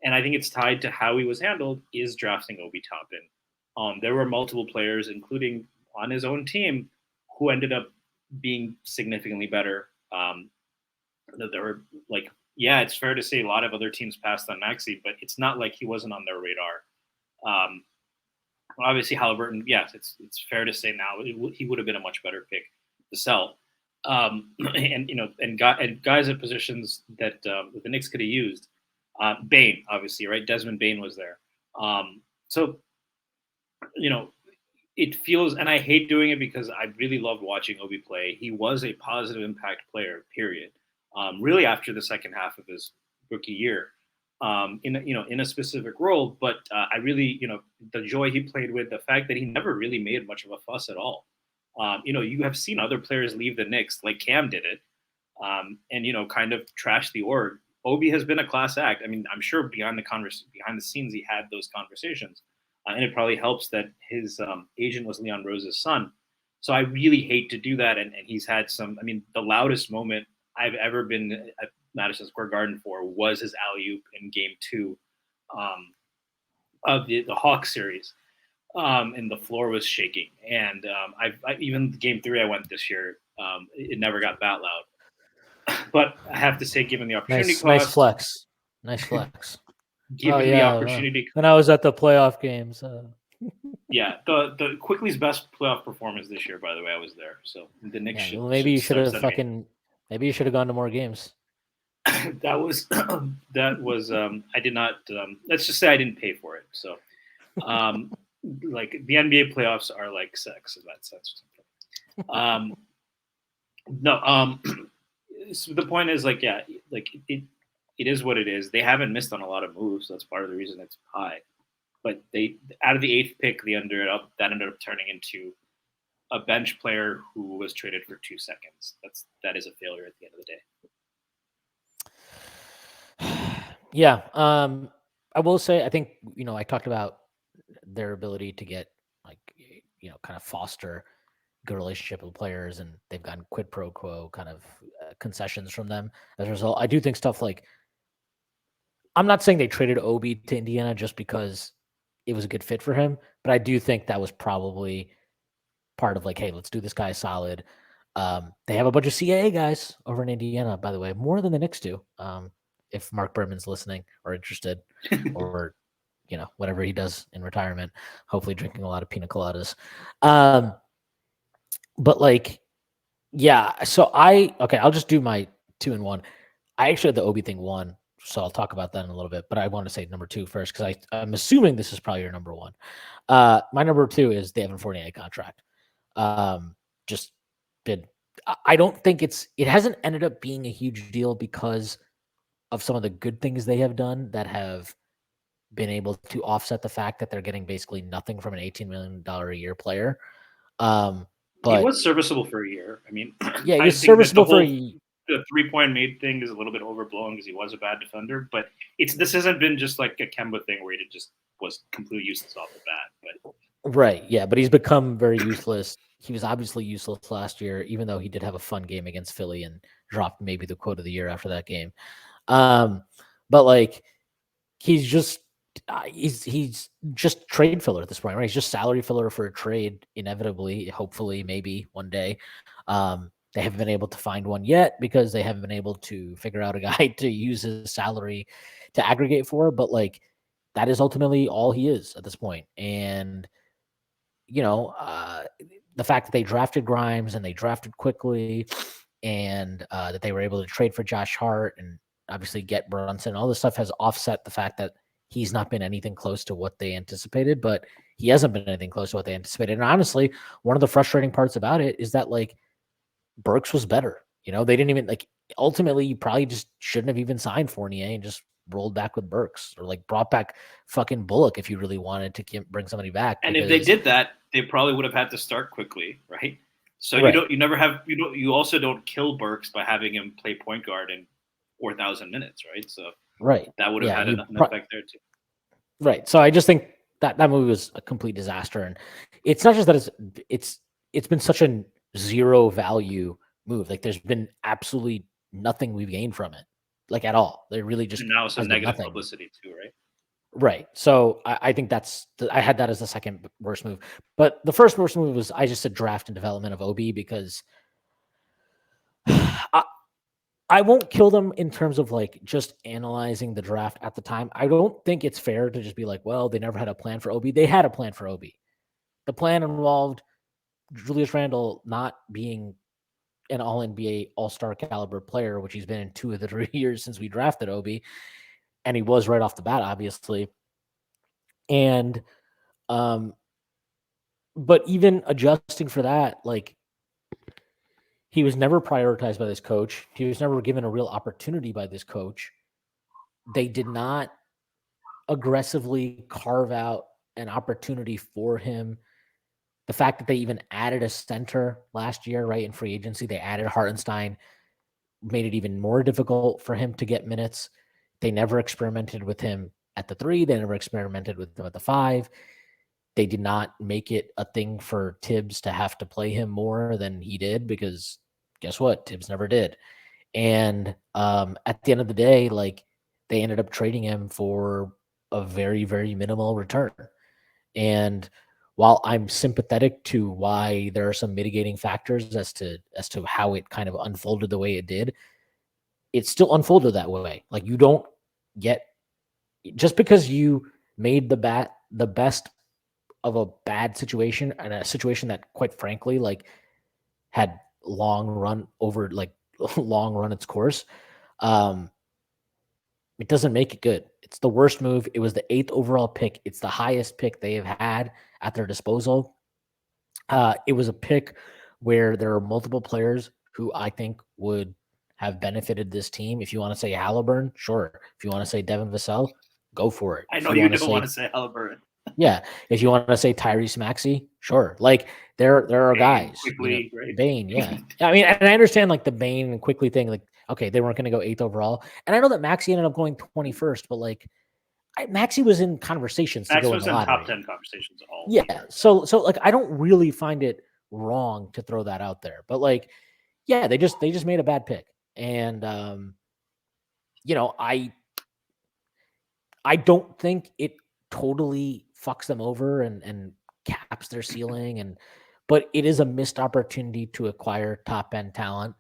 and I think it's tied to how he was handled, is drafting Obi Toppin. There were multiple players, including on his own team, who ended up being significantly better. There were like yeah, it's fair to say a lot of other teams passed on Maxey, but it's not like he wasn't on their radar. Um, Obviously, Halliburton, yes, it's fair to say now he would have been a much better pick to sell. And guys at positions that the Knicks could have used. Bain, obviously, right? Desmond Bain was there. So you know, it feels, and I hate doing it because I really loved watching Obi play. He was a positive impact player, period. Really, after the second half of his rookie year, in a specific role. But I really, the joy he played with, the fact that he never really made much of a fuss at all. You have seen other players leave the Knicks, like Cam did it, and kind of trash the org. Obi has been a class act. I mean, I'm sure behind the scenes he had those conversations, and it probably helps that his agent was Leon Rose's son. So I really hate to do that, and he's had some. I mean, the loudest moment I've ever been at Madison Square Garden for was his alley-oop in Game 2 of the Hawks series, and the floor was shaking. And I even Game 3 I went this year, it never got that loud. But I have to say, given the opportunity cost, nice flex. Given the opportunity, when I was at the playoff games. Yeah, the Quickly's best playoff performance this year. By the way, I was there. So the Knicks. Yeah, maybe you should have Maybe you should have gone to more games. that was I did not. Let's just say I didn't pay for it. So, like the NBA playoffs are like sex in that sense. No. So the point is, like, yeah, like it is what it is. They haven't missed on a lot of moves. So that's part of the reason it's high. But they, out of the 8th pick, that ended up turning into a bench player who was traded for 2 seconds. That is a failure at the end of the day. Yeah. I will say, I think, I talked about their ability to get, like, kind of foster good relationship with players, and they've gotten quid pro quo kind of concessions from them as a result. I do think stuff like, I'm not saying they traded Obi to Indiana just because it was a good fit for him, but I do think that was probably part of, like, hey, let's do this guy solid. They have a bunch of CAA guys over in Indiana, by the way, more than the Knicks do. If Mark Berman's listening or interested, or whatever he does in retirement, hopefully drinking a lot of pina coladas. But, like, yeah. So I'll just do my 2 and 1. I actually had the Obi thing 1. So I'll talk about that in a little bit, but I want to say number 2 first, because I'm assuming this is probably your number 1. My number 2 is the Evan Fournier contract. Just did. I don't think it hasn't ended up being a huge deal because of some of the good things they have done that have been able to offset the fact that they're getting basically nothing from an $18 million a year player. But he was serviceable for a year. I mean, yeah, he's serviceable for a year. The 3-point made thing is a little bit overblown because he was a bad defender, but this hasn't been just like a Kemba thing where he just was completely useless off the bat. But right, yeah, but he's become very useless. He was obviously useless last year, even though he did have a fun game against Philly and dropped maybe the quote of the year after that game. But, like, he's just trade filler at this point, right? He's just salary filler for a trade, inevitably, hopefully, maybe one day. They haven't been able to find one yet because they haven't been able to figure out a guy to use his salary to aggregate for. But, like, that is ultimately all he is at this point. And, the fact that they drafted Grimes and they drafted quickly, and that they were able to trade for Josh Hart and obviously get Brunson, all this stuff has offset the fact that he's not been anything close to what they anticipated, but he hasn't been anything close to what they anticipated. And honestly, one of the frustrating parts about it is that, like, Burks was better. They didn't even, like, ultimately you probably just shouldn't have even signed Fournier and just rolled back with Burks, or, like, brought back fucking Bullock if you really wanted to bring somebody back. And if they did that, they probably would have had to start quickly, right? So right. You also don't kill Burks by having him play point guard in 4,000 minutes, right? So right, that would have had an effect there too. Right. So I just think that movie was a complete disaster, and it's not just that it's been such a zero value move. Like, there's been absolutely nothing we've gained from it, like, at all. They really just, and now some negative publicity too, right? Right. So I think I had that as the second worst move. But the first worst move was, I just said draft and development of OB, because I won't kill them in terms of like just analyzing the draft at the time. I don't think it's fair to just be like, well, they never had a plan for Obi. They had a plan for Obi. The plan involved Julius Randle not being an all NBA all-star caliber player, which he's been in 2 of the 3 years since we drafted Obi. And he was right off the bat, obviously. And, but even adjusting for that, like, he was never prioritized by this coach. He was never given a real opportunity by this coach. They did not aggressively carve out an opportunity for him. The fact that they even added a center last year, right, in free agency, they added Hartenstein, made it even more difficult for him to get minutes. They never experimented with him at the 3. They never experimented with him at the 5. They did not make it a thing for Tibbs to have to play him more than he did, because guess what? Tibbs never did. And at the end of the day, like, they ended up trading him for a very, very minimal return. And while I'm sympathetic to why there are some mitigating factors as to how it kind of unfolded the way it did, it still unfolded that way. Like, you don't get, just because you made the best of a bad situation, and a situation that, quite frankly, like, had long run its course, it doesn't make it good. It's the worst move. It was the 8th overall pick. It's the highest pick they have had at their disposal. It was a pick where there are multiple players who I think would have benefited this team. If you want to say Halliburton, sure. If you want to say Devin Vassell, go for it. I know you don't want to say Halliburton. Yeah. If you want to say Tyrese Maxey, sure. Like, there are Bane, guys. Quickly, right? Bane, yeah. I mean, and I understand like the Bane and Quickly thing. Like, okay, they weren't going to go 8th overall, and I know that Maxey ended up going 21st, but like, Maxey was in conversations to Max go was in the in top lottery. 10 conversations all. Yeah. Year. So like, I don't really find it wrong to throw that out there, but like, yeah, they just made a bad pick, and I don't think it totally fucks them over and caps their ceiling, but it is a missed opportunity to acquire top end talent.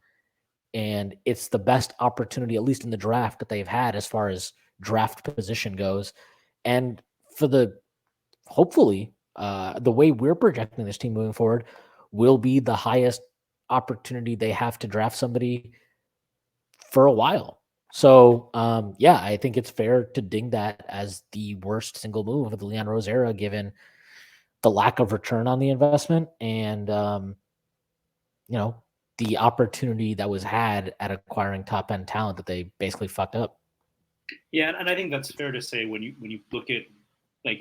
And it's the best opportunity, at least in the draft, that they've had as far as draft position goes. And hopefully, the way we're projecting this team moving forward will be the highest opportunity they have to draft somebody for a while. So, yeah, I think it's fair to ding that as the worst single move of the Leon Rose era, given the lack of return on the investment and, the opportunity that was had at acquiring top end talent that they basically fucked up. Yeah, and I think that's fair to say when you look at, like,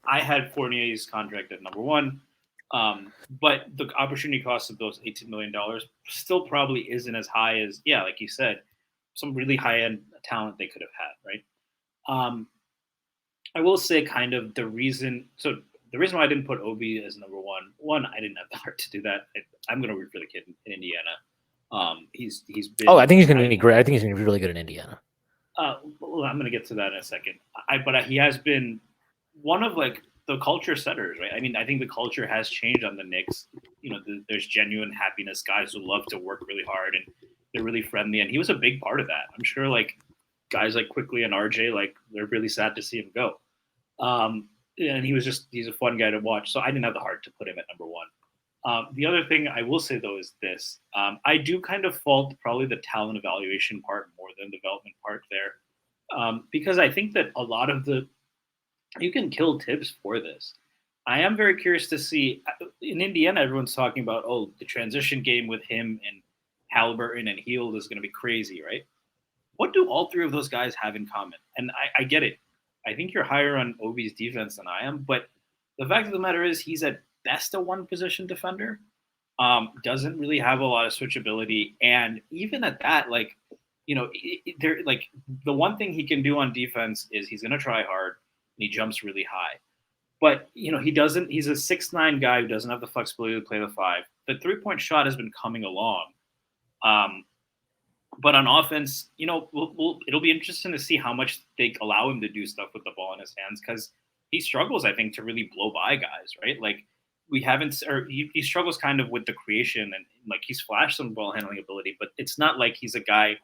I had Fournier's contract at number 1, but the opportunity cost of those $18 million still probably isn't as high as, yeah, like you said, some really high end talent they could have had, right? I will say kind of the reason why I didn't put Obi as number 1, I didn't have the heart to do that. I'm going to root for the kid in Indiana. He's been. Oh, I think he's going to be great. I think he's going to be really good in Indiana. Well, I'm going to get to that in a second. But he has been one of, like, the culture setters, right? I mean, I think the culture has changed on the Knicks. There's genuine happiness, guys who love to work really hard, and they're really friendly. And he was a big part of that. I'm sure, like, guys like Quickly and RJ, like, they're really sad to see him go. And he's a fun guy to watch. So I didn't have the heart to put him at number 1. The other thing I will say, though, is this. I do kind of fault probably the talent evaluation part more than the development part there. Because I think that a lot of you can kill Tibbs for this. I am very curious to see, in Indiana, everyone's talking about, the transition game with him and Halliburton and Hield is going to be crazy, right? What do all 3 of those guys have in common? And I get it. I think you're higher on Obi's defense than I am, but the fact of the matter is he's at best a one-position defender, doesn't really have a lot of switchability, and even at that, like, the one thing he can do on defense is he's going to try hard and he jumps really high. But, he doesn't – he's a 6'9" guy who doesn't have the flexibility to play the 5. The three-point shot has been coming along. But on offense, it'll be interesting to see how much they allow him to do stuff with the ball in his hands, because he struggles, I think, to really blow by guys, right? Like, we haven't, or he struggles kind of with the creation, and like he's flashed some ball handling ability, but it's not like he's a guy,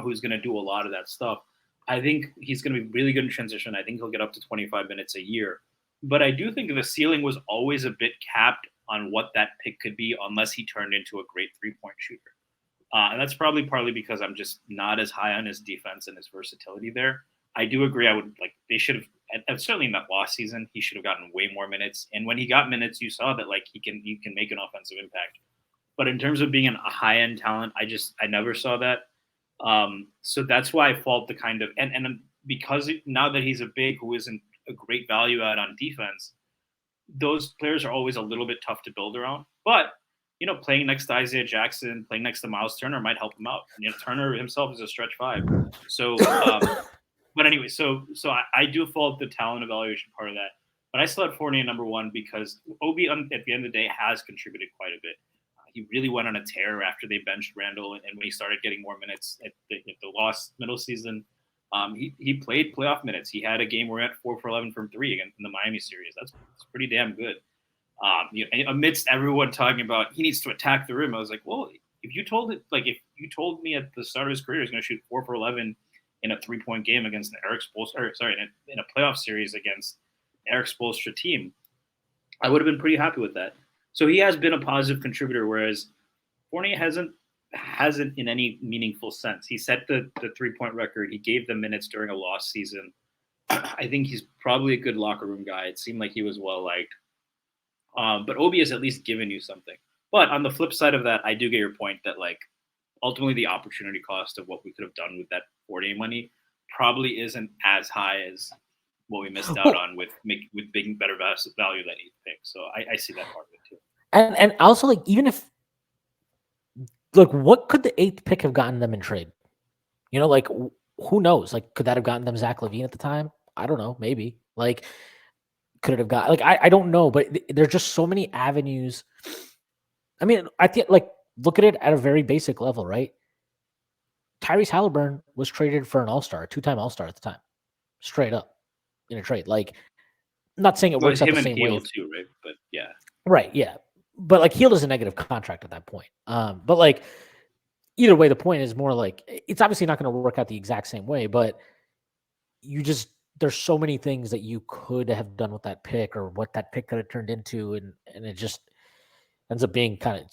who's going to do a lot of that stuff. I think he's going to be really good in transition. I think he'll get up to 25 minutes a year, but I do think the ceiling was always a bit capped on what that pick could be, unless he turned into a great 3-point shooter. And that's probably partly because I'm just not as high on his defense and his versatility there. I do agree. They should have, certainly in that last season, he should have gotten way more minutes. And when he got minutes, you saw that like he can make an offensive impact. But in terms of being a high end talent, I never saw that. So that's why I fault the kind of, and because now that he's a big who isn't a great value add on defense, those players are always a little bit tough to build around. But playing next to Isaiah Jackson, playing next to Miles Turner might help him out. Turner himself is a stretch 5. So, but anyway, so I do fault the talent evaluation part of that. But I still had Fournier number 1 because Obi, at the end of the day, has contributed quite a bit. He really went on a tear after they benched Randall, and when he started getting more minutes at the lost middle season, he played playoff minutes. He had a game where he had 4 for 11 from 3 again in the Miami series. That's pretty damn good. Amidst everyone talking about he needs to attack the rim, I was like, well, if you told me at the start of his career he's going to shoot 4 for 11 in a 3-point game against an Eric Spoelstra, in a playoff series against Eric Spoelstra team, I would have been pretty happy with that. So he has been a positive contributor, whereas Fournier hasn't in any meaningful sense. He set the 3-point record. He gave them minutes during a lost season. I think he's probably a good locker room guy. It seemed like he was well liked. But Obi has at least given you something. But on the flip side of that, I do get your point that like ultimately the opportunity cost of what we could have done with that Fournier money probably isn't as high as what we missed out on with big better value that 8th pick. So I see that part of it too. And also like even if like what could the 8th pick have gotten them in trade? Like who knows? Like could that have gotten them Zach LaVine at the time? I don't know. Maybe like could it have got like I don't know, but there's just so many avenues. I mean, I think like look at it at a very basic level, right? Tyrese Halliburton was traded for an all-star, a 2-time all-star at the time, straight up in a trade. Like, I'm not saying it works out the same way. Too, right? But yeah, right, yeah. But like Hield is a negative contract at that point. But like either way, the point is more like it's obviously not going to work out the exact same way, but there's so many things that you could have done with that pick or what that pick could have turned into, and it just ends up being kind of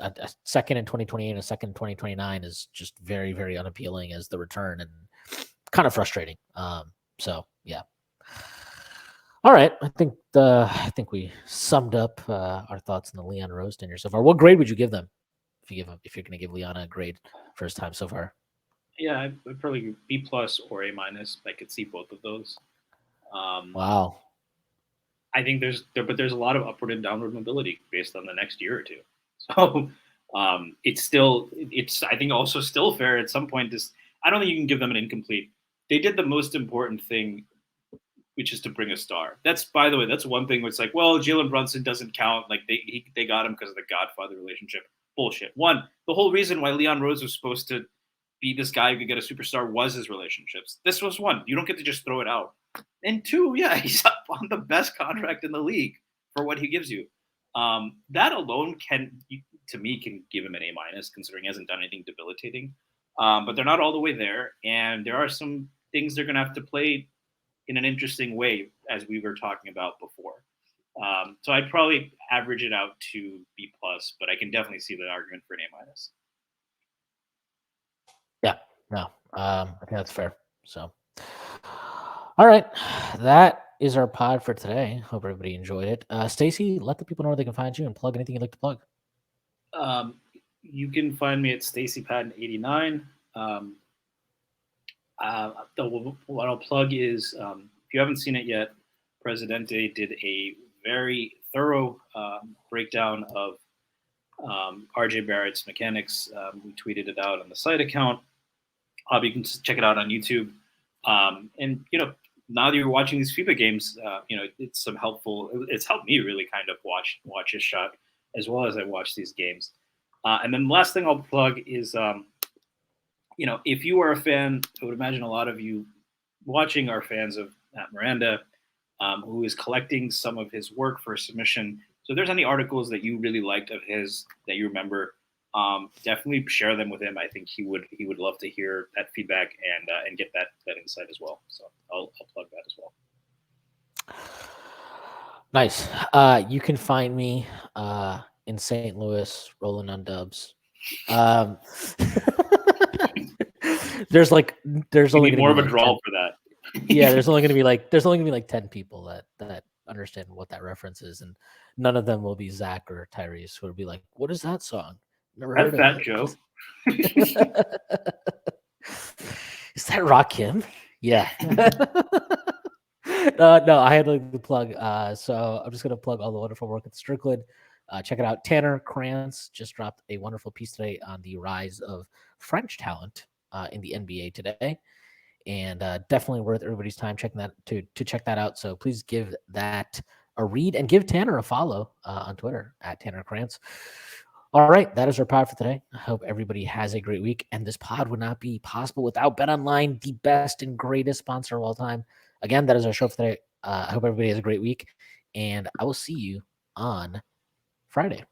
a second in 2028 and a second in 2029 is just very, very unappealing as the return and kind of frustrating. So yeah. All right, I think we summed up our thoughts on the Leon Rose tenure so far. What grade would you give them if you're going to give Leon a grade first time so far? Yeah, I'd probably B+ or A-. I could see both of those. Wow. I think there's a lot of upward and downward mobility based on the next year or two. So it's I think also still fair at some point. I don't think you can give them an incomplete. They did the most important thing, which is to bring a star. That's, by the way, that's one thing where it's like, well, Jalen Brunson doesn't count. Like they got him because of the Godfather relationship. Bullshit. One, the whole reason why Leon Rose was supposed to be this guy who could get a superstar was his relationships. This was one. You don't get to just throw it out. And 2, yeah, he's up on the best contract in the league for what he gives you. That alone can give him an A-, considering he hasn't done anything debilitating. But they're not all the way there, and there are some things they're going to have to play in an interesting way, as we were talking about before. So I'd probably average it out to B+, but I can definitely see the argument for an A-. Yeah, no, I think that's fair. So, all right, that is our pod for today. Hope everybody enjoyed it. Stacy, let the people know where they can find you and plug anything you'd like to plug. You can find me at StacyPatton89. What I'll plug is, if you haven't seen it yet, Presidente did a very thorough breakdown of RJ Barrett's mechanics. We tweeted it out on the site account. You can check it out on YouTube. And now that you're watching these FIBA games, it's helped me really kind of watch his shot as well as I watch these games. And then the last thing I'll plug is, if you are a fan, I would imagine a lot of you watching are fans of Matt Miranda, who is collecting some of his work for submission So if there's any articles that you really liked of his that you remember, definitely share them with him. I think he would love to hear that feedback and get that insight as well. So I'll plug that as well. Nice. You can find me in St. Louis rolling on dubs. There's only more of a like draw 10, for that. yeah, there's only gonna be like 10 people that understand what that reference is, and none of them will be Zach or Tyrese, who will be like, "What is that song? Never heard of That's it." Joe. Is that Rakim? Yeah. No, I had to plug. So I'm just gonna plug all the wonderful work at Strickland. Check it out. Tanner Krantz just dropped a wonderful piece today on the rise of French talent in the NBA today, and definitely worth everybody's time checking that to check that out. So please give that a read and give Tanner a follow on Twitter at Tanner Krantz. All right, that is our pod for today. I hope everybody has a great week, and this pod would not be possible without BetOnline, the best and greatest sponsor of all time. Again, that is our show for today. I hope everybody has a great week, and I will see you on Friday.